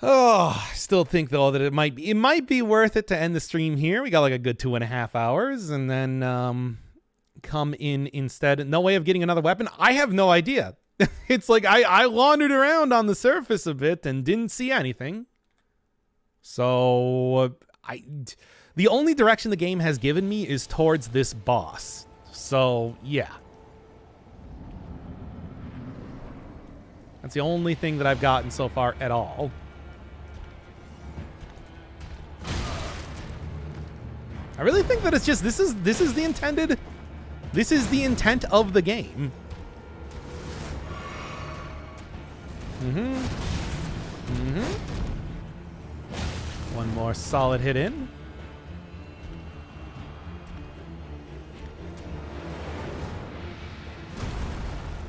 Oh, I still think, though, that it might be worth it to end the stream here. We got like a good 2.5 hours, and then come in instead. No way of getting another weapon? I have no idea. It's like I wandered around on the surface a bit and didn't see anything. So the only direction the game has given me is towards this boss. So, yeah. That's the only thing that I've gotten so far at all. I really think that it's just this is the intent of the game. One more solid hit in.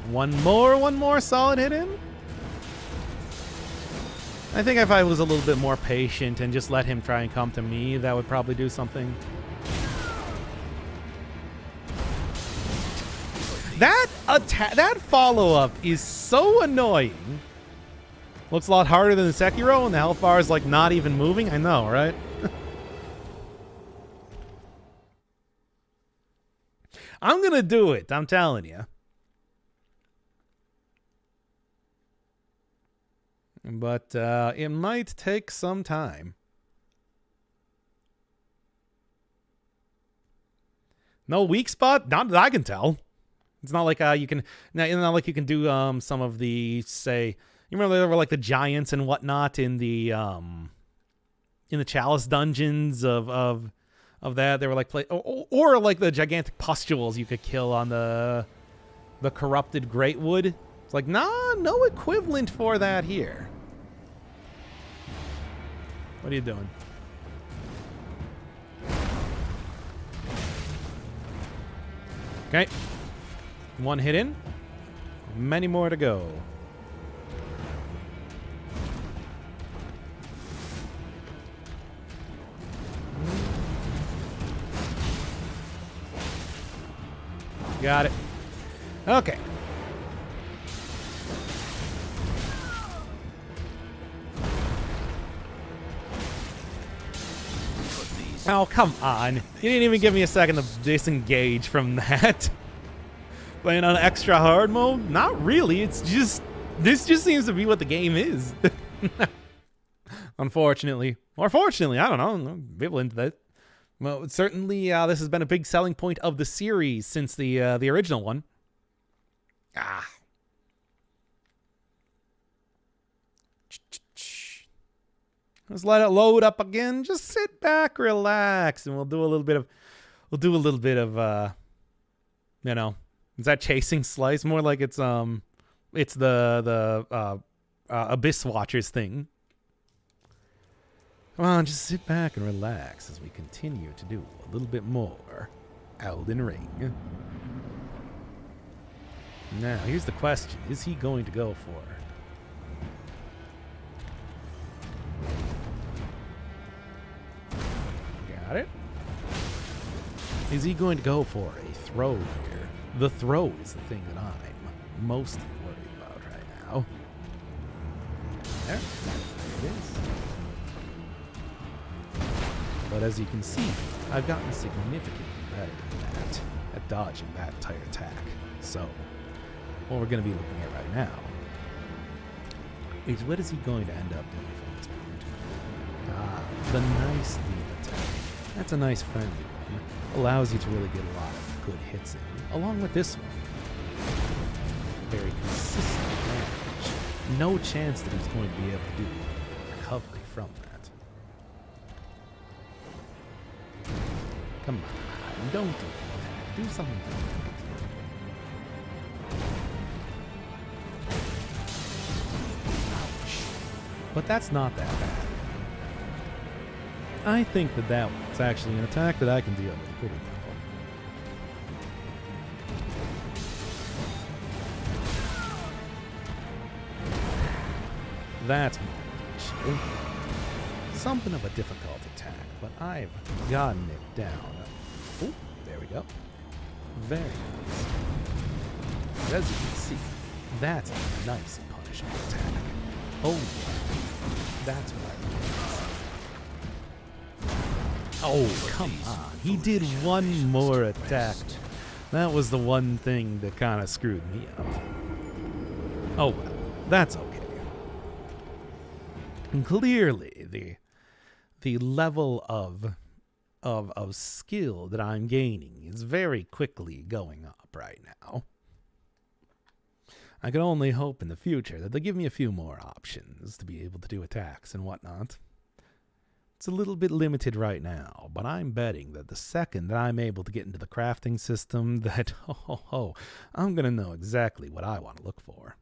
One more solid hit in. I think if I was a little bit more patient and just let him try and come to me, that would probably do something. That follow-up is so annoying. Looks a lot harder than the Sekiro, and the health bar is like not even moving. I know, right? I'm gonna do it, I'm telling you. But it might take some time. No weak spot? Not that I can tell. It's not like you can. Not like you can do some of the, say. You remember there were like the giants and whatnot in the Chalice dungeons of that. They were like or like the gigantic pustules you could kill on the corrupted Greatwood. It's like no equivalent for that here. What are you doing? Okay. One hit in. Many more to go. Got it. Okay. Oh, come on. You didn't even give me a second to disengage from that. Playing on extra hard mode? Not really. It's just... This just seems to be what the game is. Unfortunately. Or fortunately, I don't know. I'm ambivalent to that. Well, certainly this has been a big selling point of the series since the original one. Let's let it load up again. Just sit back, relax, and we'll do a little bit of you know, is that chasing slice? More like it's the Abyss Watchers thing. Come on, just sit back and relax as we continue to do a little bit more Elden Ring. Now, here's the question. Is he going to go for Got it? Is he going to go for a throw here? The throw is the thing that I'm mostly worried about right now. There it is. But as you can see, I've gotten significantly better at dodging that entire attack. So, what we're going to be looking at right now is what is he going to end up doing from this point? The nice lead attack. That's a nice friendly one. Allows you to really get a lot of good hits in. Along with this one. Very consistent damage. No chance that he's going to be able to do recovery from that. Come on, don't do that. Do something different. Ouch. But that's not that bad. I think that one's actually an attack that I can deal with pretty well. That's more the issue. Something of a difficult attack, but I've gotten it down. Oh, there we go. Very nice. As you can see, that's a nice and punishing attack. Oh, yeah. That's what I want. Oh, come on. He did one more attack. That was the one thing that kind of screwed me up. Oh, well. That's okay. And clearly, the level of skill that I'm gaining is very quickly going up right now. I can only hope in the future that they give me a few more options to be able to do attacks and whatnot. It's a little bit limited right now, but I'm betting that the second that I'm able to get into the crafting system, that, I'm going to know exactly what I want to look for.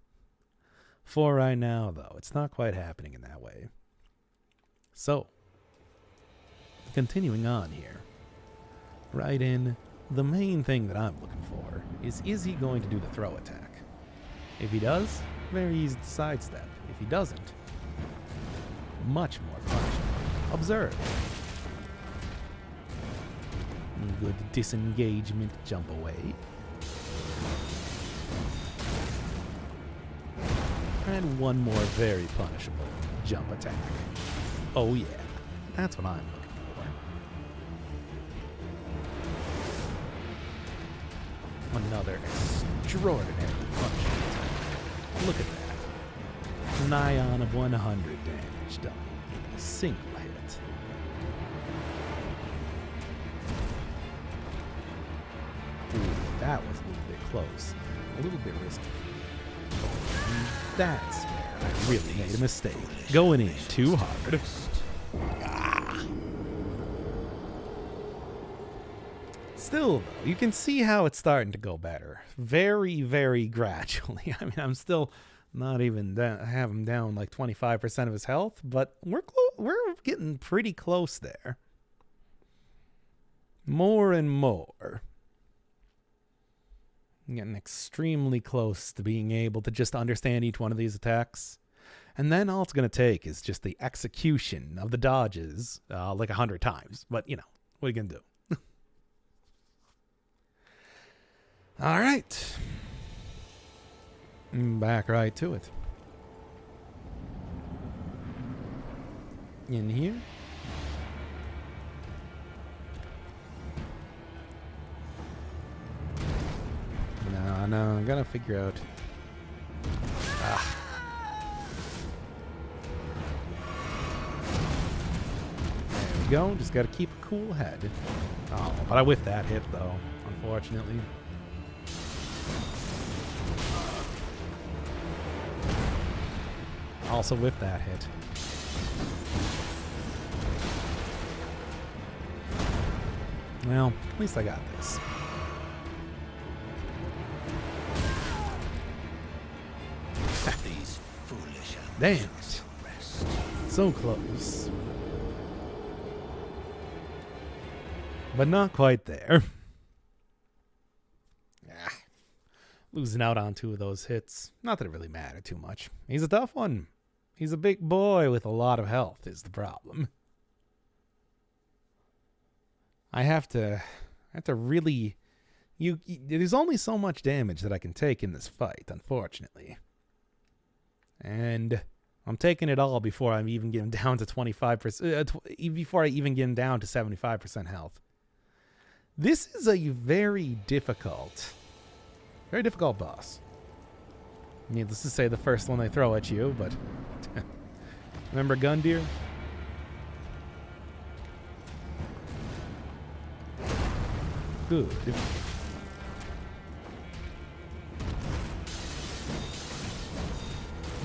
For right now, though, it's not quite happening in that way. So, continuing on here. Right in, the main thing that I'm looking for is he going to do the throw attack? If he does, very easy to sidestep. If he doesn't, much more punishable. Observe. Good disengagement, jump away. And one more very punishable jump attack. Oh yeah, that's what I'm looking for. Another extraordinary punishable attack. Look at that. Nigh on of 100 damage done in a single hit. Ooh, that was a little bit close. A little bit risky. That's where I really made a mistake. Going in too hard. Still, though, you can see how it's starting to go better. Very, very gradually. I mean, I'm still not even have him down like 25% of his health, but we're getting pretty close there. More and more. I'm getting extremely close to being able to just understand each one of these attacks. And then all it's going to take is just the execution of the dodges like 100 times. But, you know, what are you going to do? All right. Back right to it. In here. No, I'm gonna figure out. There we go. Just gotta keep a cool head. Oh, but I whiffed that hit though, unfortunately. Also whiffed that hit. Well, at least I got this. These foolish Damn ambitions it. rest. So close. But not quite there. Losing out on 2 of those hits. Not that it really mattered too much. He's a tough one. He's a big boy with a lot of health is the problem. I have to really... There's only so much damage that I can take in this fight, unfortunately. And I'm taking it all before I'm even getting down to 25%, before I even get him down to 75% health. This is a very difficult boss. Needless to say, the first one they throw at you, but remember Gundyr? Good.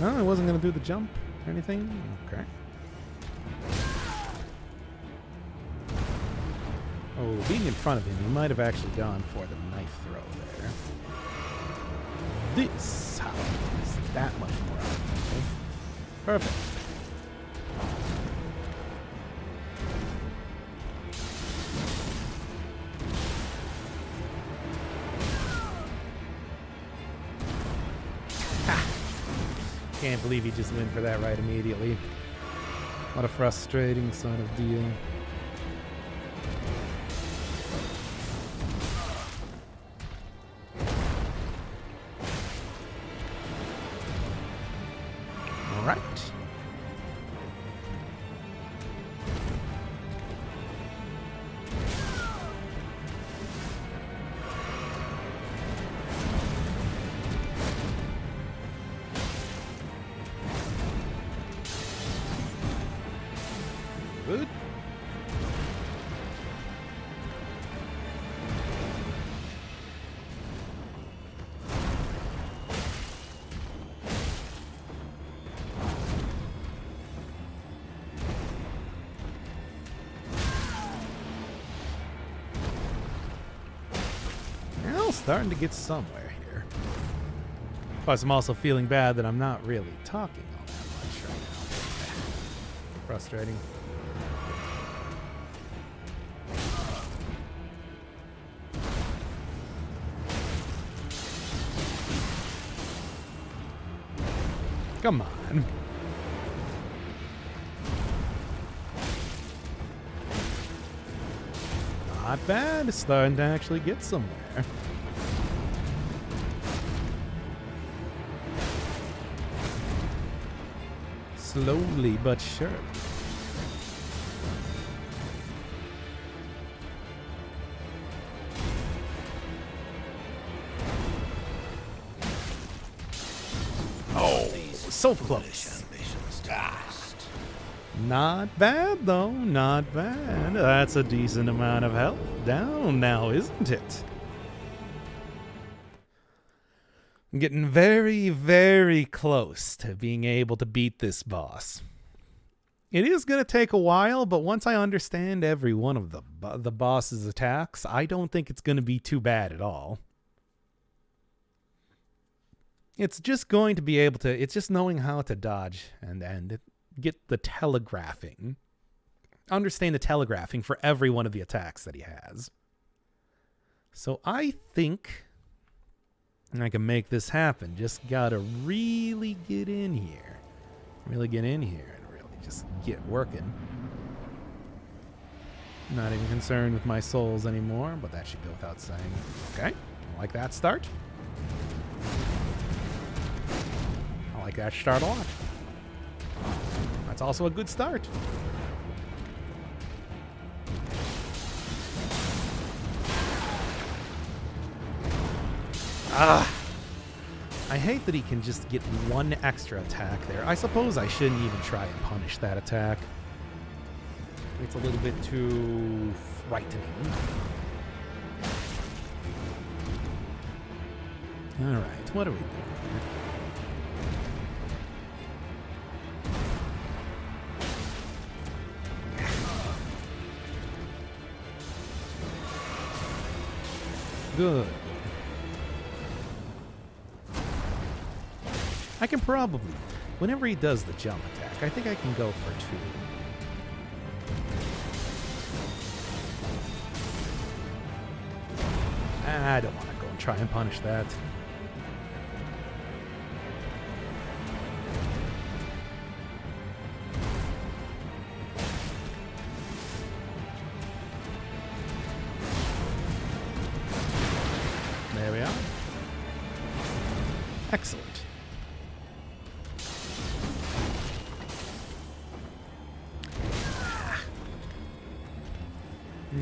No, I wasn't going to do the jump or anything. Okay. Oh, being in front of him, he might have actually gone for the knife throw there. This, however, is that much more effective. Perfect. Can't believe he just went for that right immediately. What a frustrating sort of deal. All right. Good. Well, starting to get somewhere here. Plus, I'm also feeling bad that I'm not really talking all that much right now. Frustrating. Come on. Not bad. It's starting to actually get somewhere. Slowly but surely. Oh, so close. Not bad, though. Not bad. That's a decent amount of health down now, isn't it? I'm getting very, very close to being able to beat this boss. It is going to take a while, but once I understand every one of the boss's attacks, I don't think it's going to be too bad at all. It's just going to be able to... It's just knowing how to dodge and get the telegraphing. Understand the telegraphing for every one of the attacks that he has. So I think I can make this happen. Just gotta really get in here. Really get in here and really just get working. Not even concerned with my souls anymore, but that should go without saying. Okay, I like that start. I like that start a lot. That's also a good start. I hate that he can just get one extra attack there. I suppose I shouldn't even try and punish that attack. It's a little bit too frightening. Alright, what are we doing here? Good. I can probably, whenever he does the jump attack, I think I can go for 2. I don't want to go and try and punish that. There we are. Excellent.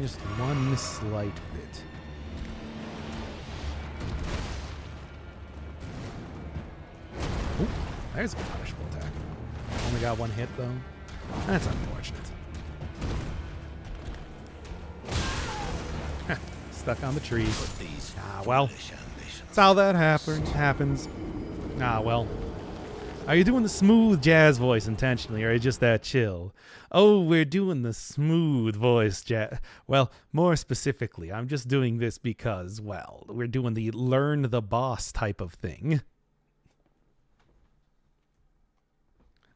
Just one slight bit. Ooh, there's a punishable attack. Only got 1 hit though. That's unfortunate. Stuck on the tree. Ah, well. That's how that happens. Ah, well. Are you doing the smooth jazz voice intentionally, or are you just that chill? Oh, we're doing the smooth voice jazz. Well, more specifically, I'm just doing this because, well, we're doing the learn the boss type of thing.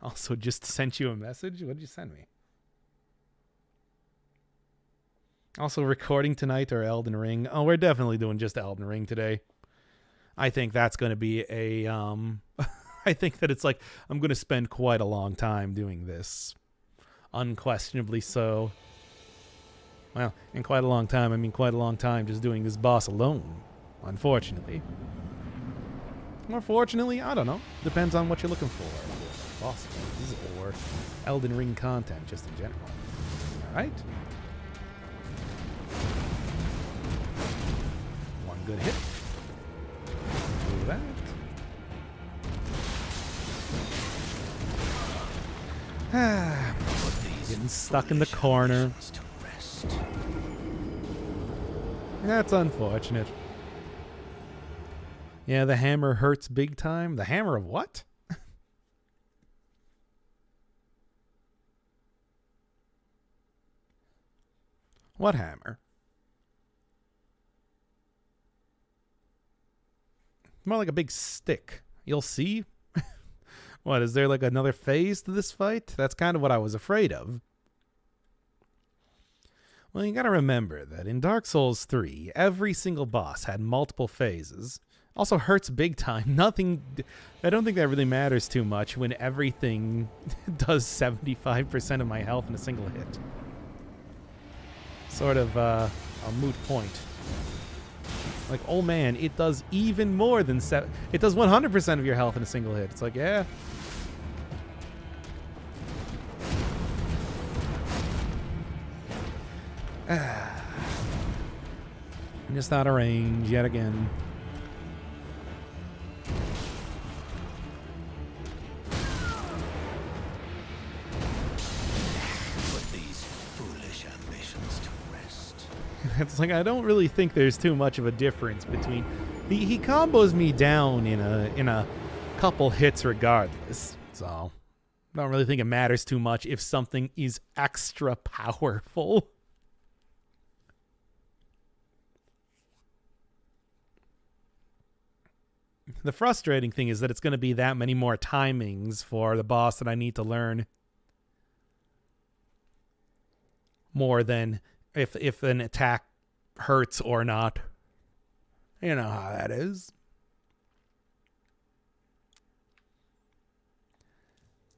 Also, just sent you a message? What did you send me? Also, recording tonight or Elden Ring? Oh, we're definitely doing just Elden Ring today. I think that's going to be a, I think that it's like, I'm going to spend quite a long time doing this. Unquestionably so. Well, in quite a long time, I mean quite a long time just doing this boss alone. Unfortunately. Or fortunately, I don't know. Depends on what you're looking for. Boss or Elden Ring content, just in general. Alright. One good hit. Do that. Getting stuck in the corner. That's unfortunate. Yeah, the hammer hurts big time. The hammer of what? What hammer? More like a big stick. You'll see. What, is there like another phase to this fight? That's kind of what I was afraid of. Well, you gotta remember that in Dark Souls 3, every single boss had multiple phases. Also hurts big time. I don't think that really matters too much when everything does 75% of my health in a single hit. Sort of a moot point. Like, oh man, it does even more than it does 100% of your health in a single hit. It's like, yeah. Just out of range yet again. Put these foolish ambitions to rest. It's like, I don't really think there's too much of a difference between he combos me down in a couple hits regardless. So I don't really think it matters too much if something is extra powerful. The frustrating thing is that it's going to be that many more timings for the boss that I need to learn. More than if an attack hurts or not. You know how that is.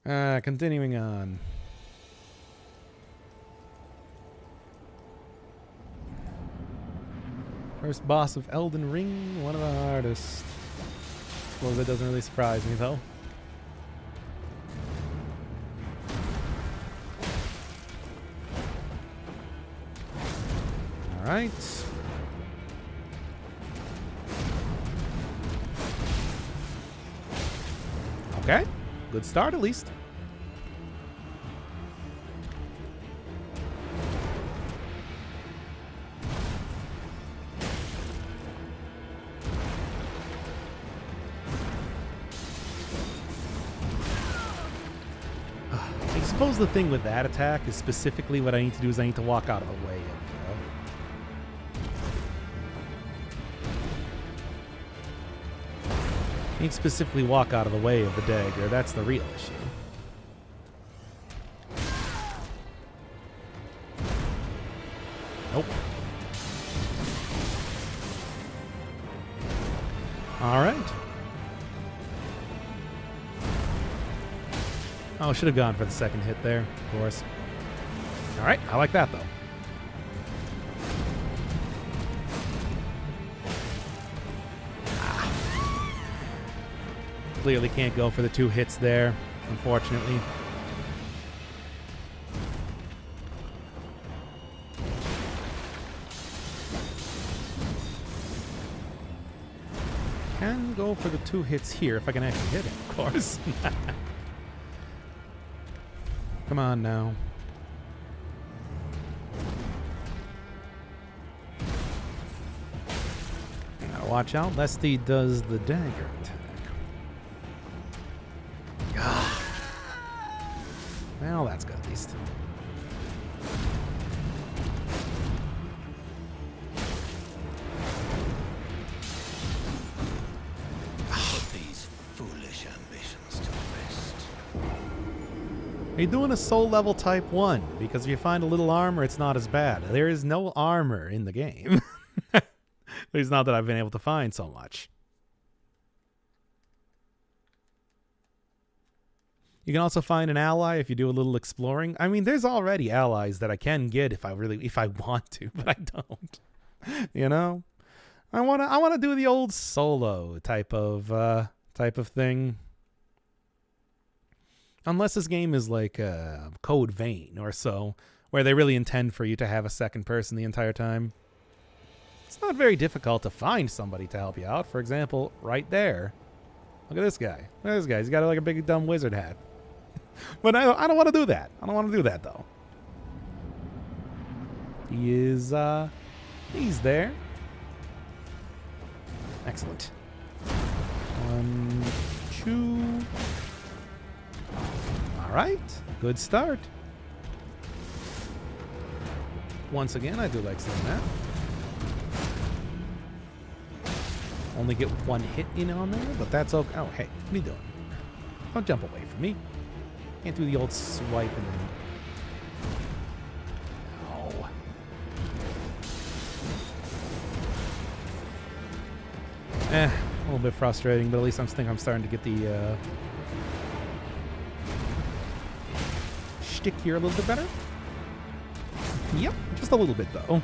Continuing on. First boss of Elden Ring, one of the hardest. Well, that doesn't really surprise me, though. All right. Okay. Good start, at least. I suppose the thing with that attack is specifically what I need to do is I need to walk out of the way of need to specifically walk out of the way of the dagger. That's the real issue. Nope. All right. Oh, should have gone for the second hit there, of course. All right, I like that, though. Clearly can't go for the 2 hits there, unfortunately. Can go for the 2 hits here if I can actually hit him, of course. Come on now. Gotta watch out lest he does the dagger attack. Well, that's good at least. Put these foolish ambitions to rest. Are you doing a soul level type 1? Because if you find a little armor, it's not as bad. There is no armor in the game. At least not that I've been able to find so much. You can also find an ally if you do a little exploring. I mean, there's already allies that I can get if I want to, but I don't. You know, I wanna do the old solo type of thing. Unless this game is like Code Vein or so, where they really intend for you to have a second person the entire time. It's not very difficult to find somebody to help you out. For example, right there. Look at this guy. Look at this guy. He's got like a big dumb wizard hat. But I don't want to do that. I don't want to do that, though. He is, he's there. Excellent. 1, 2. All right. Good start. Once again, I do like seeing that. Only get 1 hit in on there, but that's okay. Oh, hey, what are you doing? Don't jump away from me. Can't do the old swipe and then... No. A little bit frustrating, but at least I think I'm starting to get the shtick here a little bit better. Yep, just a little bit though.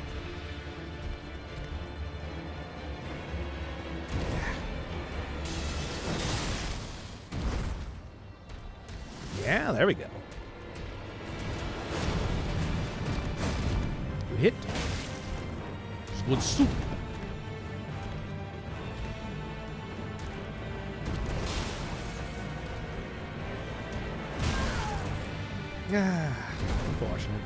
Yeah, there we go. Good hit. Good soup. Yeah, unfortunate.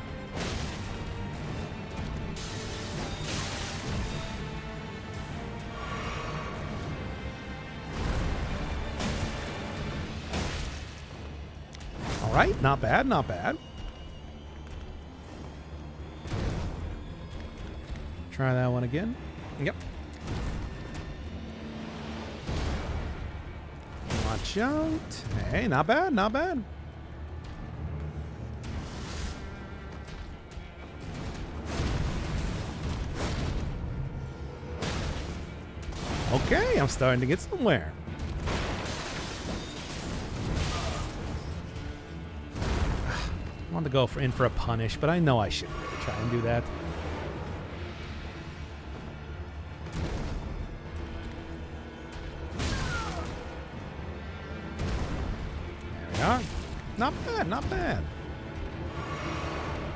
All right, not bad, not bad. Try that one again. Yep. Watch out. Hey, not bad, not bad. Okay, I'm starting to get somewhere. I wanted to go in for a punish, but I know I shouldn't really try and do that. There we are. Not bad, not bad.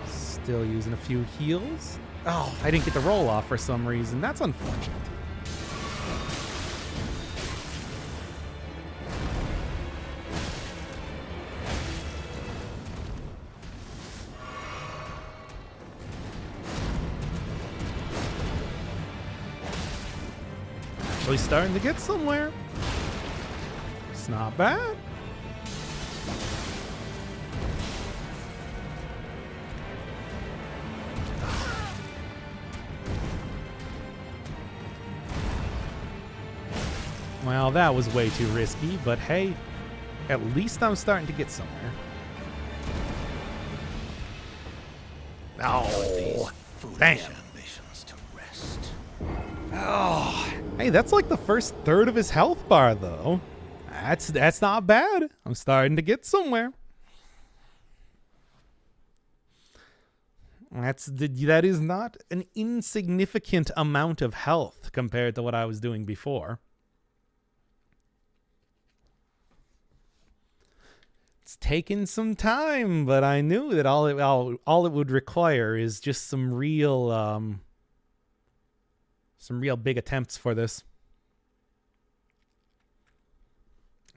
Still using a few heals. Oh, I didn't get the roll off for some reason. That's unfortunate. Actually starting to get somewhere. It's not bad. Well, that was way too risky, but hey, at least I'm starting to get somewhere. Oh, damn. Ambitions to rest. Oh, hey, that's like the first third of his health bar, though. That's not bad. I'm starting to get somewhere. That is not an insignificant amount of health compared to what I was doing before. It's taken some time, but I knew that all it would require is just some real big attempts for this.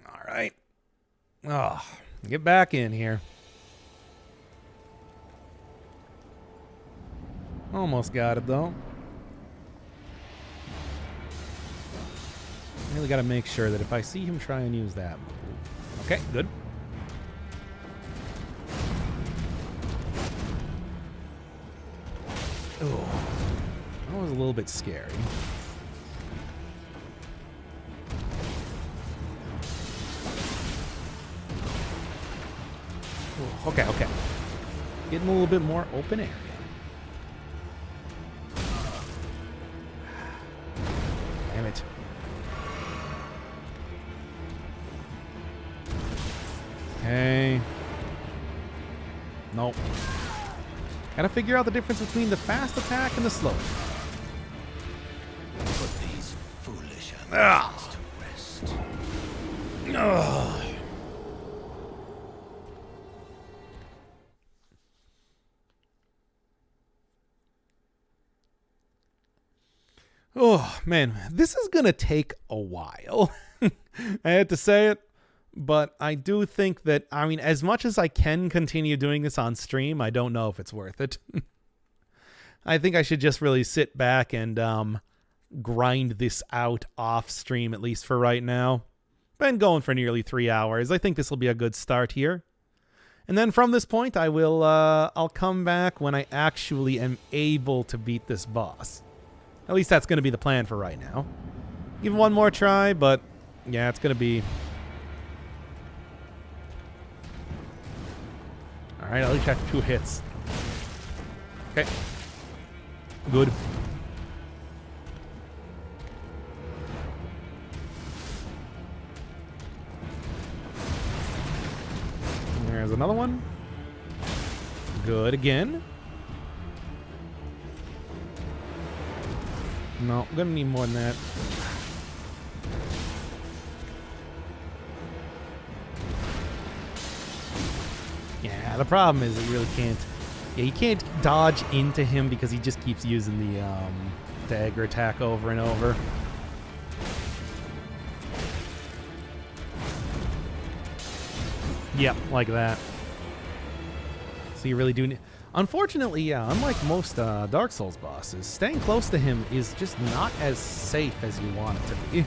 All right. Oh, get back in here. Almost got it, though. Really got to make sure that if I see him try and use that move. Okay, good. Oh, that was a little bit scary. Ooh, okay. Getting a little bit more open area. Damn it. Okay. Nope. Gotta figure out the difference between the fast attack and the slow. Put these foolish ambitions to rest. Oh, man, this is gonna take a while. I had to say it, but I do think that, I mean, as much as I can continue doing this on stream, I don't know if it's worth it. I think I should just really sit back and grind this out off stream, at least for right now. Been going for nearly 3 hours. I think this will be a good start here. And then from this point, I'll come back when I actually am able to beat this boss. At least that's going to be the plan for right now. Give it one more try, but yeah, it's going to be... Alright, at least I have 2 hits. Okay. Good. There's another one. Good again. No, I'm gonna need more than that. Yeah, the problem is that you really can't. Yeah, you can't dodge into him because he just keeps using the dagger attack over and over. Yep, like that. So you really do need... Unfortunately, yeah, unlike most Dark Souls bosses, staying close to him is just not as safe as you want it to be.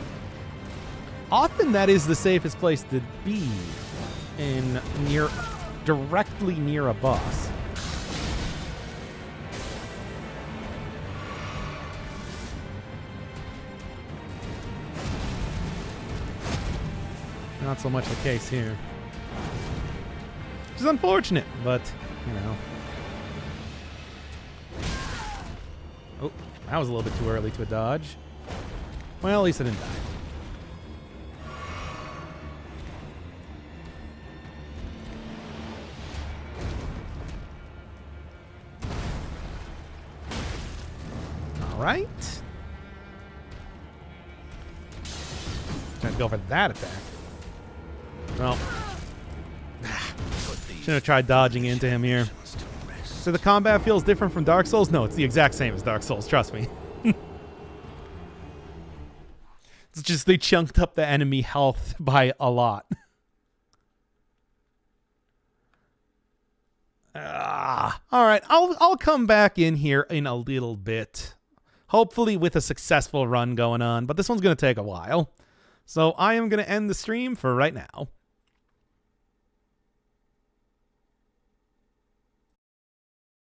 Often that is the safest place to be, directly near a boss. Not so much the case here. Which is unfortunate, but, you know. Oh, that was a little bit too early to a dodge. Well, at least I didn't die. All right. Trying to go for that attack. Well, should have tried dodging into him here. So the combat feels different from Dark Souls? No, it's the exact same as Dark Souls, trust me. It's just they chunked up the enemy health by a lot. All right, I'll come back in here in a little bit. Hopefully with a successful run going on, but this one's going to take a while. So I am going to end the stream for right now.